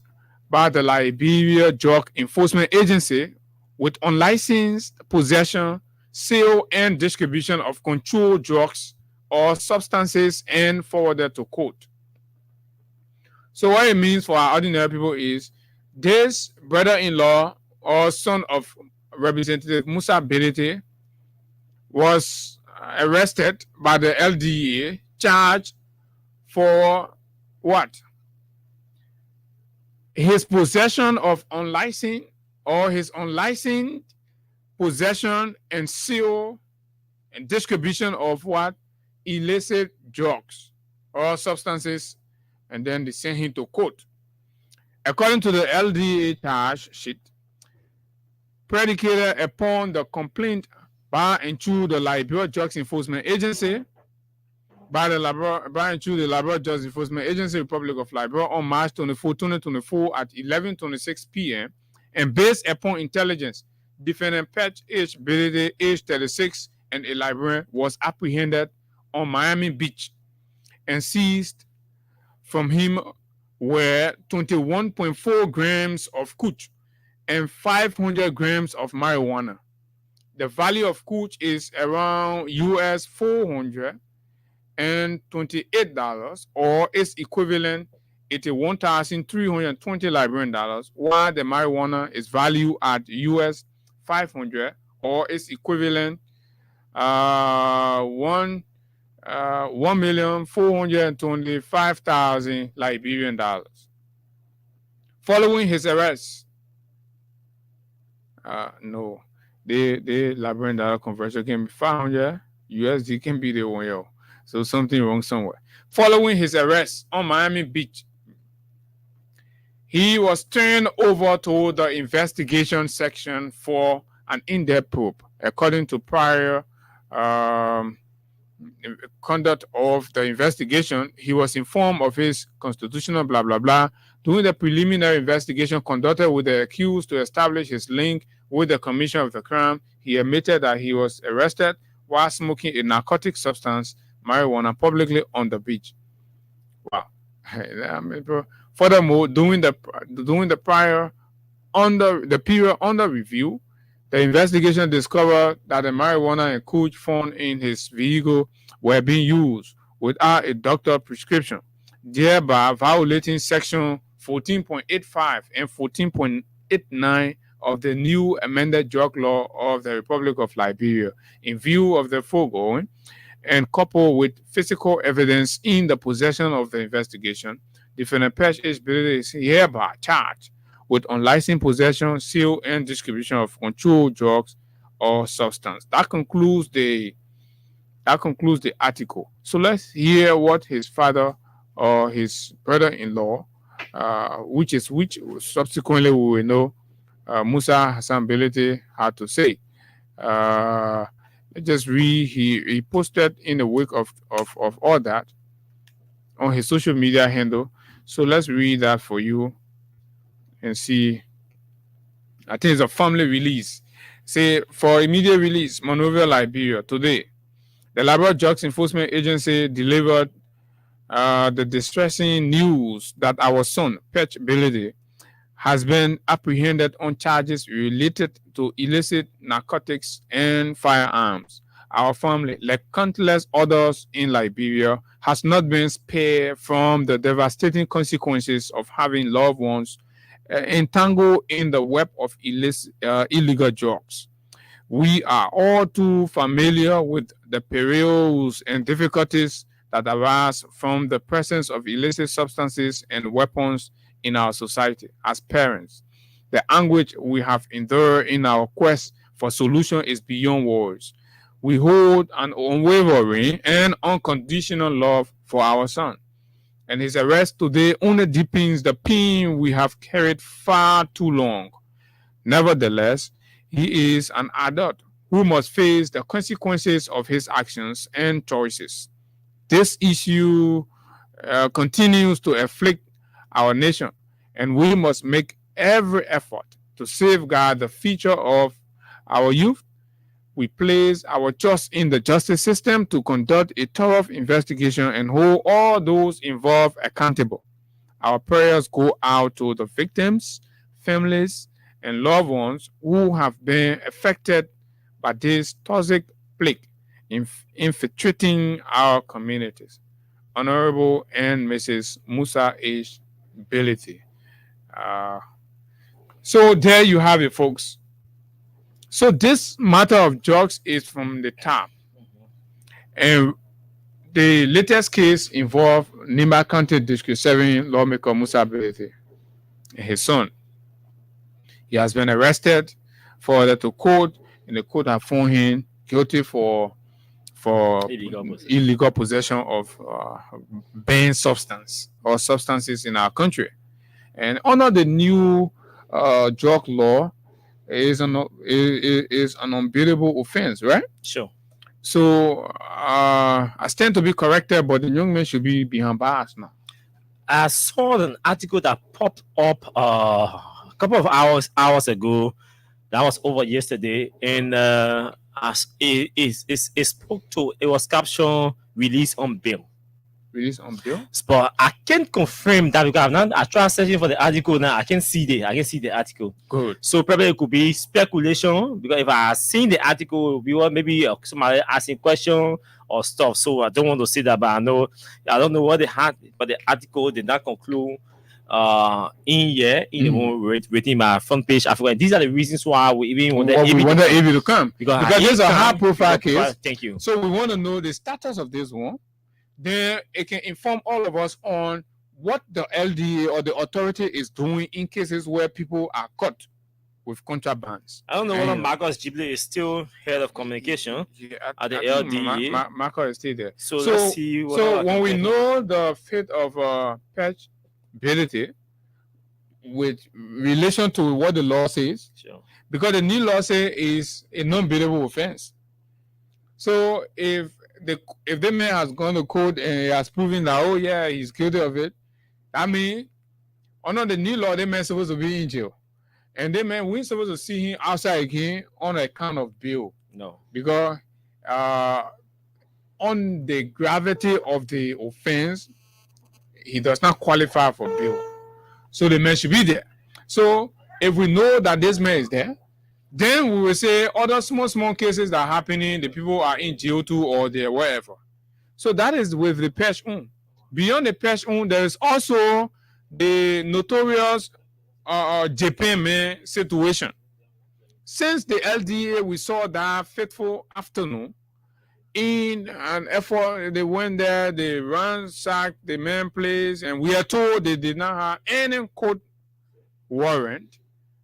by the Liberia Drug Enforcement Agency with unlicensed possession, sale, and distribution of controlled drugs or substances and forwarded to court. So what it means for our ordinary people is this brother-in-law or son of Representative Musa Birede was arrested by the LDEA, charged for what? His possession of unlicensed or his unlicensed possession and sale and distribution of what? Illicit drugs or substances, and then they sent him to court. According to the LDEA charge sheet, predicated upon the complaint by and through the Liberia Drugs Enforcement Agency, by and through the Liberia Drugs Enforcement Agency, Republic of Liberia, on March 24, 2024 at 11:26 p.m., and based upon intelligence, defendant Pech H. Birede, age 36, and a Liberian, was apprehended on Miami Beach and seized from him were 21.4 grams of kuch and 500 grams of marijuana. The value of kuch is around US $428, or its equivalent 81,320 Liberian dollars, while the marijuana is valued at US 500, or its equivalent 1,425,000 Liberian dollars. Following his arrest, no, the Liberian dollar conversion can be 500 USD, can be the 1 euro. So something wrong somewhere. Following his arrest on Miami Beach, he was turned over to the investigation section for an in-depth probe. According to prior conduct of the investigation, he was informed of his constitutional blah blah blah During the preliminary investigation conducted with the accused to establish his link with the commission of the crime, he admitted that he was arrested while smoking a narcotic substance, marijuana, publicly on the beach. Wow. I mean, bro. Furthermore, during the period under review, the investigation discovered that the marijuana and coach found in his vehicle were being used without a doctor prescription, thereby violating section 14.85 and 14.89 of the new amended drug law of the Republic of Liberia. In view of the foregoing, and coupled with physical evidence in the possession of the investigation, defendant Patch H. Billy is hereby charged with unlicensed possession, sale, and distribution of controlled drugs or substance. That concludes the article. So let's hear what his father or his brother-in-law, which subsequently we will know, Musa Hassan Belete, had to say. Let's just read. He posted in the wake of all that on his social media handle. So let's read that for you and see. I think it's a family release. Say, for immediate release, Monrovia, Liberia, today, the Liberia Drugs Enforcement Agency delivered the distressing news that our son, Patch Belede, has been apprehended on charges related to illicit narcotics and firearms. Our family, like countless others in Liberia, has not been spared from the devastating consequences of having loved ones entangled in the web of illegal drugs. We are all too familiar with the perils and difficulties that arise from the presence of illicit substances and weapons in our society. As parents, the anguish we have endured in our quest for solution is beyond words. We hold an unwavering and unconditional love for our son, and his arrest today only deepens the pain we have carried far too long. Nevertheless, he is an adult who must face the consequences of his actions and choices. This issue continues to afflict our nation, and we must make every effort to safeguard the future of our youth. We place our trust in the justice system to conduct a thorough investigation and hold all those involved accountable. Our prayers go out to the victims, families, and loved ones who have been affected by this toxic plague infiltrating our communities. Honorable and Mrs. Musa H. Belete. So there you have it, folks. So this matter of drugs is from the top. And the latest case involved Nimba County District 7 lawmaker Musa Belete and his son. He has been arrested for the court, and the court have found him guilty for illegal possession of banned substance or substances in our country. And under the new drug law, is an unbeatable offense, right? Sure. So I stand to be corrected, but the young man should be behind bars now. I saw an article that popped up a couple of hours ago. That was over yesterday, and as it spoke to, it was captioned "release on bail." Release on bail. But I can't confirm that because I tried searching for the article now. I can see the article. Good. So probably it could be speculation because if I seen the article, we were maybe somebody asking question or stuff. So I don't want to say that, but I don't know what they had, but the article did not conclude in written my front page. I forgot. These are the reasons why we even wanted Ivy to come because this is a high profile case. Thank you. So we want to know the status of this one. Then it can inform all of us on what the LDEA or the authority is doing in cases where people are caught with contrabands. I don't know whether Marcus Ghibli is still head of communication at the LDEA. Marcus is still there. So let's see. So when we know the fate of Patch Belete with relation to what the law says, sure. Because the new law says is a non-bailable offense. So if the man has gone to court and he has proven that, oh yeah, he's guilty of it, I mean, under the new law, they man supposed to be in jail. And then, man, we ain't supposed to see him outside again on account of bail. No. Because on the gravity of the offense, he does not qualify for bail. So the man should be there. So if we know that this man is there, then we will say other small cases that are happening, the people are in jail too or they're wherever. So that is with the patch on. Beyond the patch on, there is also the notorious Japan man situation. Since the LDEA, we saw that fateful afternoon in an effort, they went there, they ransacked the main place, and we are told they did not have any court warrant.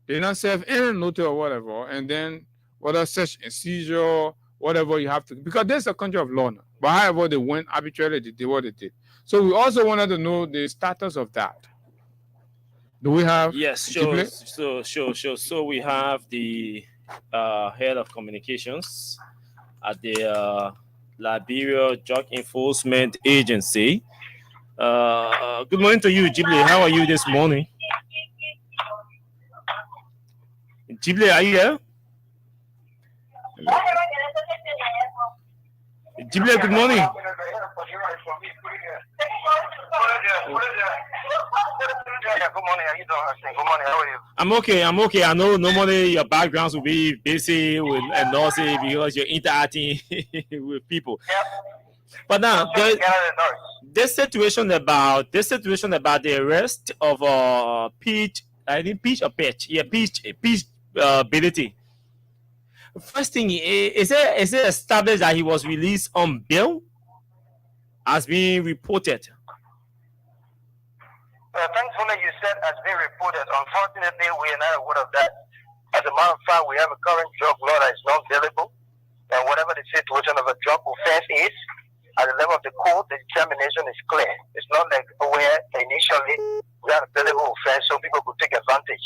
They did not serve any notice or whatever, and then whether search and seizure, whatever you have to, because there's a country of law now. But however, they went arbitrarily, they did what they did. So we also wanted to know the status of that. Do we have? Yes, sure. So we have the head of communications at the Liberia Drug Enforcement Agency. Good morning to you, Ghibli. How are you this morning? Ghibli, are you there? Ghibli, good morning. Good morning. How you doing? Good morning. How are you? I'm okay. I know normally your backgrounds will be busy with and noisy because you're interacting with people. Yep. But now this situation about the arrest of Peach, I think Peach or Patch, yeah, Peach ability. First thing is it established that he was released on bail, as being reported? Thankfully, you said as being reported. Unfortunately, we are not aware of that. As a matter of fact, we have a current drug law that is not bailable, and whatever the situation of a drug offense is, at the level of the court, the determination is clear. It's not like where initially we had a bailable offense, so people could take advantage.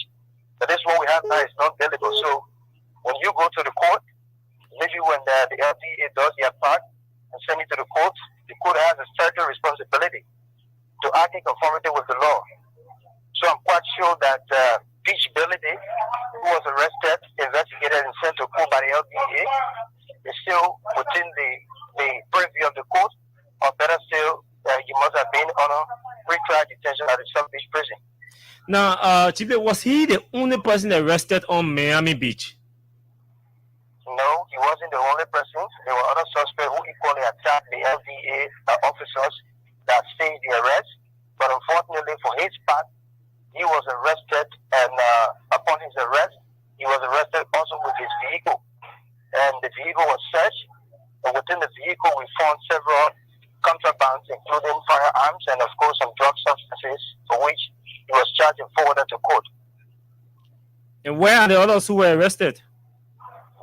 But this one we have now is not bailable. So when you go to the court, maybe when the LDEA does their part and send it to the court has a certain responsibility to act in conformity with the law. So I'm quite sure that Peach Ability, who was arrested, investigated, and sent to court by the LDEA, is still within the purview of the court, or better still, he must have been on a pretrial detention at the South Beach prison. Now, Chief, was he the only person arrested on Miami Beach? No, he wasn't the only person. There were other suspects who equally attacked the LDEA officers that staged the arrest. But unfortunately for his part, he was arrested, and upon his arrest, he was arrested also with his vehicle. And the vehicle was searched, and within the vehicle we found several contrabands, including firearms and of course some drug substances, for which he was charged and forwarded to court. And where are the others who were arrested?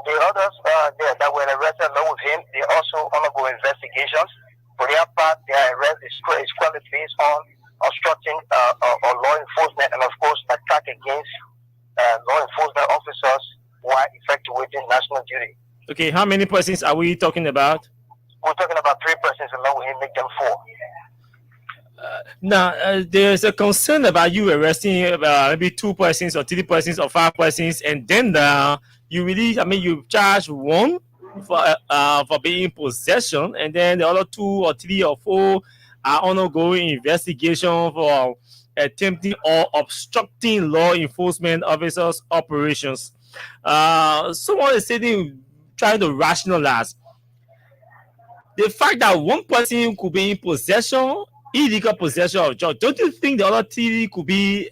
The others that were arrested along with him, they also undergo investigations. For their part, their arrest is squarely based on obstructing law enforcement and, of course, attack against law enforcement officers while effectuating national duty. Okay, how many persons are we talking about? We're talking about 3 persons, along with him, make them 4. Now, there's a concern about you arresting maybe 2 persons or 3 persons or 5 persons, and then you charge 1 for being in possession, and then the other 2 or 3 or 4 are ongoing investigation for attempting or obstructing law enforcement officers' operations. Someone is trying to rationalize the fact that 1 person could be in possession, illegal possession of drugs. Don't you think the other 3 could be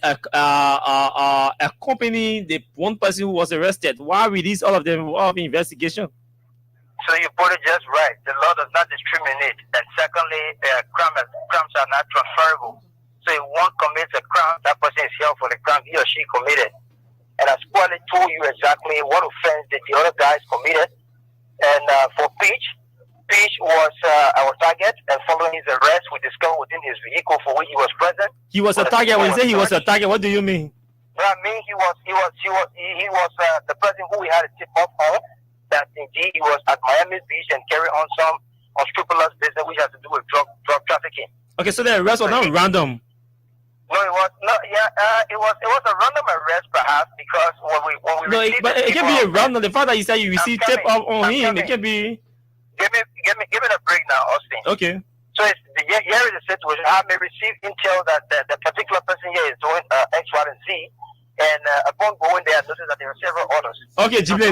accompanying the 1 person who was arrested? Why release all of them without investigation? So you put it just right. The law does not discriminate. And secondly, crimes are not transferable. So if one commits a crime, that person is held for the crime he or she committed. And I squarely told you exactly what offense that the other guys committed. And for Peach was our target. And following his arrest, we discovered within his vehicle for which he was present. He was a target. When you say he was a target, what do you mean? I mean he was the person who we had a tip off on, that indeed he was at Miami Beach and carried on some unscrupulous business which has to do with drug trafficking. Okay, so the arrest was not random. No, it was not. Yeah, it was a random arrest, perhaps, because when we No, received but the it can people, be a random. The fact that you said you received tip off on I'm him, it coming. can be. Give me a break now, Austin. Okay. So here is the situation. I may receive intel that the particular person here is doing X, Y, and Z, and upon going there, I noticed that there are several others. Okay, Jible,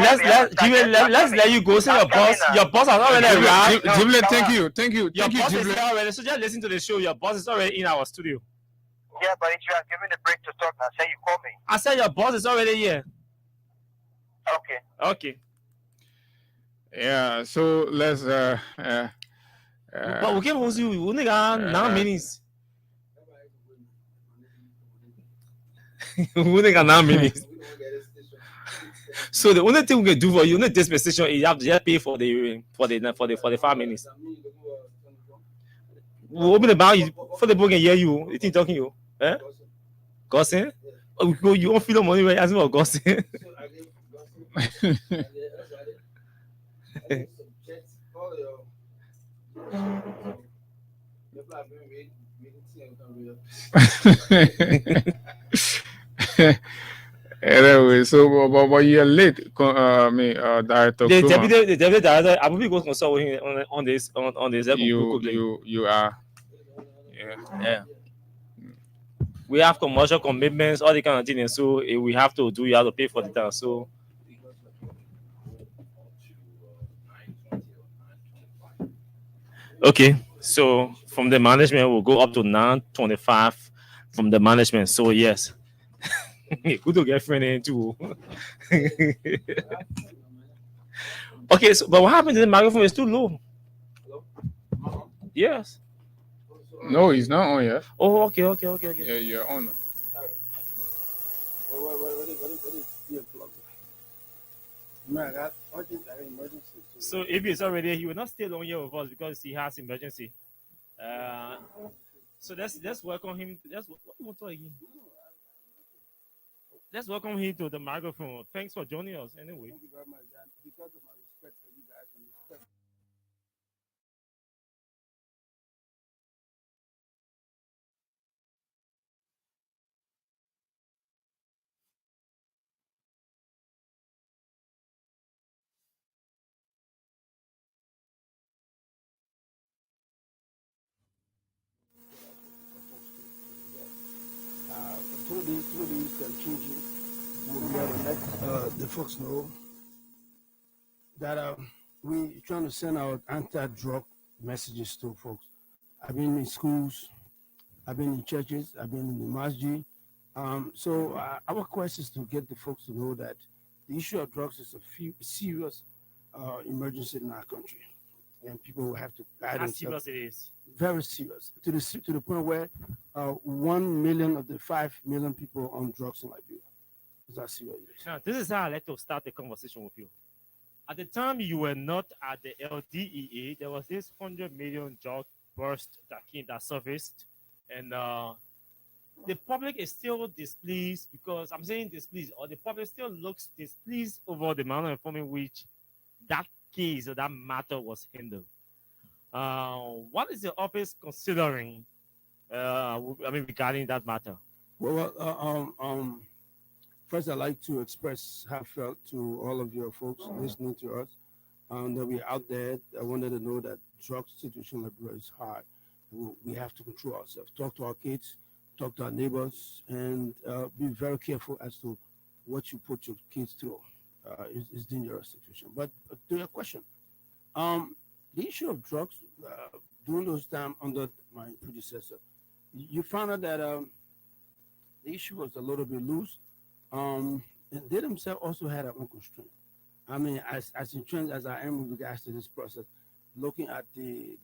let's let you go. Say your boss has already arrived. Jible, thank you. Your boss is Jible. here already. So just listen to the show. Your boss is already in our studio. Yeah, but if you are giving the break to talk, I say you call me. I said your boss is already here. Okay. Okay. Yeah, so let's but we can hold you. We only got 9 minutes. We only got 9 minutes. So the only thing we can do for you, only dispensation, is you have to just pay for the 5 minutes. We open the bar for the book and hear you. You think talking you? Eh? Gossip? Oh, you won't feel the money when you ask me about gossip. Anyway, so but you're late. Director. The deputy director. I will be going to consult with him on this. You are. Yeah. We have commercial commitments, all the kind of things. So if we have to do, you have to pay for the time. So. Okay, so from the management, we'll go up to 9:25 from the management. So yes, good to get friend in too. Okay, so but what happened to the microphone? Is too low. Yes. No, he's not on yet. Oh, okay. Yeah, you're on. So if he's already, he will not stay long here with us because he has emergency. So let's welcome him. Let's welcome him to the microphone. Thanks for joining us. Anyway. Thank you very much. And because of my respect for you guys and respect. Through these changes, we'll be able to let the folks know that we trying to send out anti-drug messages to folks. I've been in schools, I've been in churches, I've been in the masjid. So our quest is to get the folks to know that the issue of drugs is a serious emergency in our country, and people will have to guide themselves. How serious it is? Very serious, to the point where 1 million of the 5 million people on drugs in Liberia. That's serious. Now, this is how I like to start the conversation with you. At the time you were not at the LDEA, there was this 100 million drug burst that surfaced, and the public is still displeased because I'm saying displeased, or the public still looks displeased over the manner of in which that case or that matter was handled. What is the office considering? Regarding that matter. Well, first, I'd like to express how I felt to all of your folks listening to us. That we're out there. I wanted to know that drug situation in Liberia is hard. We have to control ourselves. Talk to our kids, talk to our neighbors, and be very careful as to what you put your kids through. It's a dangerous situation. But to your question, the issue of drugs during those times under my predecessor, you found out that the issue was a little bit loose. And they themselves also had their own constraint. I mean, as entrenched as I am with regards to this process, looking at the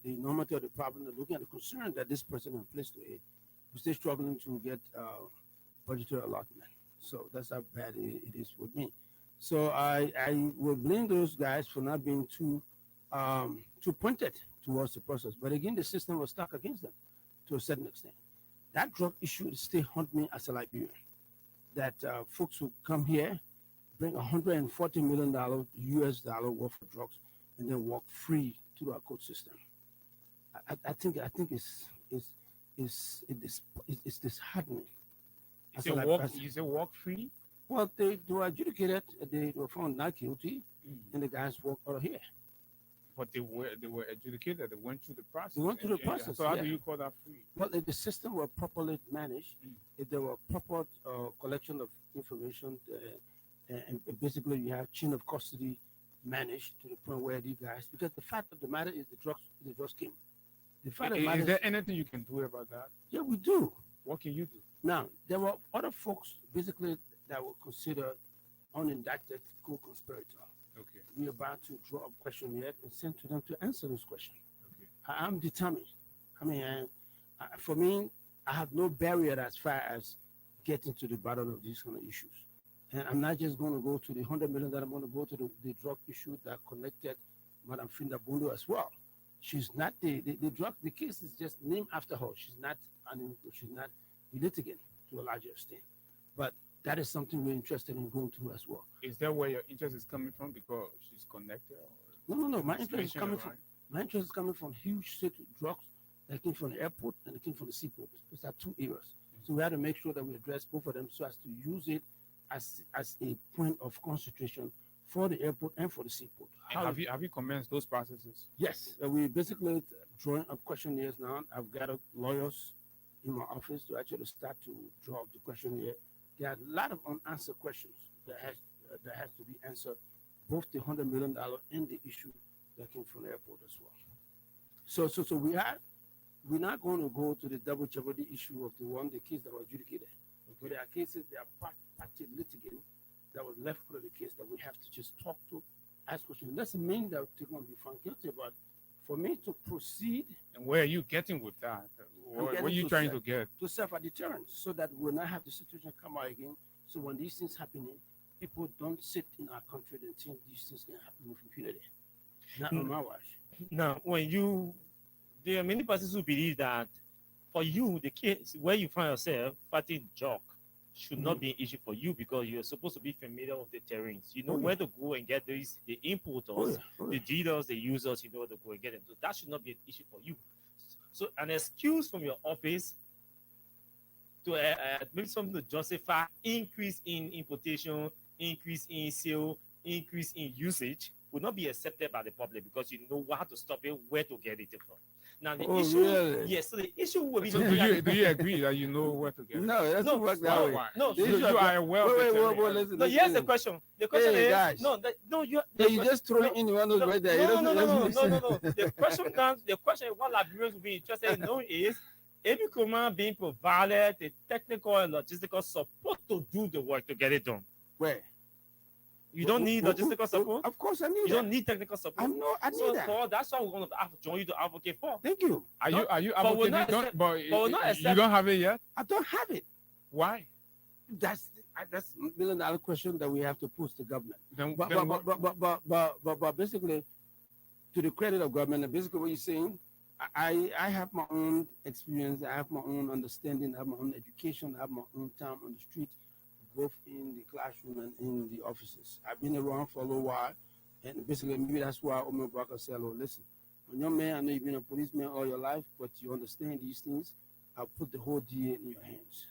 enormity of the problem, looking at the concern that this person in place to aid, we're still struggling to get budgetary allotment. So that's how bad it is with me. So I will blame those guys for not being too pointed towards the process. But again, the system was stuck against them to a certain extent. That drug issue still haunt me as a Liberian. That folks who come here, bring $140 million US dollar worth of drugs, and then walk free through our court system. I think it's it's disheartening. You say walk free? Well, they were adjudicated. They were found not guilty, and the guys walked out of here. But they were adjudicated. They went through the process. They went through the process. So how do you call that free? Well, if the system were properly managed, if there were proper collection of information, and basically you have chain of custody managed to the point where these guys, because the fact of the matter is the drugs came. The fact of the matter Is there anything you can do about that? Yeah, we do. What can you do? Now, there were other folks basically that were considered unindicted co-conspirator. Okay. We are about to draw a questionnaire and send to them to answer those questions. Okay. I'm determined. I mean, for me, I have no barrier as far as getting to the bottom of these kind of issues. And I'm not just going to go to the 100 million that I'm going to go to the drug issue that connected Madam Finda Bundu as well. She's not the case is just named after her. She's not a litigant to a larger extent. But that is something we're interested in going through as well. Is that where your interest is coming from because she's connected? No. My interest is coming from huge city drugs that came from the airport and that came from the seaport. Those are two areas. So we have to make sure that we address both of them so as to use it as a point of concentration for the airport and for the seaport. Have you commenced those processes? Yes, we basically drawing up questionnaires now. I've got lawyers in my office to actually start to draw up the questionnaire. There are a lot of unanswered questions that has to be answered, both the $100 million and the issue that came from the airport as well. So we're not going to go to the double jeopardy issue of the case that was adjudicated. But there are cases that are party litigant that was left out of the case that we have to just talk to, ask questions. Doesn't mean that they're going to be found guilty, but for me to proceed. And where are you getting with that? What are you trying to get? To serve a deterrent so that we'll not have the situation come out again. So when these things happening, people don't sit in our country and think these things can happen with impunity. Not on my watch. Now, there are many persons who believe that for you, the case where you find yourself fighting drug should not be an issue for you because you're supposed to be familiar with the terrains. You know where to go and get the importers, the dealers, the users, you know where to go and get them. So that should not be an issue for you. So an excuse from your office to maybe something to justify increase in importation, increase in sale, increase in usage would not be accepted by the public because you know how to stop it, where to get it from. Now the issue, really? yes. So the issue will be. So do you agree that you know where to get it? No, it doesn't work that way. No, you are well. Listen. No, here's the question. The question is guys. you just throw in one of those right there. No. The question what Liberians will be interested in knowing is Amy Kuma being provided the technical and logistical support to do the work to get it done. Where? You don't need logistical support? Of course I need You don't need technical support. I need that. That's what we're going to join you to advocate for. Thank you. Are you advocating? You don't have it yet? I don't have it. Why? That's $1 million question that we have to pose to government. But basically, to the credit of government, and basically what you're saying, I have my own experience, I have my own understanding, I have my own education, I have my own time on the street, both in the classroom and in the offices. I've been around for a little while, and basically maybe that's why Omer Barker said, "Oh, listen, when you're a man, I know you've been a policeman all your life, but you understand these things. I'll put the whole DA in your hands.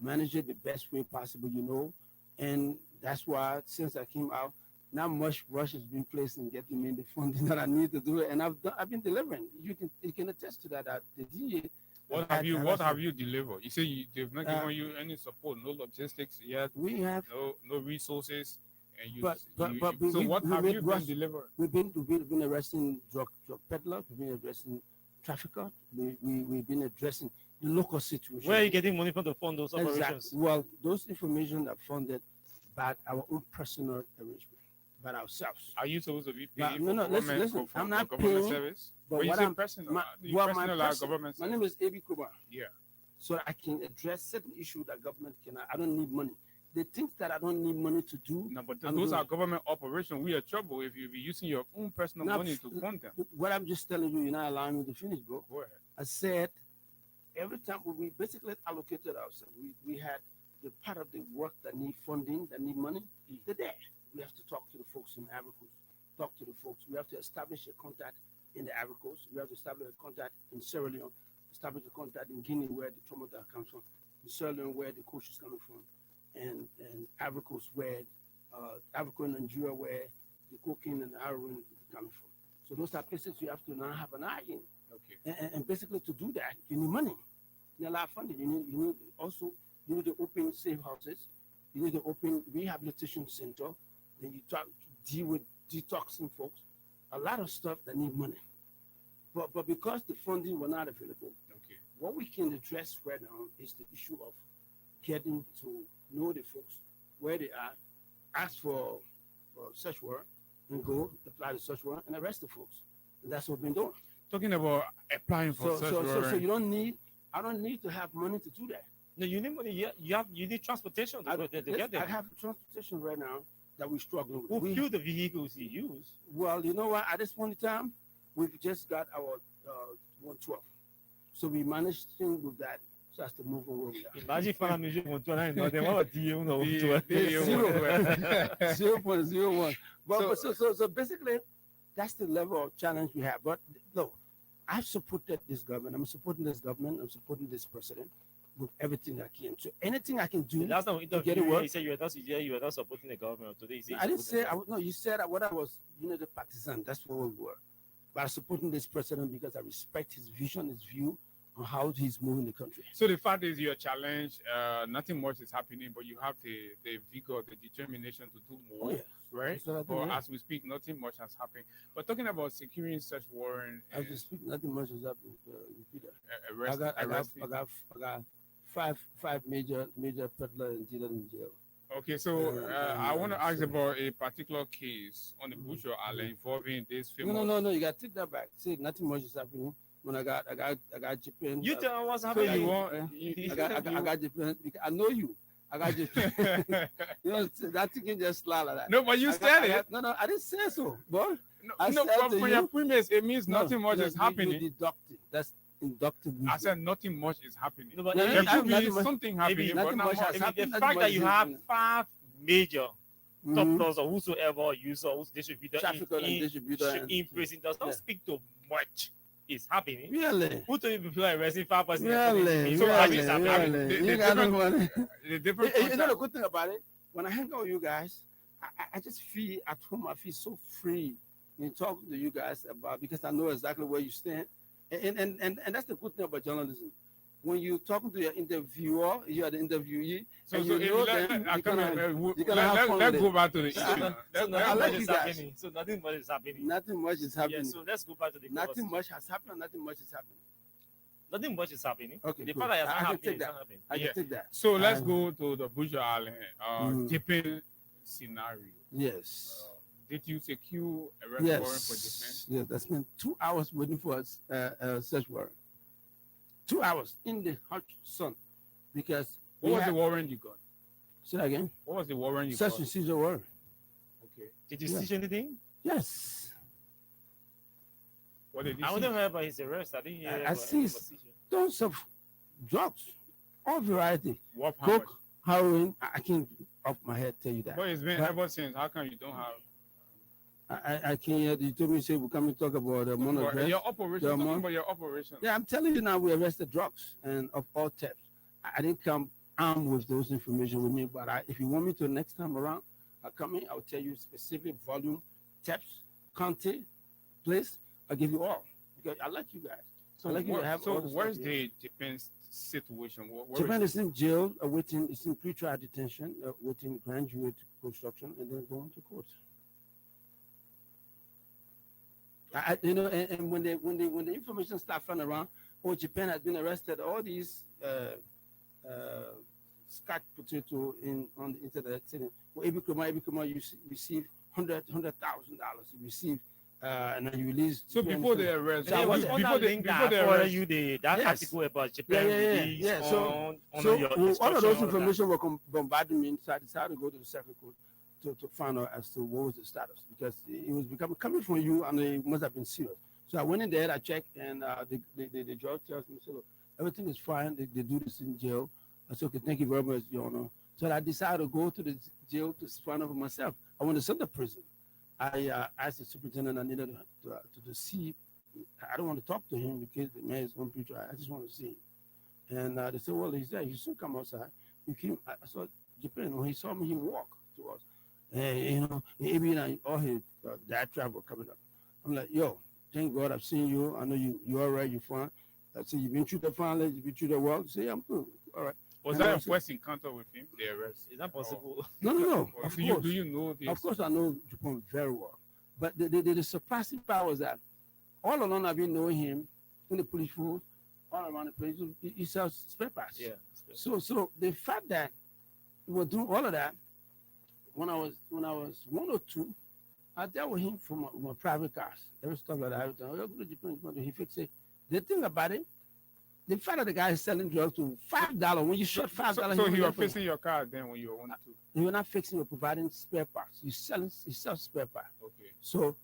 Manage it the best way possible, you know." And that's why since I came out, not much rush has been placed in getting me the funding that I need to do it, and I've been delivering. You can attest to that. That the DA. What have you delivered? You say they've not given you any support, no logistics yet. We have no resources, and you. So what have you been delivered? We've been arresting drug peddlers. We've been arresting traffickers. We've been addressing the local situation. Where are you getting money from to fund those operations? Exactly. Well, those information are funded by our own personal arrangement. By ourselves. Are you supposed to be paid? No, listen. I'm not government paying. service. But when what you say I'm personal, government my name is Abi Kuba. Yeah. So I can address certain issues that government cannot. I don't need money. The things that I don't need money to do. No, but those are government operations. We are trouble if you be using your own personal money to fund them. What I'm just telling you, you're not allowing me to finish, bro. Go ahead. I said every time we basically allocated ourselves, we had the part of the work that need funding, that need money. They're there. We have to talk to the folks in Ivory Coast, talk to the folks. We have to establish a contact in the Ivory Coast. We have to establish a contact in Sierra Leone, establish a contact in Guinea where the tramadol comes from, in Sierra Leone where the coach is coming from, and Ivory Coast where Africa and Nigeria where the cocaine and the heroin is coming from. So those are places you have to now have an eye in. Okay. And basically to do that, you need money. You need a lot of funding. You need to open safe houses. You need to open rehabilitation center. Then you deal with detoxing folks. A lot of stuff that need money. But because the funding were not available, okay, what we can address right now is the issue of getting to know the folks where they are, ask for search warrant, and go apply the search warrant and arrest the folks. And that's what we've been doing. Talking about applying for search warrant. So I don't need to have money to do that. No, you need money. You need transportation to get there. I have transportation right now that we're struggling with. Who fuel the vehicles you use? Well, you know what? At this point in time, we've just got our 112. So we managed things with that so as to move on where we are. Imagine for a music 112, then what do you know? 0.01. So basically, that's the level of challenge we have. But no, I've supported this government. I'm supporting this government. I'm supporting this president with everything I can. So anything I can do last time we to get it interviewed, work. you said you were not supporting the government. Today, you say I didn't say no. You said what I was, the partisan. That's what we were. But I'm supporting this president because I respect his vision, his view on how he's moving the country. So the fact is, your challenge, nothing much is happening, but you have the vigor, the determination to do more, right? But as we speak, nothing much has happened. But talking about securing search warrant, as we speak, nothing much has happened. I got five major peddler and dealer in jail. Okay, so I want to ask about a particular case on the Bush Island involving this famous. No. You got to take that back. See, nothing much is happening. When I got Japan. You tell me what's happening. So you want? I got Japan. I know you. I got Japan. That thing can just slide like that. No, but you said it. No, I didn't say so, boy. No, from your premise, it means nothing much is happening. You deducted. That's inductive. I said nothing much is happening. No, but there could be something happening, but not much. The fact that you have 5 major top dogs or whosoever user, who's distributor in prison does not speak to much is happening. Really? Who told you people are arresting 5 persons? Really? So You got no money. You know the good thing about it? When I hang out with you guys, I just feel at home. I feel so free in talking to you guys about, because I know exactly where you stand. And that's the good thing about journalism. When you're talking to your interviewer, you are the interviewee. Let's go back to the issue. So nothing much is happening. Nothing much is happening. Yeah, so let's go back to the nothing much has happened. Nothing much is happening. Nothing much is happening. Okay, the cool. fact that I can take that. I can take that. So let's go to the Bush Island Japan scenario. Yes. Did you secure a arrest warrant for Japan? Yes, I spent 2 hours waiting for a search warrant. 2 hours in the hot sun, because what was the warrant you got? Say that again. What was the warrant you got? Search and seizure warrant. Okay. Did you seize anything? Yes. What did you I wouldn't hear about his arrest. I didn't hear. I seized tons of drugs, all variety. What? Coke, heroin. I can't off my head tell you that. But it's been ever since. How come you don't have? I can't. You told me, say we come and talk about the monograph. Your operation. Talking about your operation. Yeah, I'm telling you now. We arrested drugs and of all types. I didn't come armed with those information with me, but if you want me to next time around, I'll come in. I'll tell you specific volume, types, content, place. I'll give you all, because I like you guys. So, where's the Japan situation? Japan is in jail, awaiting. It's in pretrial detention, waiting grand jury construction, and then going to court. And when the information starts flying around, Japan has been arrested. All these scotch potato on the internet saying, well, every Kumar you receive $100,000. You receive and then you release. So before they arrest, that article about Japan. Yeah. So all of those information were bombarding me, so I decided to go to the second court to find out as to what was the status, because it was coming from you and it must have been serious. So I went in there, I checked, and the judge tells me, so look, everything is fine. They do this in jail. I said, okay, thank you very much, Your Honor. So I decided to go to the jail to find out for myself. I want to send to prison. I asked the superintendent I needed to see I don't want to talk to him because the man is on preacher. I just want to see him. And they said, well, he's there. He should come outside. He came. I saw Japan. When he saw me, he walked to us. And, Amy and all his diatribe were coming up. I'm like, yo, thank God I've seen you. I know you're all right. You're fine. I said, you've been treated finally. You've been treated well. Say, I'm good. All right. Was And that I your said, first encounter with him? The arrest? Is that possible? No. Or Of do course. you know this? Of course, I know Japan very well. But the surprising part was that all along I've been knowing him in the police force, all around the place. He sells spare parts. Yeah. So the fact that we were doing all of that, when I was 102, I dealt with him for my private cars, every stuff like that. He fixed it. The thing about it, the fact that the guy is selling drugs to $5 when you short $5. So he was fixing your car then when you were 102. You were not fixing or providing spare parts. He sells spare parts. Okay. So,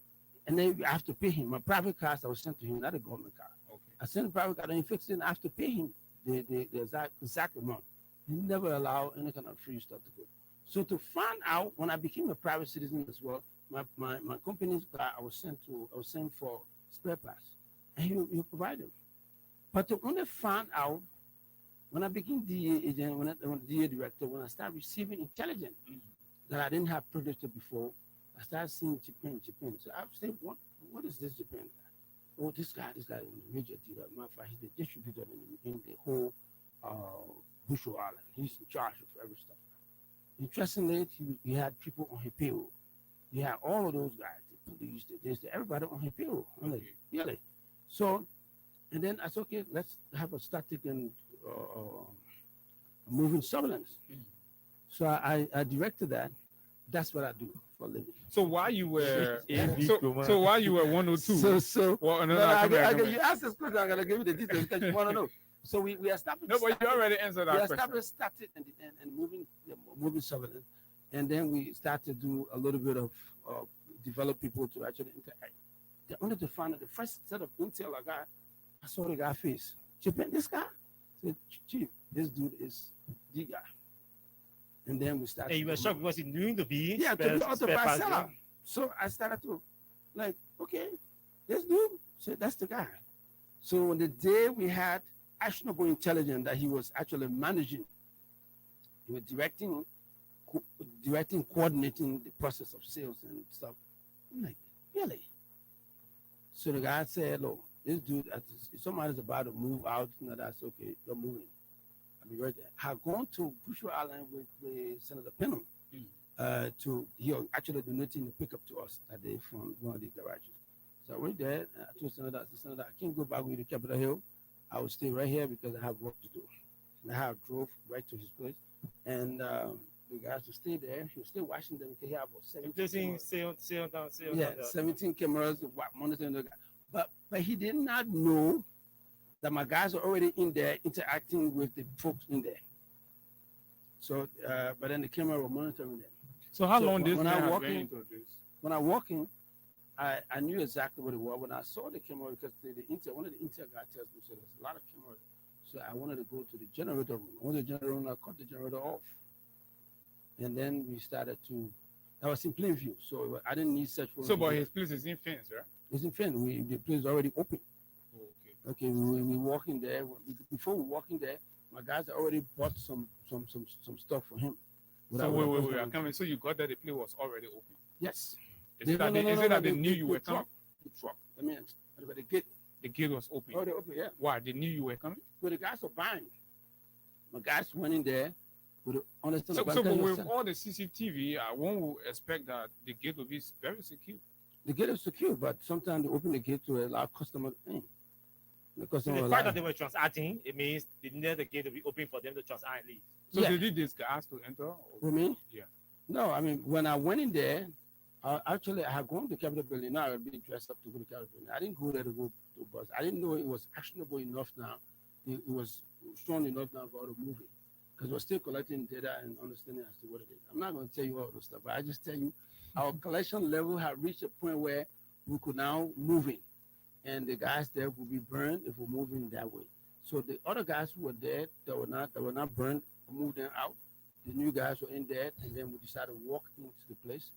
and then I have to pay him. My private cars that was sent to him, not a government car. Okay. I sent the private car, and he fixed it, and I have to pay him the exact amount. He never allowed any kind of free stuff to go. So to find out, when I became a private citizen as well, my company's car, I was sent for spare parts, and he provide them. But to only find out when I became DA agent, when I was DA director, when I started receiving intelligence that I didn't have privilege to before, I started seeing Japan. So I said, what is this Japan guy? Oh, this guy is a major dealer. Matter of fact, he's the distributor in the whole Bushel Island. He's in charge of every stuff. Interestingly, he had people on his payroll. He had all of those guys, the police, everybody on his payroll. I'm like, really? So, and then I said, okay, let's have a static and moving surveillance. So I directed that. That's what I do for a living. So while you were so while you were 102, well, you asked this question, I'm gonna give you the details because you want to know. So we established. No, but you already answered that question. We established static and moving surveillance, and then we started to do a little bit of develop people to actually interact. They wanted to find out the first set of intel I got. I saw the guy face. Japan, this guy? I said, Chief, this dude is the guy. And then we started. And you were shocked because he knew to be. Yeah, to be authorized seller. So I started to, like, okay, this dude, so that's the guy. So on the day we had actionable intelligence that he was actually managing, he was directing, coordinating the process of sales and stuff. I'm like, really? So the guy said, look, this dude, if somebody's about to move out, that's okay, they're moving. I'll be right there. I had gone to Bushel Island with Senator Pennell he actually donating the pickup to us that day from one of the garages. So I went there, and I told Senator, I can't go back with the Capitol Hill. I will stay right here because I have work to do. And I drove right to his place. And the guys will stay there. He was still watching them because he had about 17 cameras. 17 cameras monitoring the guy. But he did not know that my guys are already in there interacting with the folks in there. So, but then the camera were monitoring them. So how long this when man I has walk been in, into this? when I walk in, I knew exactly what it was. When I saw the camera, because one of the intel guys tells me, so there's a lot of cameras. So I wanted to go to the generator room. I went to the generator room, I cut the generator off. And then we started to, I was in plain view, so I didn't need search for. So, but his place is in fence, right? It's in fence. The place is already open. Okay, we walk in there. Before we walk in there, my guys already bought some stuff for him. So wait, I'm coming. So you got that the place was already open? Yes. Is it that they knew you were coming? The truck. I mean, the gate. The gate was open. Oh, they open, yeah. Why? They knew you were coming? But the guys were buying. My guys went in there with the understand. So but with all the CCTV, one would expect that the gate will be very secure. The gate is secure, but sometimes they open the gate to allow customers in. So the fact that they were transacting, it means they needed the gate to be open for them to transact and leave. So they did this guys to enter? For me? Yeah. No, I mean, when I went in there, I had gone to the Capitol building. Now I'd be dressed up to go to the Capitol building. I didn't go there to go to bus. I didn't know it was actionable enough now. It was strong enough now for the movie. Because we're still collecting data and understanding as to what it is. I'm not going to tell you all those stuff, but I just tell you our collection level had reached a point where we could now move in. And the guys there will be burned if we're moving that way. So the other guys who were there that were not burned, we moved them out. The new guys were in there, and then we decided to walk into the place.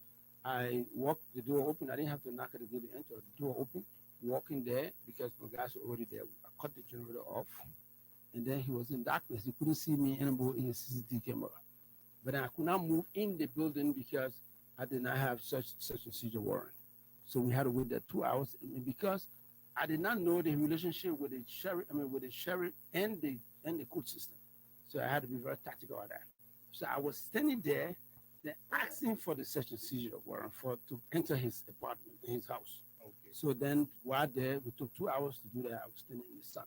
I walked the door open. I didn't have to knock at the gate to enter. The door open. walking there because my guys were already there. I cut the generator off, and then he was in darkness. He couldn't see me anymore in the CCTV camera. But I could not move in the building because I did not have such and seizure warrant. So we had to wait there 2 hours. And because I did not know the relationship with the sheriff, and the court system. So I had to be very tactical about that. So I was standing there, then asking for the search and seizure warrant to enter his apartment, his house. Okay. So then while there, we took 2 hours to do that. I was standing in the sun.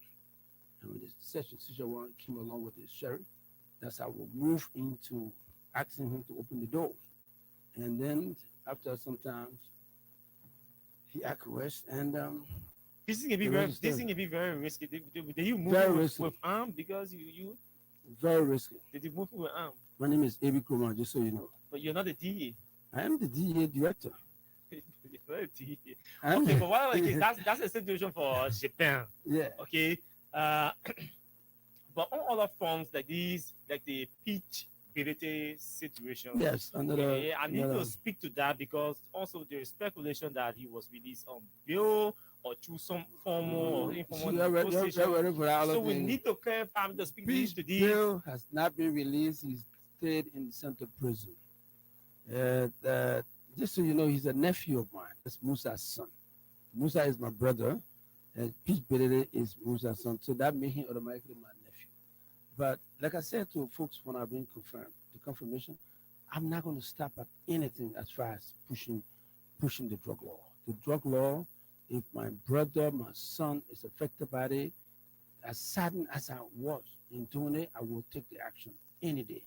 And when the search and seizure warrant came along with the sheriff, that's how we moved into asking him to open the doors. And then after some time, he acquiesced and this is gonna be very risky. Did you move with arm because you very risky. Did you move with arm? My name is Abi Kuma, just so you know. But you're not the DEA. I am the DEA director. You're not the DEA. Okay, but whatever the case, that's a situation for Japan. Yeah. Okay. But on other forms like these, like the peach ability situation. Yes, I need to speak to that because also there is speculation that he was released on bail or through some formal or informal negotiation. So we need to clarify to speak to these. Bill has not been released. He's stayed in the central prison. Just so you know, he's a nephew of mine. That's Musa's son. Musa is my brother, and Peach Belede is Musa's son. So that made him automatically my nephew. But like I said to folks when I've been confirmed, the confirmation, I'm not going to stop at anything as far as pushing the drug law. The drug law, if my brother, my son is affected by it, as saddened as I was in doing it, I will take the action any day.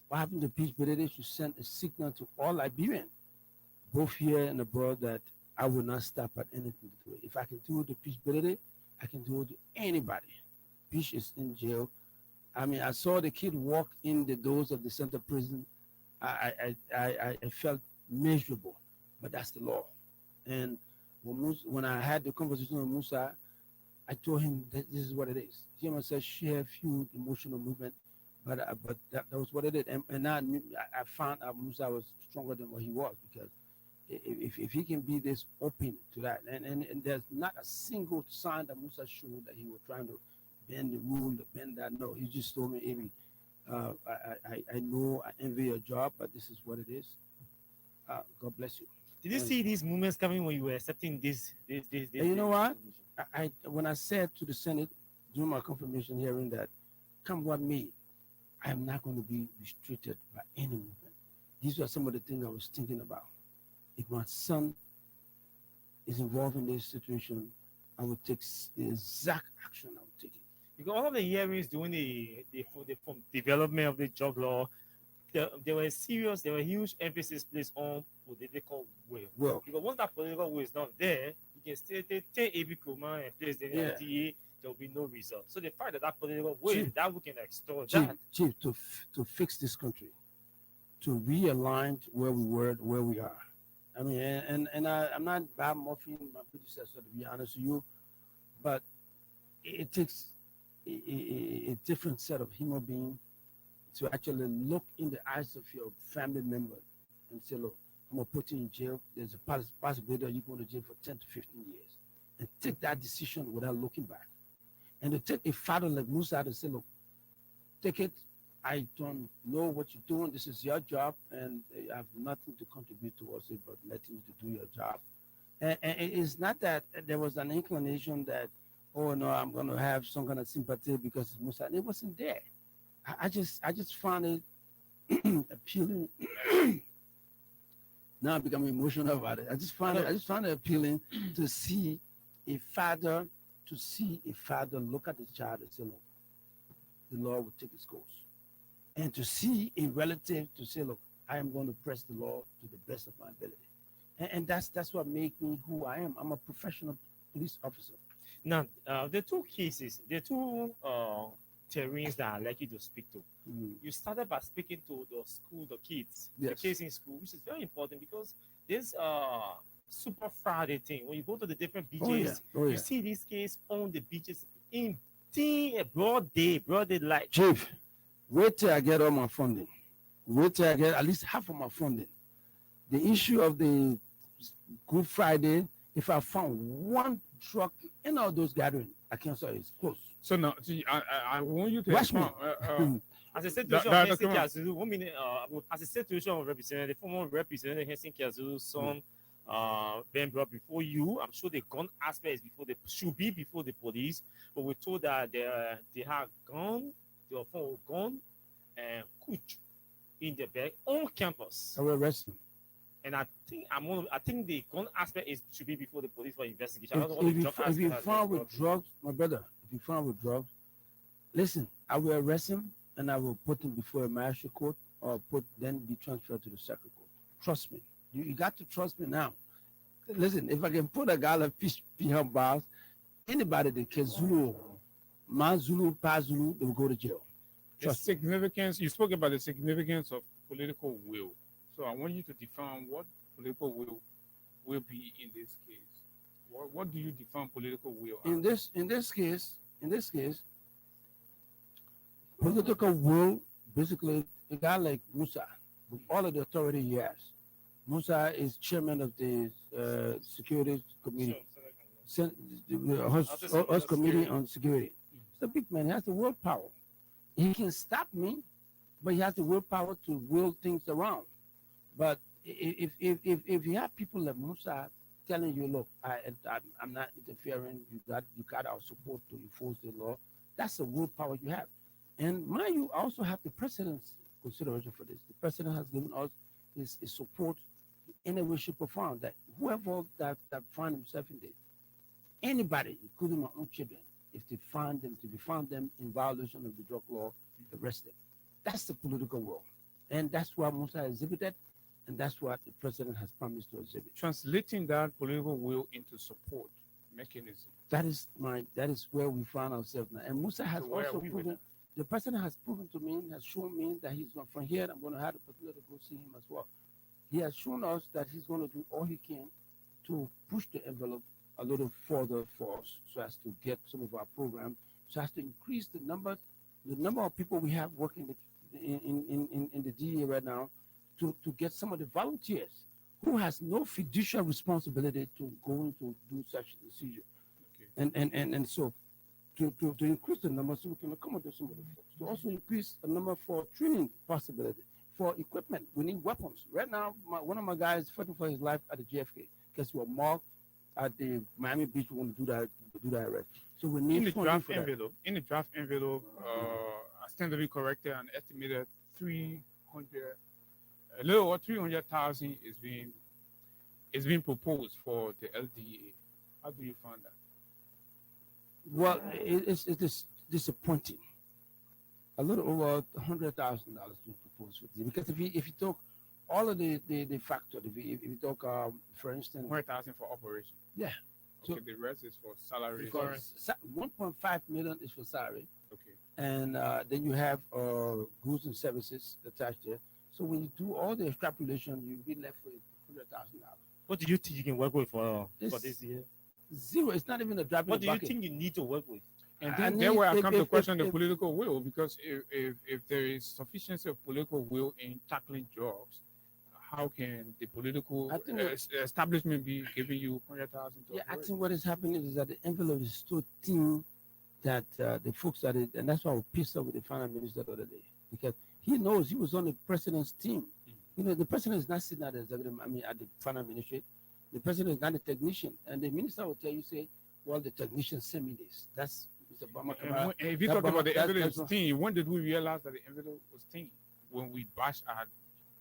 What happened to Peach Belede should send a signal to all Liberians, both here and abroad, that I will not stop at anything to do it. If I can do it to Peach Belede, I can do it to anybody. Peach is in jail. I mean, I saw the kid walk in the doors of the central prison. I felt miserable, but that's the law. And when I had the conversation with Musa, I told him that this is what it is. He said she had few emotional movement, but that was what it is. And I found out Musa was stronger than what he was, because if he can be this open to that, and there's not a single sign that Musa showed that he was trying to bend the rule, bend that. No, he just told me, Amy, I know I envy your job, but this is what it is. God bless you. Did you see these movements coming when you were accepting this? You know what? When I said to the Senate during my confirmation hearing that, come what may, I am not going to be restricted by any movement. These are some of the things I was thinking about. If my son is involved in this situation, I would take the exact action I would take it. Because all of the hearings during the development of the drug law, there were huge emphasis placed on political will. Because once that political will is not there, you can still take AB Kuma and place the LDEA, there will be no result. So the fact that political will, that we can extort that. Chief, to fix this country, to realign where we were, where we are. I mean, and I'm not bad muffing my predecessor, to be honest with you, but it takes a different set of human beings to actually look in the eyes of your family member and say, look, I'm going to put you in jail. There's a possibility that you're going to jail for 10 to 15 years. And take that decision without looking back. And to take a father like Musa to say, look, take it. I don't know what you're doing. This is your job, and I have nothing to contribute towards it but letting you to do your job. And it's not that there was an inclination that, oh no, I'm going to have some kind of sympathy because it's Musa. It wasn't there. I just found it appealing. Now I'm becoming emotional about it. I just found it appealing to see a father look at the child and say, look, the Lord will take his course. And to see a relative to say, look, I am going to press the law to the best of my ability. And that's what made me who I am. I'm a professional police officer. Now, there are two cases. There are two terrains that I'd like you to speak to. You started by speaking to the kids, the kids in school, which is very important because this Super Friday thing, when you go to the different beaches, you see these kids on the beaches in broad daylight. Chief, wait till I get all my funding. Wait till I get at least half of my funding. The issue of the Good Friday, if I found one drug in all those gatherings, Arkansas is close. So now, see, I want you to Watch me. As a situation of Helsinki Azulu, 1 minute, as a situation of representative, former representative Helsinki Azulu son been brought before you. I'm sure the gun aspect is should be before the police, but we're told that they have gun, they have found a gun and coach in the bag on campus. I will arrest him. And I think the gun aspect should be before the police for investigation. If you found with drugs, my brother, if you found with drugs, listen, I will arrest him and I will put him before a magistrate court or then be transferred to the circuit court. Trust me. You got to trust me now. Listen, if I can put a guy like fish behind bars, anybody that can Zulu, Man Zulu, Pa Zulu, they will go to jail. Trust significance. You spoke about the significance of political will. So I want you to define what political will be in this case. What do you define political will as? In this case, political will, basically, a guy like Musa, with all of the authority he has. Musa is chairman of the security committee, House Committee on Security. He's a big man. He has the willpower. He can stop me, but he has the willpower to will things around. But if you have people like Musa telling you, look, I'm not interfering, you got our support to enforce the law, that's the willpower you have. And mind you, I also have the president's consideration for this. The president has given us his support in a way, shape, or form that whoever that find himself in this, anybody, including my own children, if they find them in violation of the drug law, arrest them. That's the political will. And that's what Musa exhibited, and that's what the president has promised to exhibit. Translating that political will into support mechanism. That is where we find ourselves now. And Musa has also proven, the president has proven to me, has shown me that he's going from here, I'm going to have the opportunity to go see him as well. He has shown us that he's going to do all he can to push the envelope a little further for us, so as to get some of our programs, so as to increase the number of people we have working in the DEA right now, to get some of the volunteers who has no fiduciary responsibility to go into do such procedure. Okay. And so to increase the number so we can accommodate some of the folks. To also increase the number for training possibility, for equipment. We need weapons. Right now, one of my guys fighting for his life at the JFK because we were marked at the Miami Beach. We want to do that arrest. So we need in the draft envelope. I stand to be corrected. An estimated 300, a little over 300,000 is being proposed for the LDEA. How do you find that? Well, it's disappointing. A little over $100,000 being proposed for this, because if you talk all of the factors, if you talk for instance, 100,000 for operation. Yeah. Okay, so the rest is for salary. 1.5 million is for salary. Okay. And then you have goods and services attached there. So when you do all the extrapolation, you'll be left with $100,000. What do you think you can work with for this year? Zero. It's not even a drop in What the do you bucket. think you need to work with? And then where I come to question the political will, because if there is sufficiency of political will in tackling jobs, how can the political establishment be giving you 100,000? Yeah, I think what is happening is that the envelope is so thin that the folks at it, and that's why I was pissed off with the finance minister the other day, because he knows he was on the president's team. You know, the president is not sitting at the executive, at the finance ministry. The president is not a technician, and the minister will tell you, say, well, the technician sent me this. That's Mr. Bama. And if you talk about the envelope was thin, when did we realize that the envelope was thin? When we bashed at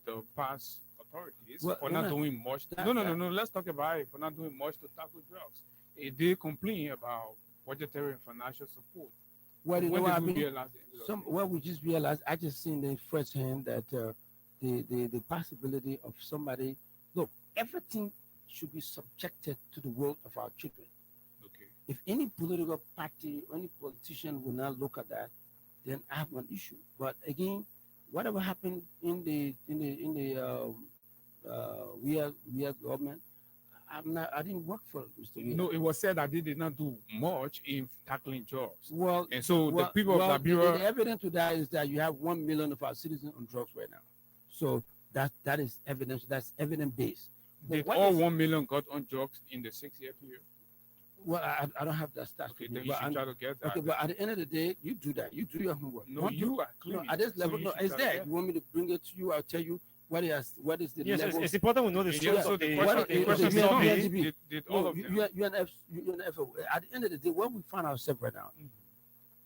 the past authorities for not doing much. No. Let's talk about it for not doing much to tackle drugs. It did complain about budgetary and financial support. Well, you know what I mean? Realize we just realized, I just seen in firsthand that the possibility of somebody, look, everything should be subjected to the will of our children. Okay. If any political party, any politician will not look at that, then I have one issue. But again, whatever happened in the we as government, I didn't work for Mr. Weir. No, it was said that they did not do much in tackling drugs. Well, and so the people of Liberia. The evidence to that is that you have 1 million of our citizens on drugs right now. So that is evidence. That's evidence based. Did all 1 million got on drugs in the 6-year period? Well, I don't have that stats. Okay, with me, then you but should try to get that. okay, but at the end of the day, you do that. You do your homework. No, you are cleaning. No, at this So level, you no, should it's try to there. get You want me to bring it to you? I'll tell you what is the Yes, level. it's important we know the Okay, source so of the the question- of the the question survey. survey, did all of them- UNF, at the end of the day, what we find ourselves right now,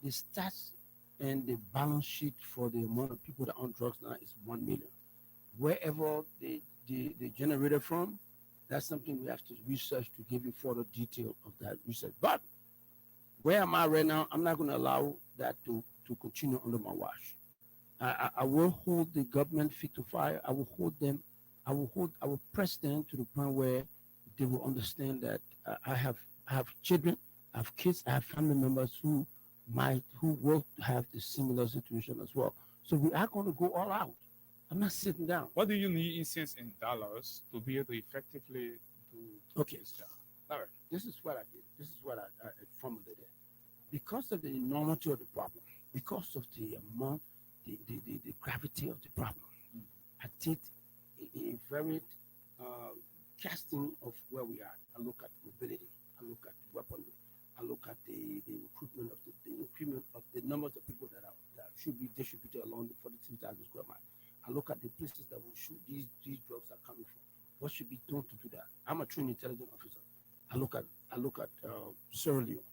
the stats and the balance sheet for the amount of people that are on drugs now is 1 million. Wherever they generated from, that's something we have to research to give you further detail of that research. But where am I right now? I'm not going to allow that to continue under my watch. I will hold the government feet to fire. I will hold them. I will press them to the point where they will understand that I have children, I have kids, I have family members who will have the similar situation as well. So we are going to go all out. I'm not sitting down. What do you need in cents in dollars to be able to effectively do this job? All right. This is what I did. This is what I formulated. Because of the enormity of the problem, because of the amount, the gravity of the problem, I did a very casting of where we are. I look at mobility. I look at weaponry. I look at the recruitment of the increment of the numbers of people that should be distributed along the 42,000 square miles. I look at the places that will shoot these drugs are coming from. What should be done to do that? I'm a trained intelligence officer. I look at Sierra Leone,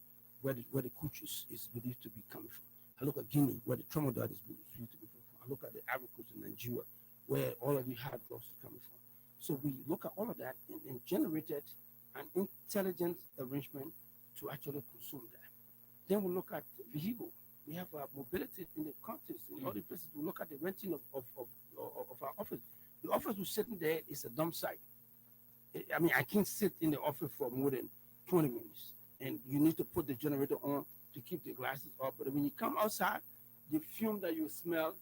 where the cooch is believed to be coming from. I look at Guinea, where the tramadol is believed to be coming from. I look at the Ivory Coast in Nigeria, where all of the hard drugs are coming from. So we look at all of that and generated an intelligent arrangement to actually consume that. Then we look at vehicle. We have mobility in the countries, in all the places. We look at the renting of our office. The office we're sitting there is a dump site. I mean, I can't sit in the office for more than 20 minutes. And you need to put the generator on to keep the glasses up. But when you come outside, the fume that you smell,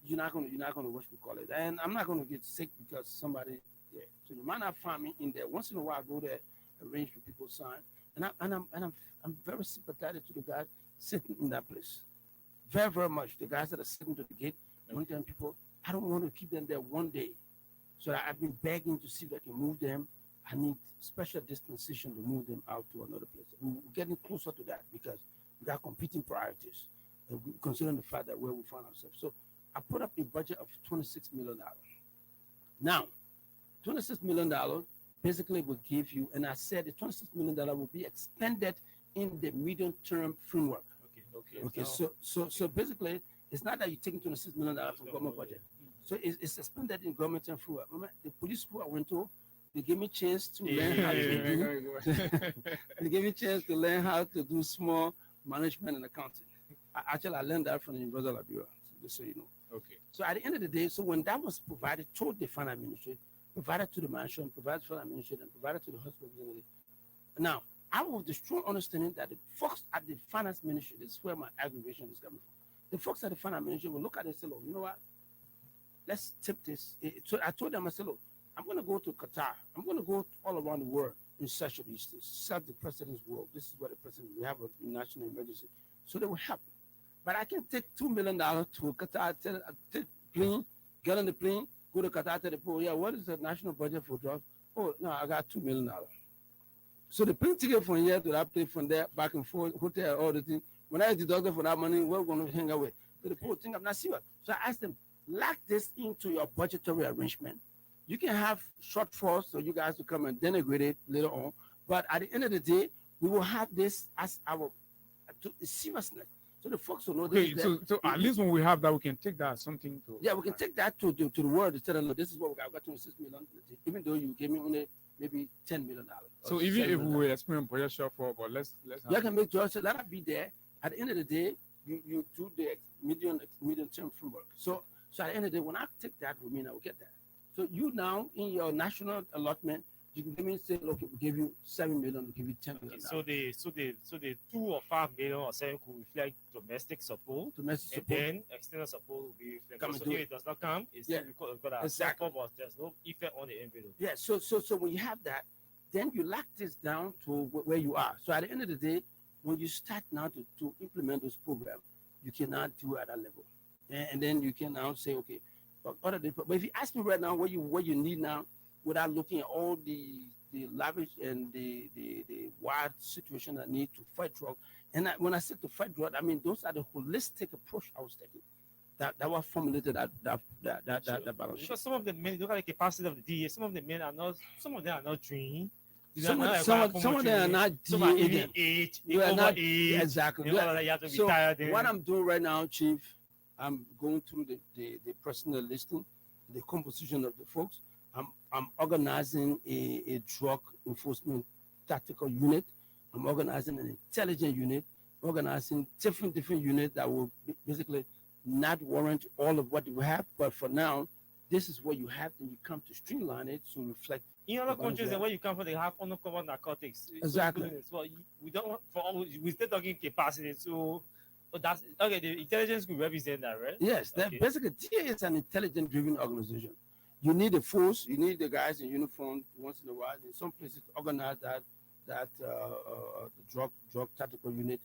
you're not gonna what you call it. And I'm not gonna get sick because somebody there. So you might not find me in there. Once in a while, I go there, arrange for people to sign. I'm very sympathetic to the guys sitting in that place. Very, very much. The guys that are sitting to the gate, monitoring people, I don't want to keep them there one day. So I've been begging to see if I can move them. I need special dispensation to move them out to another place. We're getting closer to that because we got competing priorities, considering the fact that where we find ourselves. So I put up a budget of $26 million. Now, $26 million basically will give you, and I said the $26 million will be expended in the medium-term framework. Okay. So basically, it's not that you're taking $26 million from government budget. So it's suspended in government framework. Remember, the police school I went to, they gave me a chance to learn how to do. They gave me a chance to learn how to do small management and accounting. I learned that from the University of Liberia, just so you know. Okay. So at the end of the day, so when that was provided to the finance ministry, provided to the mansion, provided to the administration, and provided to the hospital. Now, I have the strong understanding that the folks at the finance ministry, this is where my aggravation is coming from. The folks at the finance ministry will look at it and say, look, you know what? Let's tip this. So I told them, I said, look, I'm going to go to Qatar. I'm going to go all around the world in search of these things, serve the president's world. This is what the president, we have a national emergency. So they will help. But I can take $2 million to Qatar, take plane, get on the plane, go to Qatar, tell the people, yeah, what is the national budget for drugs? Oh, no, I got $2 million. So the plane ticket from here to that place, from there, back and forth, hotel, all the things. When I deducted for that money, we're going to hang away. So the people think I'm not serious. So I asked them, lock this into your budgetary arrangement. You can have shortfalls so you guys will come and denigrate it later on. But at the end of the day, we will have this as our seriousness. So the folks will know this. Okay, so at least when we have that, we can take that as something to. Yeah, we can take that to the world to tell them, look, this is what we got. We got $26 million, even though you gave me only maybe $10 million. So even if we were experiencing budget shortfall, but let's. You can make judgment. Let it be there. At the end of the day, you do the medium-term framework. So at the end of the day, when I take that with me, I will get that. So you now in your national allotment, you can give me say, look, we give you $7 million, we give you $10 million. So the 2 or 5 million or 7 could reflect domestic support. And then external support will be reflected. So if it does not come, it's still got exactly. But there's no effect on the envelope. Yeah. So when you have that, then you lock this down to where you are. So at the end of the day, when you start now to implement this program, you cannot do at that level, and then you can now say, okay. But if you ask me right now what you need now, without looking at all the lavish and the wide situation that need to fight drug. And when I said to fight drug, I mean those are the holistic approach I was taking. That was formulated that balance. Because some of the men look at the capacity of the DEA. Some of the men are not. Some of them are not trained. Some of them are not some are even DEA. age. They are not age. exactly. You have to So retire them. what I'm doing right now, Chief, I'm going through the personal listing, the composition of the folks. I'm organizing a drug enforcement tactical unit. I'm organizing an intelligence unit, organizing different units that will basically not warrant all of what we have, but for now, this is what you have, then you come to streamline it to reflect. In other countries, and where you come from, they have uncovered narcotics. Exactly. So we don't want for all. We still talking capacity. So that's okay. The intelligence could represent that, right? Yes, that Okay. basically DA is an intelligence-driven organization. You need a force, you need the guys in uniform once in a while. In some places, organize that the drug tactical unit.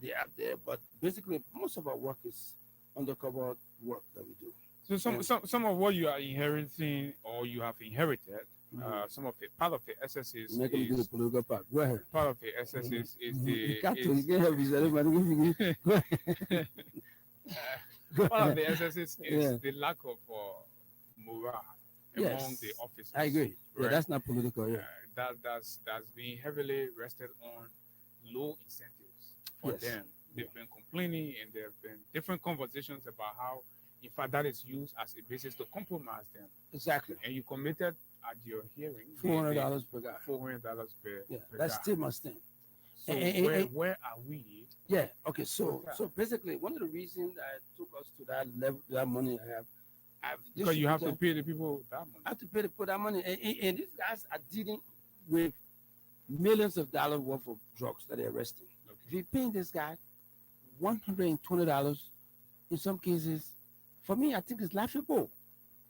They are there, but basically, most of our work is undercover work that we do. So some of what you are inheriting or you have inherited, some of the part of the SSs Make them do the is political part. Go ahead. part of the SSs is the You can't is- help yourself, Go ahead. part of the SSs is Yeah. the lack of morale Yes, among the officers. I agree. Yeah, right? that's not political. Yeah. That's been heavily rested on low incentives for Yes. them. They've been complaining, and there have been different conversations about how, in fact, that is used as a basis to compromise them. Exactly. And you committed at your hearing $400 per guy. $400 per Yeah, per that's guy. still my stand. So And- where are we? Yeah. Okay. So Okay. so basically, one of the reasons that took us to that level, that money I've Because you have to distributed- pay the people that money. I have to pay to put that money, and these guys are dealing with millions of dollars worth of drugs that they're arresting. If you're paying this guy $120, in some cases, for me, I think it's laughable.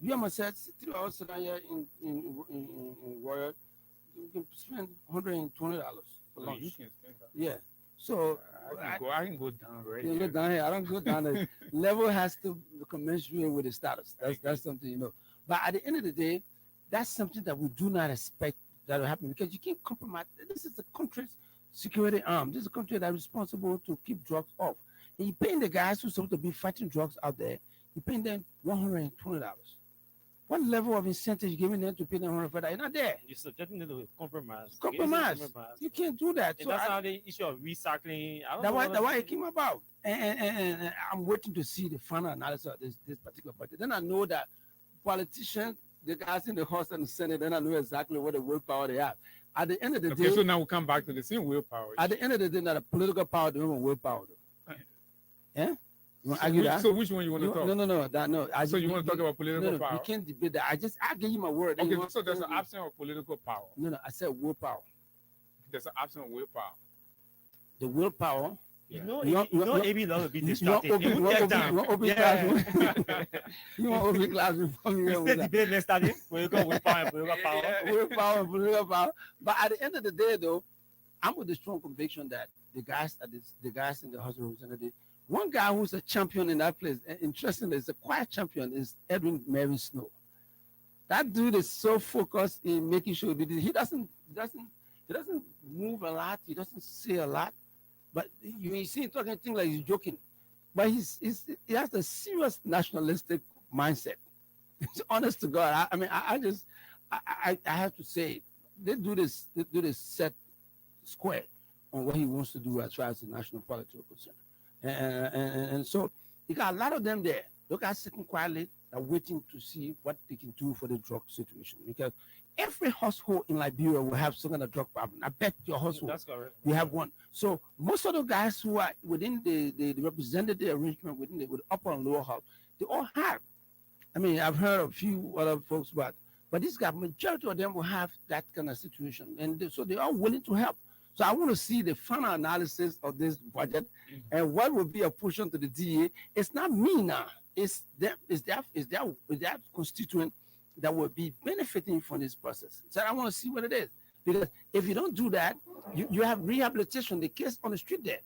You and myself, 3 hours sit down here in Royal, you can spend $120 for No, lunch. you can spend that. Yeah. So I can go down right you here. go down here. I don't go down there. Level has to be commensurate with the status. That's something you know. But at the end of the day, that's something that we do not expect that will happen because you can't compromise. This is the country's security arm. This is a country that is responsible to keep drugs off. And you're paying the guys who's supposed to be fighting drugs out there, you're paying them $120. What level of incentive you giving them to pay them $100? You're not there. You're subjecting them to compromise. Compromise. You can't do that. And that's how the issue of recycling. I don't That's know why, what that's why it came about. And I'm waiting to see the final analysis of this particular budget. Then I know that politicians, the guys in the House and the Senate, then I know exactly what the willpower they have. At the end of the Okay, day, so now we come back to the same willpower. at the end of the day, not a political power, they don't have willpower. Though. Yeah? You want to argue that? So which one you want to talk? No. So you want to talk about political no, power? You can't debate that. I give you my word. Okay, You want- so there's an absence of political power. No, I said willpower. There's an absence of willpower. The willpower. You know, AB Love will be You distracted. want He open- won't you get want down. open- you want open classroom? You want open classroom from We here still with that? debate next time. Political willpower and political power. Willpower, political power. But at the end of the day, though, I'm with the strong conviction that the guys in the House of Representatives, one guy who's a champion in that place, and interestingly, is a quiet champion, is Edwin Mary Snow. That dude is so focused in making sure he doesn't move a lot, he doesn't say a lot, but you see him talking things like he's joking. But he has a serious nationalistic mindset. Honest to God, I have to say, they do this set square on what he wants to do as far as the national politics is concerned. And so you got a lot of them there. Look at sitting quietly, they're waiting to see what they can do for the drug situation. Because every household in Liberia will have some kind of drug problem. I bet your household That's correct. you have one. So most of the guys who are within the representative arrangement with the upper and lower house, they all have. I mean, I've heard a few other folks, but this guy, majority of them will have that kind of situation, and so they are willing to help. So I want to see the final analysis of this budget and what will be a portion to the DA. It's not me now. It's their constituent that will be benefiting from this process. So I want to see what it is. Because if you don't do that, you have rehabilitation, the case on the street there.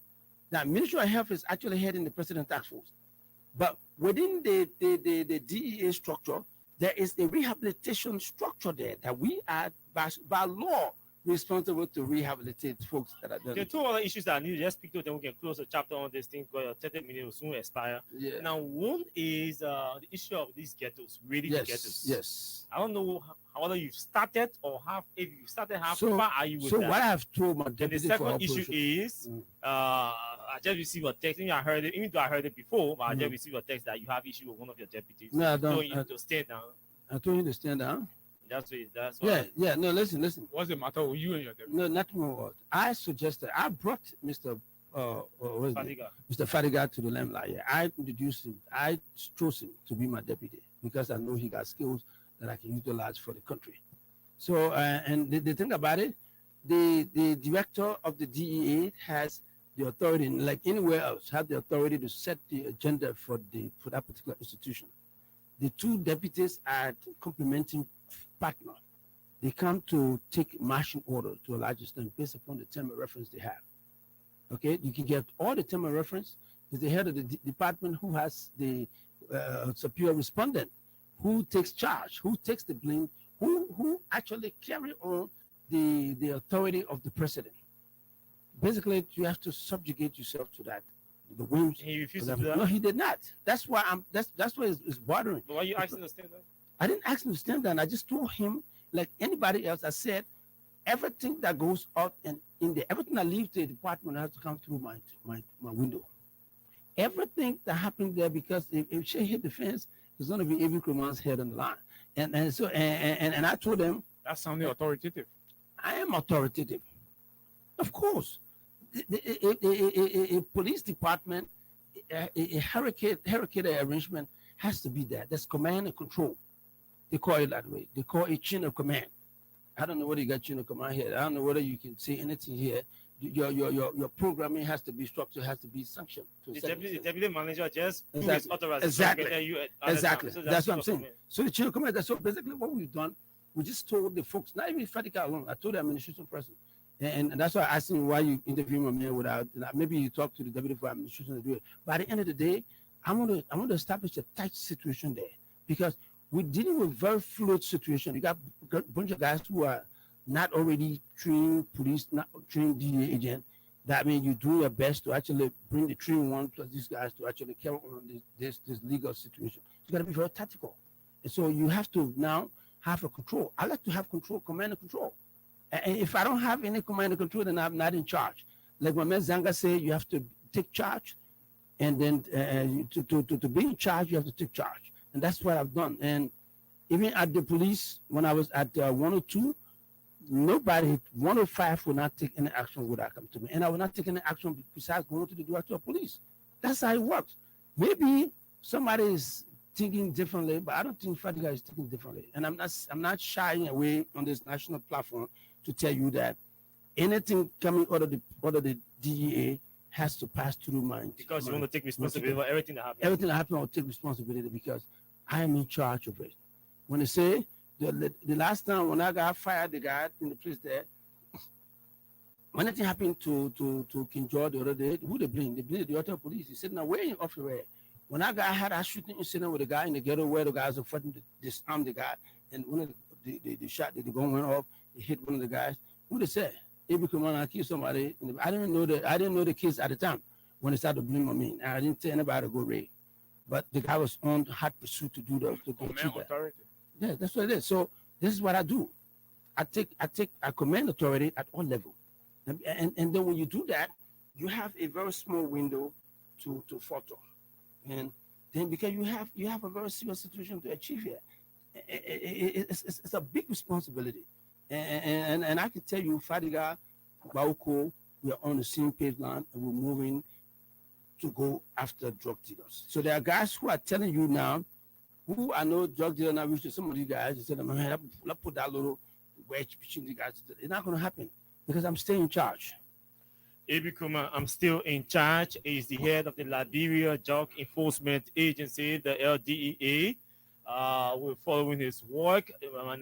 Now, Ministry of Health is actually heading the President Task Force. But within the DEA structure, there is a rehabilitation structure there that we are by law responsible to rehabilitate folks that are done. There are two other issues that I need to just speak to, then we can close the chapter on this thing because 30 minutes will soon expire. Yeah. Now, one is the issue of these ghettos, really the ghettos. Yes. I don't know whether you've started or if you started, how So, far are you with so that? what I have told my And the deputy second for issue operation, is, I just received a text. I heard it, even though I heard it before, but I just received a text that you have issue with one of your deputies. No, I don't. So you need to stand down. I told you to stand down. That's why. Yeah. No, listen. What's the matter with you and your deputy? No, nothing more. I suggested. I brought Mr. Fadiga. Mr. Fadiga to the limelight. Yeah, I introduced him. I chose him to be my deputy because I know he got skills that I can utilize for the country. So, and the thing about it, the director of the DEA has the authority, like anywhere else, have the authority to set the agenda for that particular institution. The two deputies are complementing partner. They come to take marching order to a large extent based upon the term of reference they have. Okay, you can get all the term of reference. Is the head of the department who has the superior respondent, who takes charge, who takes the blame, who actually carry on the authority of the president. Basically, you have to subjugate yourself to that. The whims. He refused to do that? No, he did not. That's why that's why it's bothering. But why you asking to stand down? I didn't ask him to stand down. I just told him, like anybody else, I said, everything that goes out and in there, everything that leaves the department has to come through my window. Everything that happened there, because if she hit the fence, it's going to be every criminal's head on the line. And I told them, that sounded authoritative. I am authoritative, of course. A police department, a hurricane arrangement has to be there. There's command and control. They call it that way. They call it chain of command. I don't know whether you got chain of command here. I don't know whether you can say anything here. Your programming has to be structured, has to be sanctioned. The deputy manager just exactly. authorized. Exactly. So that's what I'm saying. So the chain of command. So basically, what we've done, we just told the folks, not even Fadiga alone. I told the administration person. And that's why I asked him why you interview my man without. Maybe you talk to the deputy for administration to do it. But at the end of the day, I want to establish a tight situation there because we're dealing with very fluid situation. You got a bunch of guys who are not already trained police, not trained DEA agent. That means you do your best to actually bring the trained one plus these guys to actually carry on this legal situation. You got to be very tactical, and so you have to now have a control. I like to have control, command and control. And if I don't have any command and control, then I'm not in charge. Like my man Zanga said, you have to take charge, and then to be in charge, you have to take charge. And that's what I've done. And even at the police, when I was at 102, nobody, 105 will not take any action without coming to me. And I will not take any action besides going to the director of police. That's how it works. Maybe somebody is thinking differently, but I don't think Fadiga is thinking differently. And I'm not shying away on this national platform to tell you that anything coming out of the DEA has to pass through mine. Because you want to take responsibility for everything that happens. Everything that happens, I'll take responsibility because I am in charge of it. When they say, the last time when I got fired, the guy in the place there, when anything happened to King George the other day, who they blame? They blame the director of police. He said, now where are you off your way? When I had a shooting incident with a guy in the ghetto where the guys were fighting to disarm the guy, and one of the shot, the gun went off, it hit one of the guys. Who they said? If you come on and kill somebody, I didn't know the case at the time when they started to blame on me. And I didn't tell anybody to go raid. But the guy was on hot pursuit to do that. Authority. Yeah, that's what it is. So this is what I do. I command authority at all levels. And then when you do that, you have a very small window to falter. And then because you have a very serious situation to achieve here, it's a big responsibility. And I can tell you, Fadiga, Bauko, we are on the same page line and we're moving to go after drug dealers. So there are guys who are telling you now, who I know drug dealers now reach to some of you guys and said, man, let's put that little wedge between the guys. It's not going to happen because I'm still in charge. Abi Kuma, I'm still in charge, is the head of the Liberia Drug Enforcement Agency, the LDEA. We're following his work.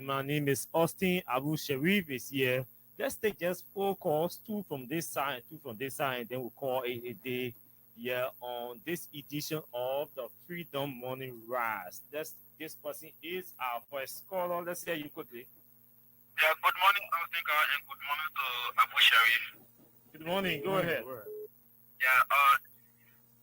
My name is Austin. Abu Sharif is here. Let's take just 4 calls, 2 from this side, 2 from this side, and then we'll call it a day. here on this edition of the Freedom Morning Rise. This person is our first caller. Let's hear you quickly. Yeah, good morning, Altinka, and good morning to Abu Sharif. Good morning. Go ahead. Yeah,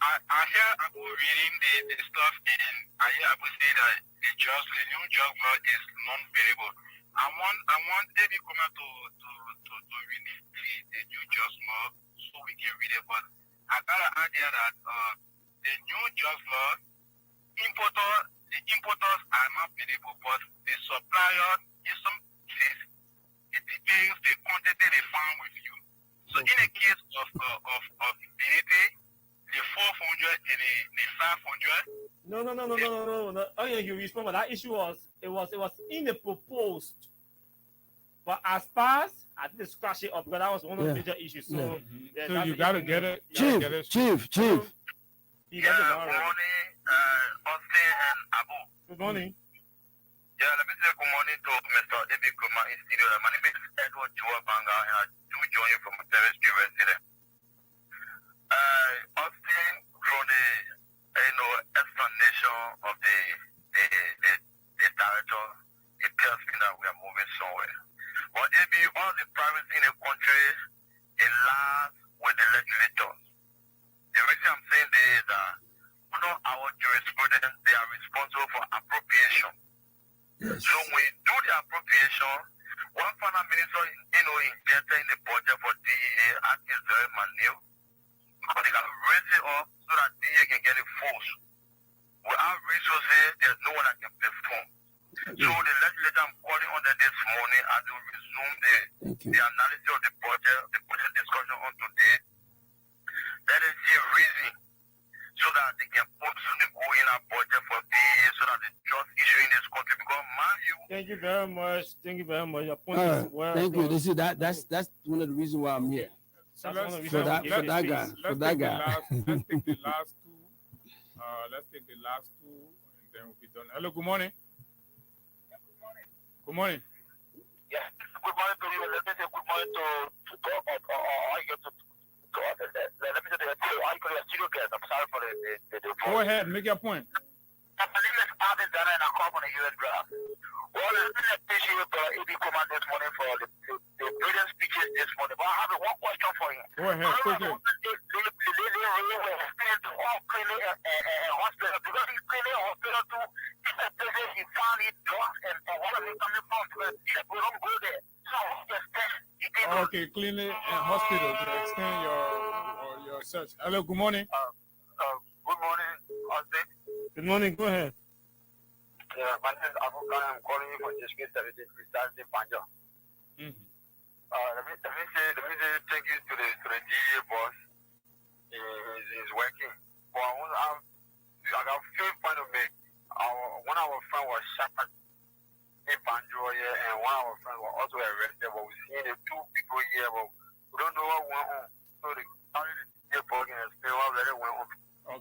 I hear Abu reading the stuff, and I hear Abu say that the new job law is non-variable. I want every comment to read the new job law so we can read it. But I gotta add here that the new job law, the importers are not variable, but the supplier in some cases it depends the quantity they found with you. So in the case of variety, the 400 and the 500. No. Oh yeah, you respond. But that issue was it was in the proposed. But as far as I did scratch it up because that was one of the major issues. So, So you gotta get it. Chief. He doesn't know already. Morning, Austin and Abu. Good morning. Yeah, let me say good morning to Mr. Ebi Kuma in studio. My name is Edward Chua Banga, and I do join you from Terrace University. Austin, from the explanation of the director, it tells me that we are moving somewhere. But Ebi, all the private in the country, it lies with the legislators. The reason I'm saying this is that under our jurisprudence, they are responsible for appropriation. Yes. So when we do the appropriation, one finance minister, injected in the budget for DEA, I think is very minute. Because they can raise it up so that DEA can get it forced. Without resources, there's no one that can perform. So the legislature I'm calling on them this morning as they resume the analysis of the budget discussion on today. Let us see a reason so that they can put something going in our budget for DEA so that the just issue in this country because Thank you very much. Your point is well. Thank you. This is that's one of the reasons why I'm here. So for that guy. Let's take the last two. Let's take the last two, and then we'll be done. Hello. Good morning. Good morning. Yeah. Good morning to you. Let me say good morning to how you get to let me say how you call your studio guest. I'm sorry for the Go ahead. Make your point. My name is Alvin Dana, and I come from the U.S. draft. Well, I really appreciate Ebi Command this morning for the brilliant speeches this morning. But I have one question for you. Go ahead, quickly. They really were explained to all clinic and hospital because he's clinic hospital too. He found it drugs and all of it coming from we don't go there. So okay, clinic and hospital to extend your search. Hello, good morning. Good morning, Austin. Good morning, go ahead. Yeah, my name is Abu Khan. I'm calling you from District 17, Precisely Panja. Let me say thank you to the DEA boss. He's working. But I got a few points to make. One of our friends was shot in Banjo here, and one of our friends was also arrested. But we've seen the two people here, but we don't know what went on. So the DEA boss can explain what really went on.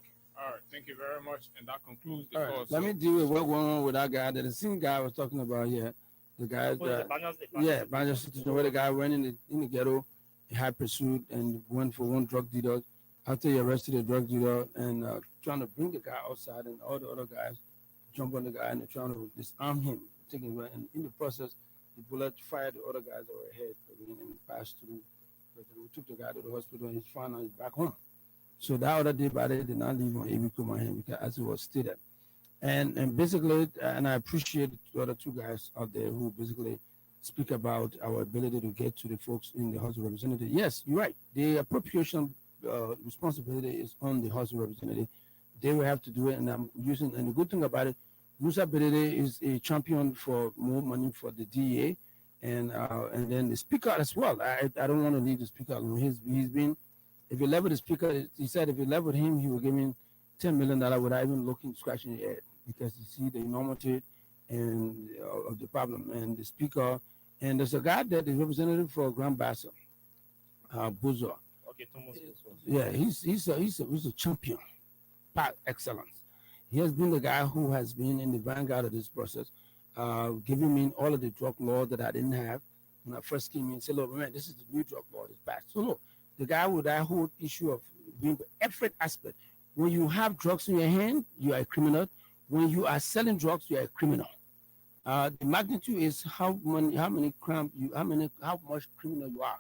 Okay. All right, thank you very much, and that concludes the call. Let me deal with what went on with that guy. The same guy I was talking about here. The guy Banjo situation where the guy went in the ghetto, he had pursuit and went for one drug dealer. After he arrested the drug dealer and trying to bring the guy outside, and all the other guys jump on the guy and they're trying to disarm him, taking away. And in the process, the bullet fired the other guys over the head and passed through. But we took the guy to the hospital and he's found out he's back home. So that other day, but they did not leave on Ebi Kuma because as it was stated. And basically, and I appreciate the other two guys out there who basically speak about our ability to get to the folks in the House of Representatives. Yes, you're right. The appropriation responsibility is on the House of Representatives. They will have to do it, and I'm using. And the good thing about it, Musa Berede is a champion for more money for the DEA, and then the Speaker as well. I don't want to leave the Speaker alone. He's been. If you level the Speaker, he said if you leveled him, he will give me $10 million without even looking, scratching the head, because you see the enormity and of the problem. And the Speaker, and there's a guy that is representative for Grand Bassa, Buzo. Okay, Thomas. Yeah, he's a champion, par excellence. He has been the guy who has been in the vanguard of this process, giving me all of the drug law that I didn't have when I first came in. Said, look, man, this is the new drug law that's passed. So look. The guy with that whole issue of doing every aspect. When you have drugs in your hand, you are a criminal. When you are selling drugs, you are a criminal. The magnitude is how much criminal you are.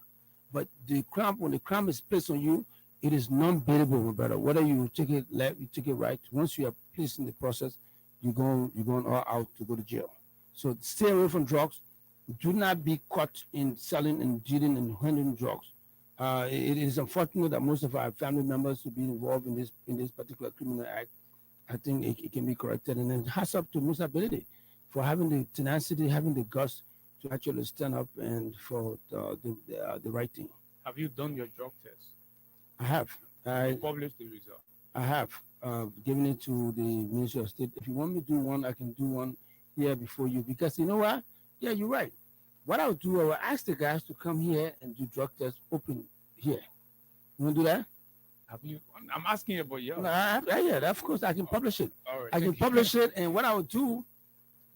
But the crime, when the crime is placed on you, it is non-bailable, my brother. Whether you take it left, you take it right. Once you are placed in the process, you're going all out to go to jail. So stay away from drugs. Do not be caught in selling and dealing and handling drugs. It is unfortunate that most of our family members will be involved in this particular criminal act. I think it can be corrected, and then hats up to Musa Belede for having the tenacity, having the guts to actually stand up and for the right thing. Have you done your drug test? I have. I published the result. I have given it to the Ministry of State. If you want me to do one, I can do one here before you, because you know what? Yeah, you're right. What I'll do, I will ask the guys to come here and do drug tests open here. You want to do that? Have you? I'm asking you about yours. No, yeah, of course, I can publish it. All right, I can publish it, and what I will do,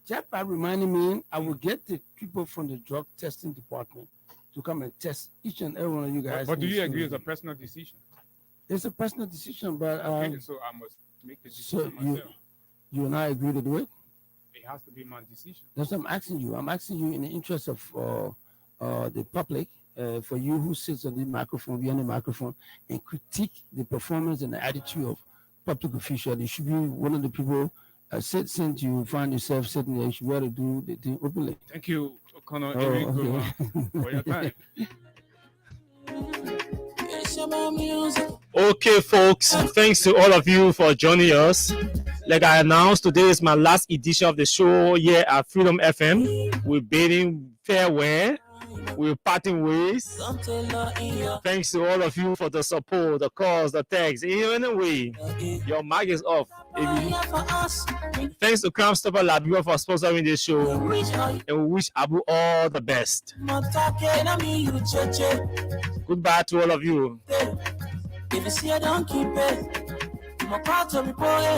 just by reminding me, I will get the people from the drug testing department to come and test each and every one of you guys. But do you agree it's a personal decision? It's a personal decision, but okay, so I must make the decision myself. You and I agree to do it? It has to be my decision. That's what I'm asking you. I'm asking you in the interest of the public, for you who sits on the microphone, behind the microphone, and critique the performance and the attitude of public officials. You should be one of the people, since you find yourself sitting there, you should be able to do the thing openly. Thank you, O'Connor, for your time. Okay, folks, thanks to all of you for joining us. Like I announced, today is my last edition of the show here at Freedom FM. We're bidding farewell. We're parting ways. Thanks to all of you for the support, the calls, the texts. Anyway, your mic is off. Thanks to Crime Stopper Labua for sponsoring this show. And we wish Abu all the best. Goodbye to all of you. If you see I don't keep it, I'm about to report it.